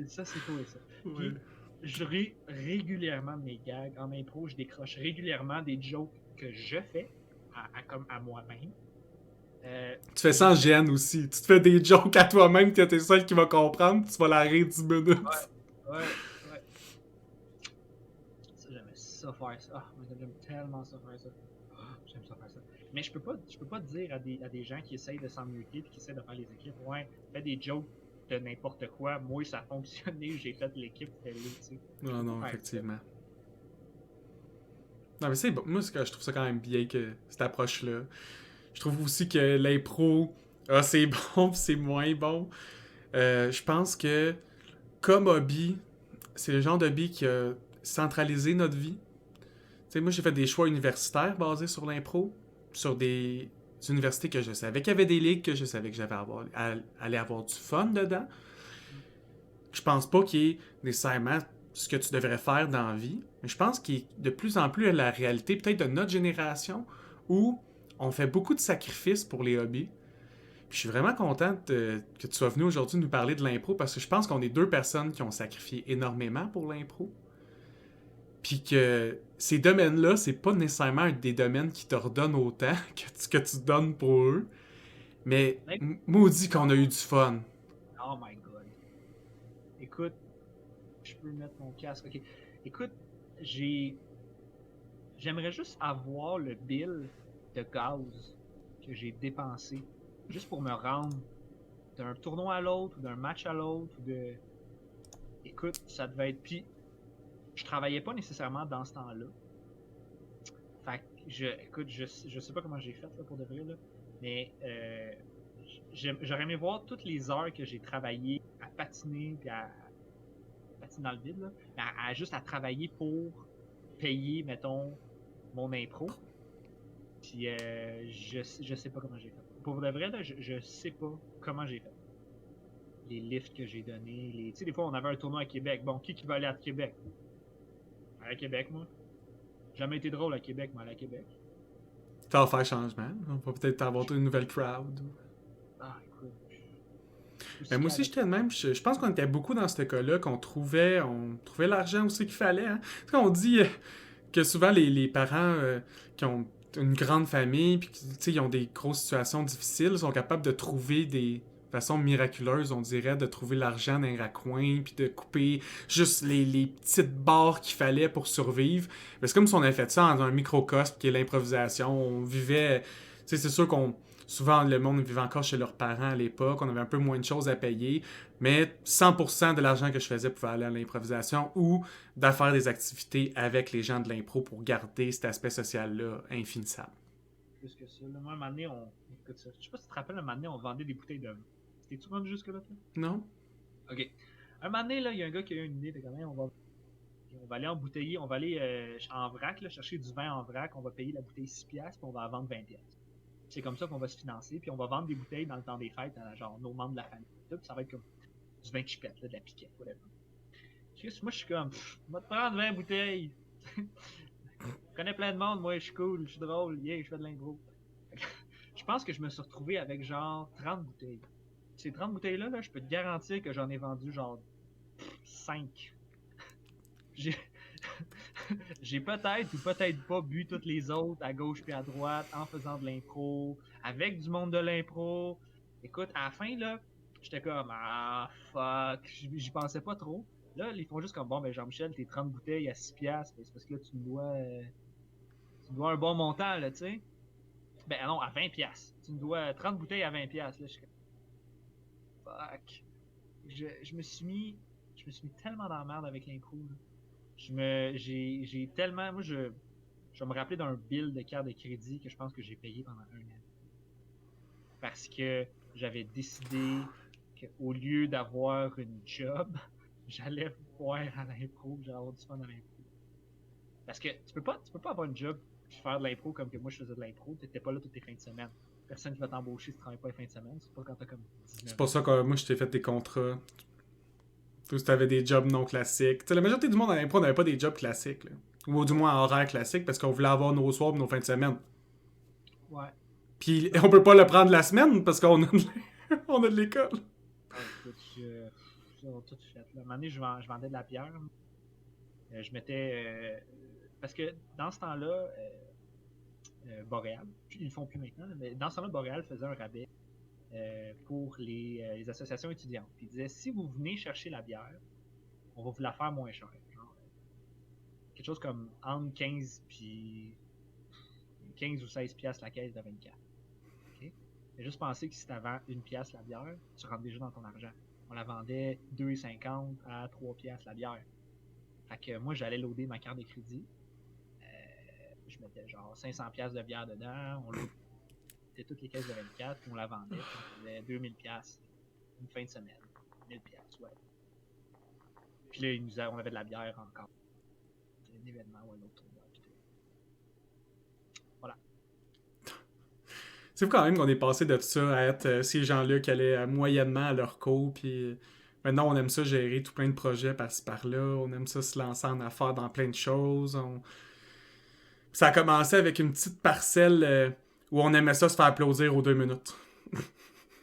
Ça, c'est cool, ça. Oui. Puis, je ris régulièrement de mes gags. En impro, je décroche régulièrement des jokes que je fais comme à moi-même. Tu fais ça en gêne aussi. Tu te fais des jokes à toi-même que t'es seul qui va comprendre, tu vas la rire 10 minutes. Ouais. Ça, j'aimais ça faire ça. Ah, j'aime tellement ça faire ça. Ah, j'aime ça faire ça. Mais je peux pas dire à des gens qui essayent de s'en muter et qui essayent de faire les équipes, ouais, fais des jokes de n'importe quoi. Moi, ça a fonctionné, j'ai fait l'équipe, fais-le, tu sais. Non, non, effectivement. Non, mais c'est bon. Moi, je trouve ça quand même bien que cette approche-là. Je trouve aussi que l'impro, c'est bon pis c'est moins bon. Je pense que, comme hobby, c'est le genre de hobby qui a centralisé notre vie. Tu sais, moi, j'ai fait des choix universitaires basés sur l'impro, sur des universités que je savais qu'il y avait des ligues, que je savais que allait avoir du fun dedans. Je pense pas qu'il y ait nécessairement ce que tu devrais faire dans la vie, mais je pense qu'il y a de plus en plus la réalité, peut-être de notre génération, où on fait beaucoup de sacrifices pour les hobbies. Puis je suis vraiment contente que tu sois venu aujourd'hui nous parler de l'impro, parce que je pense qu'on est deux personnes qui ont sacrifié énormément pour l'impro. Puis que ces domaines-là, c'est pas nécessairement des domaines qui te redonnent autant que tu donnes pour eux. Mais maudit qu'on a eu du fun. Oh my god. Écoute, je peux mettre mon casque. Ok. Écoute, j'aimerais juste avoir le bill de gaz que j'ai dépensé juste pour me rendre d'un tournoi à l'autre ou d'un match à l'autre ou de. Écoute, ça devait être. Puis, je travaillais pas nécessairement dans ce temps-là. Fait que écoute, je sais pas comment j'ai fait là, pour de vrai, là, mais j'aurais aimé voir toutes les heures que j'ai travaillé à patiner puis à patiner dans le vide, là, juste à travailler pour payer, mettons, mon impro. Puis je sais pas comment j'ai fait. Pour de vrai, là, je sais pas comment j'ai fait. Les lifts que j'ai donnés, tu sais, des fois on avait un tournoi à Québec. Bon, qui va aller à Québec? À Québec, moi. Jamais été drôle à Québec, mais à Québec. Ça va faire changement. On va peut-être avoir une nouvelle crowd. Ah, écoute. Mais moi aussi, j'étais de même. Je pense qu'on était beaucoup dans ce cas-là, qu'on trouvait l'argent aussi qu'il fallait. Hein. On dit que souvent les parents qui ont une grande famille puis qui ont des grosses situations difficiles sont capables de trouver des façons miraculeuses, on dirait, de trouver l'argent dans un raccoin puis de couper juste les petites barres qu'il fallait pour survivre. Mais c'est comme si on avait fait ça dans un microcosme qui est l'improvisation. On vivait... C'est sûr qu'on... Souvent, le monde vivait encore chez leurs parents à l'époque. On avait un peu moins de choses à payer. Mais 100% de l'argent que je faisais pouvait aller à l'improvisation ou de faire des activités avec les gens de l'impro pour garder cet aspect social-là infinissable. Plus que ça. Là, moi, un moment donné, écoute ça. Je sais pas si tu te rappelles, un moment donné, on vendait des bouteilles de vin. T'es-tu rendu jusque-là, toi? Non? Ok. Un moment donné, là, il y a un gars qui a eu une idée de comment on va aller embouteiller, on va aller en vrac, là, chercher du vin en vrac, on va payer la bouteille 6$, puis on va la vendre 20$. C'est comme ça qu'on va se financer, puis on va vendre des bouteilles dans le temps des fêtes à genre nos membres de la famille. Puis ça va être comme du vin chipette, là, de la piquette, whatever. Moi, je suis comme, on va te prendre 20 bouteilles. Je connais plein de monde, moi, je suis cool, je suis drôle, yeah, je fais de l'impro. Je pense que je me suis retrouvé avec genre 30 bouteilles. Ces 30 bouteilles-là, là, je peux te garantir que j'en ai vendu genre 5. J'ai j'ai peut-être ou peut-être pas bu toutes les autres à gauche puis à droite en faisant de l'impro, avec du monde de l'impro. Écoute, à la fin, là, j'étais comme ah fuck, j'y pensais pas trop. Là, ils font juste comme bon, ben Jean-Michel, tes 30 bouteilles à 6$, ben, c'est parce que là, tu me dois un bon montant, là, tu sais. Ben non, à 20$. Tu me dois 30 bouteilles à 20$. Là, je suis comme fuck. Je me suis mis tellement dans la merde avec l'impro. J'ai tellement, moi, je vais me rappeler d'un bill de carte de crédit que je pense que j'ai payé pendant un an. Parce que j'avais décidé qu'au lieu d'avoir une job, j'allais voir à l'impro, j'allais avoir du fun à l'impro. Parce que tu peux pas avoir une job et faire de l'impro comme que moi je faisais de l'impro, t'étais pas là toutes les fins de semaine. Personne qui va t'embaucher si tu travailles pas les fins de semaine, c'est pas quand t'as comme 19 ans. C'est pour ça que moi, je t'ai fait des contrats. Toi, si t'avais des jobs non classiques. T'sais, la majorité du monde à l'impro n'avait pas des jobs classiques. Là. Ou du moins en horaire classique parce qu'on voulait avoir nos soirs et nos fins de semaine. Ouais. Puis on peut pas le prendre la semaine parce qu'on a on a de l'école. Ah, écoute, j'ai tout fait. Là. À un moment donné, je vendais de la bière. Je mettais. Parce que dans ce temps-là, Boréal. Ils le font plus maintenant, mais dans ce temps-là, Boréal faisait un rabais pour les associations étudiantes. Puis il disait, si vous venez chercher la bière, on va vous la faire moins cher. Genre, quelque chose comme entre 15 ou 16 piastres la caisse de 24. Okay? Mais juste penser que si tu vends 1 piastre la bière, tu rentres déjà dans ton argent. On la vendait 2,50 à 3 piastres la bière. Fait que moi, j'allais loader ma carte de crédit. Je mettais genre 500 piastres de bière dedans. On loadait toutes les caisses de 24, puis on la vendait. Puis on faisait 2000 piastres une fin de semaine. 1000 piastres, ouais. Puis là, on avait de la bière encore. C'était un événement ou un autre tournoi. Voilà. C'est fou quand même qu'on est passé de ça à être ces gens-là qui allaient moyennement à leur cours, puis maintenant on aime ça gérer tout plein de projets par-ci par-là, on aime ça se lancer en affaires dans plein de choses. Ça a commencé avec une petite parcelle où on aimait ça se faire applaudir aux 2 minutes.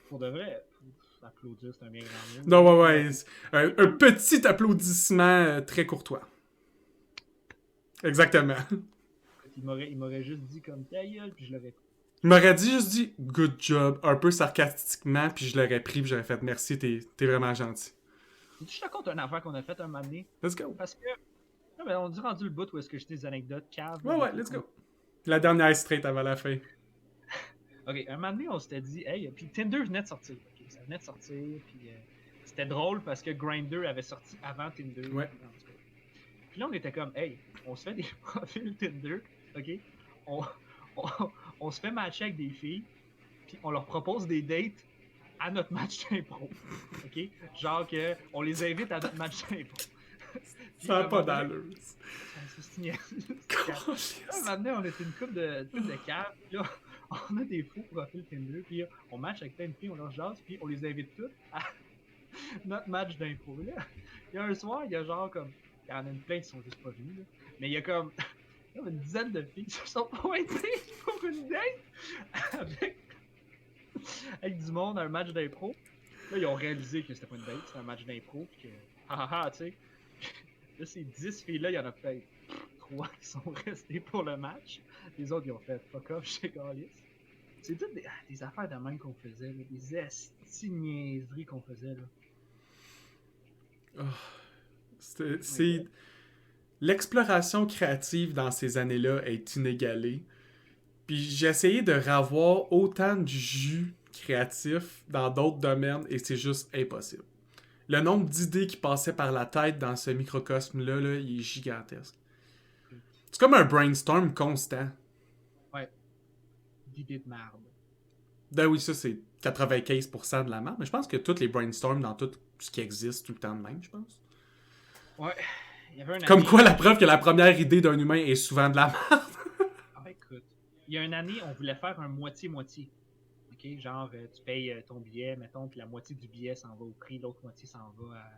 Pour de vrai, applaudir, c'est un bien grand mot. Non, ouais. Un petit applaudissement très courtois. Exactement. Il m'aurait juste dit comme ta gueule, puis je l'aurais pris. Il m'aurait juste dit good job, un peu sarcastiquement, puis je l'aurais pris, puis j'aurais fait merci, t'es vraiment gentil. Je te raconte une affaire qu'on a faite un moment donné. Let's go. Parce que, non, mais on dit rendu le bout où est-ce que j'ai des anecdotes caves. Ouais, let's go. La dernière straight avant la fin. Ok, un moment donné, on s'était dit, hey, puis Tinder venait de sortir. Okay, ça venait de sortir, puis c'était drôle parce que Grindr avait sorti avant Tinder. Ouais. Puis là, on était comme, hey, on se fait des profils Tinder, ok? On se fait matcher avec des filles, puis on leur propose des dates à notre match d'impro, ok? Genre que on les invite à notre match d'impro. Ça n'a pas d'allure. Maintenant, on est une couple de caves, puis là, on a des faux profils Tinder, puis on match avec plein de filles, on leur jase, puis on les invite toutes à notre match d'impro. Là, il y a un soir, il y a genre comme. Il y en a une plein qui sont juste pas venus, là. Mais il y a comme une dizaine de filles qui se sont pointées pour une date avec du monde à un match d'impro. Là, ils ont réalisé que c'était pas une date, c'était un match d'impro, puis que. Tu sais. Là, ces 10 filles-là, il y en a peut-être 3 qui sont restées pour le match. Les autres, ils ont fait fuck off chez Gaulis. C'est toutes des affaires de même qu'on faisait, là, des esti-niaiseries qu'on faisait. Là. Oh, c'est... L'exploration créative dans ces années-là est inégalée. Puis j'ai essayé de revoir autant de jus créatif dans d'autres domaines et c'est juste impossible. Le nombre d'idées qui passaient par la tête dans ce microcosme-là, là, il est gigantesque. C'est comme un brainstorm constant. Ouais. D'idées de merde. Ben oui, ça c'est 95% de la merde, mais je pense que tous les brainstorms dans tout ce qui existe tout le temps de même, je pense. Ouais. Il y avait un Comme quoi la preuve que la première idée d'un humain est souvent de la merde. Écoute, il y a une année, on voulait faire un moitié-moitié. OK? Genre, tu payes ton billet, mettons, puis la moitié du billet s'en va au prix, l'autre moitié s'en va à...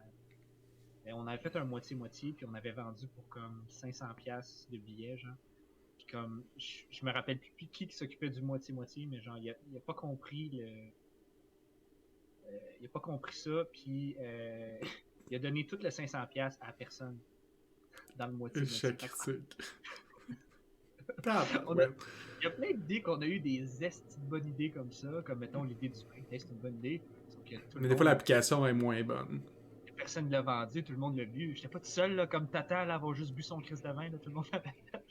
on avait fait un moitié-moitié, puis on avait vendu pour comme 500$ de billets, genre. Puis comme, je me rappelle plus qui s'occupait du moitié-moitié, mais genre, il a pas compris le... il a pas compris ça, puis il a donné toutes les 500$ à personne dans le moitié-moitié. Il y a plein d'idées qu'on a eu des esti de bonnes idées comme ça, comme mettons l'idée du pain, c'est une bonne idée. Mais des fois l'application est moins bonne. Personne ne l'a vendu, tout le monde l'a bu. J'étais pas tout seul là, comme Tata là, avoir juste bu son crise de vin, là, tout le monde l'avait fait.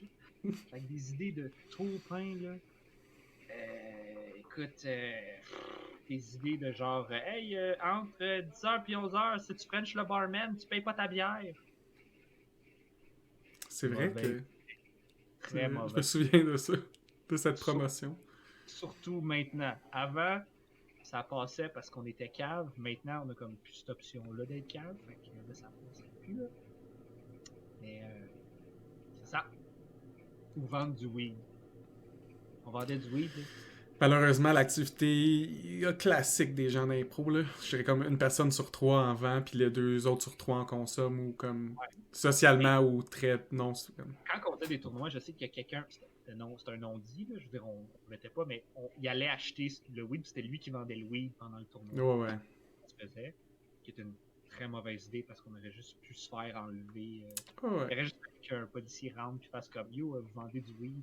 Avec des idées de trop pain là. Écoute, des idées de genre hey, entre 10h et 11h, si tu French le barman, tu payes pas ta bière. C'est vrai que. Très mauvais. Je me souviens de ça, de cette promotion. Surtout maintenant. Avant, ça passait parce qu'on était cave. Maintenant, on a comme plus cette option-là d'être cave. Fait que là, ça passerait plus, là. Mais c'est ça. Ou vendre du weed. On vendait du weed, là. Malheureusement, l'activité classique des gens d'impro, là, je dirais comme une personne sur 3 en vend, puis les 2 autres sur 3 en consomment, ou comme socialement, ou très... Non, c'est comme... Quand on faisait des tournois, je sais qu'il y a quelqu'un, c'est un non-dit, là, je veux dire, on ne mettait pas, mais il allait acheter le weed, c'était lui qui vendait le weed pendant le tournoi. Ouais. Ça se faisait, qui était une très mauvaise idée, parce qu'on aurait juste pu se faire enlever. Ouais. Il y aurait juste qu'un policier rentre, puis fasse comme, yo, vous vendez du weed,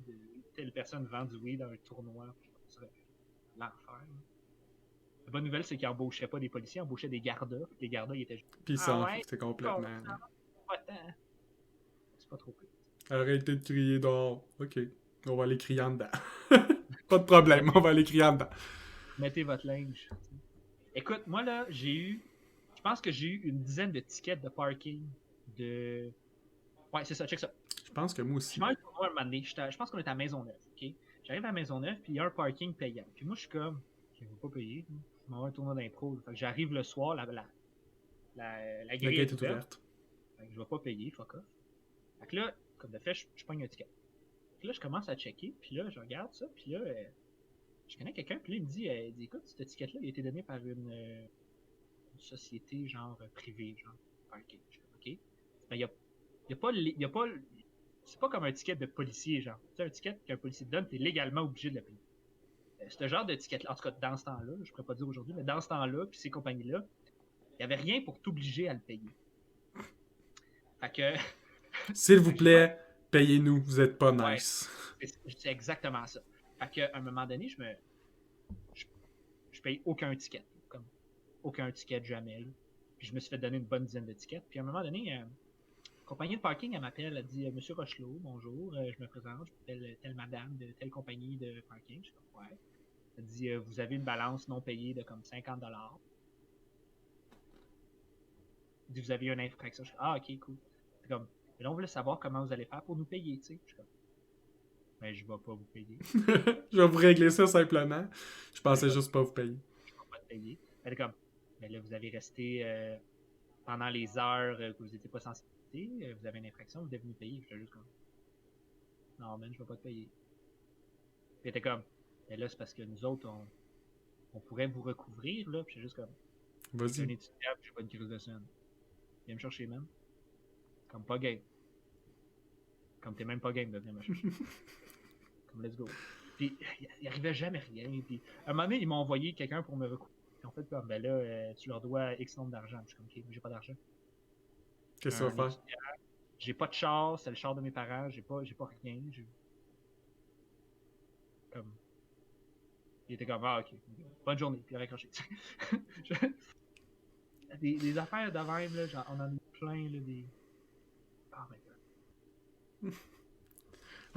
telle personne vend du weed dans un tournoi. Ça serait l'enfer. Là. La bonne nouvelle, c'est qu'ils embauchaient pas des policiers, ils embauchaient des gardas. Les gardas, ils étaient juste. Puis ils Ah s'en ouais, foutaient complètement. pas tant. C'est pas trop cool. Arrêtez de crier dehors. OK. On va aller crier en dedans. Pas de problème, on va aller crier en dedans. Mettez votre linge. Écoute, moi là, je pense que j'ai eu une dizaine de tickets de parking de. Ouais, c'est ça, check ça. Je pense que moi Je aussi. suis un tournoi un moment donné. Je pense qu'on est à Maisonneuve, ok? J'arrive à Maisonneuve, puis il y a un parking payant. Puis moi, je suis comme, je ne vais pas payer. Je m'en vais à un tournoi d'impro. Fait que j'arrive le soir, la La grille gate est est ouverte. ouverte. Fait que je vais pas payer, fuck off. Fait que là, comme de fait, je pogne un ticket. Puis là, je commence à checker, puis là, je regarde ça, puis là, je connais quelqu'un, puis là, il me dit, écoute, ce ticket-là, il a été donné par une société, genre, privée, genre, parking. Je fais, ok. Ben, il y a pas, c'est pas comme un ticket de policier, genre. Tu sais, un ticket qu'un policier te donne, t'es légalement obligé de le payer. Ce genre de ticket-là, en tout cas, dans ce temps-là, je pourrais pas dire aujourd'hui, mais dans ce temps-là, puis ces compagnies-là, il y avait rien pour t'obliger à le payer. Fait que, S'il vous plaît, payez-nous, vous êtes pas nice. c'est exactement ça. Fait qu'à un moment donné, je paye aucun ticket. Comme, aucun ticket jamais. Là. Puis je me suis fait donner une bonne dizaine de tickets. Puis à un moment donné, la compagnie de parking, elle m'appelle, elle dit Monsieur Rochelot, bonjour, je me présente, je m'appelle telle madame de telle compagnie de parking. Je suis comme, ouais. Elle dit vous avez une balance non payée de comme 50$. Elle dit vous avez une infraction. Je suis ah, ok, cool. C'est comme, mais là, on voulait savoir comment vous allez faire pour nous payer, tu sais. Je suis comme, ben, je vais pas vous payer. Je vais vous régler ça simplement. Je pensais juste pas vous payer. Je vais pas te payer. Elle est comme, mais là, vous avez resté pendant les heures que vous n'étiez pas censé payer, vous avez une infraction, vous devez nous payer. J'étais juste comme, non, man, je vais pas te payer. Puis elle était comme, mais là, c'est parce que nous autres, on pourrait vous recouvrir, là. Puis j'étais juste comme, je suis un Vas-y. étudiant, puis j'ai pas une crise de scène. Viens me chercher, man. Comme pas game. Comme t'es même pas game de venir me chercher. Comme let's go. Puis il arrivait jamais rien. Puis à un moment donné, ils m'ont envoyé quelqu'un pour me recouvrir. Puis en fait, comme, ben là, tu leur dois X nombre d'argent. Je suis comme, ok, j'ai pas d'argent. Qu'est-ce que ça va faire? J'ai pas de char, c'est le char de mes parents, j'ai pas rien. Comme. Il était comme, ah, ok. Bonne journée, puis il a raccroché. des affaires de même, là, genre, on en a plein, là, des. Oh my god.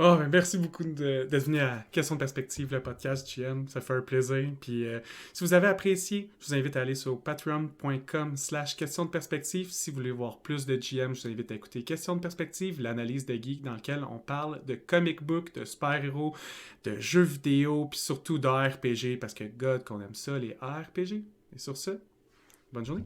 Oh, ben merci beaucoup d'être venu à Question de perspective, le podcast, JM. Ça fait un plaisir. Puis, si vous avez apprécié, je vous invite à aller sur patreon.com/question de perspective. Si vous voulez voir plus de JM, je vous invite à écouter Question de perspective, l'analyse de geek dans lequel on parle de comic book, de super-héros, de jeux vidéo, puis surtout d'ARPG, parce que God, qu'on aime ça, les ARPG. Et sur ce, bonne journée.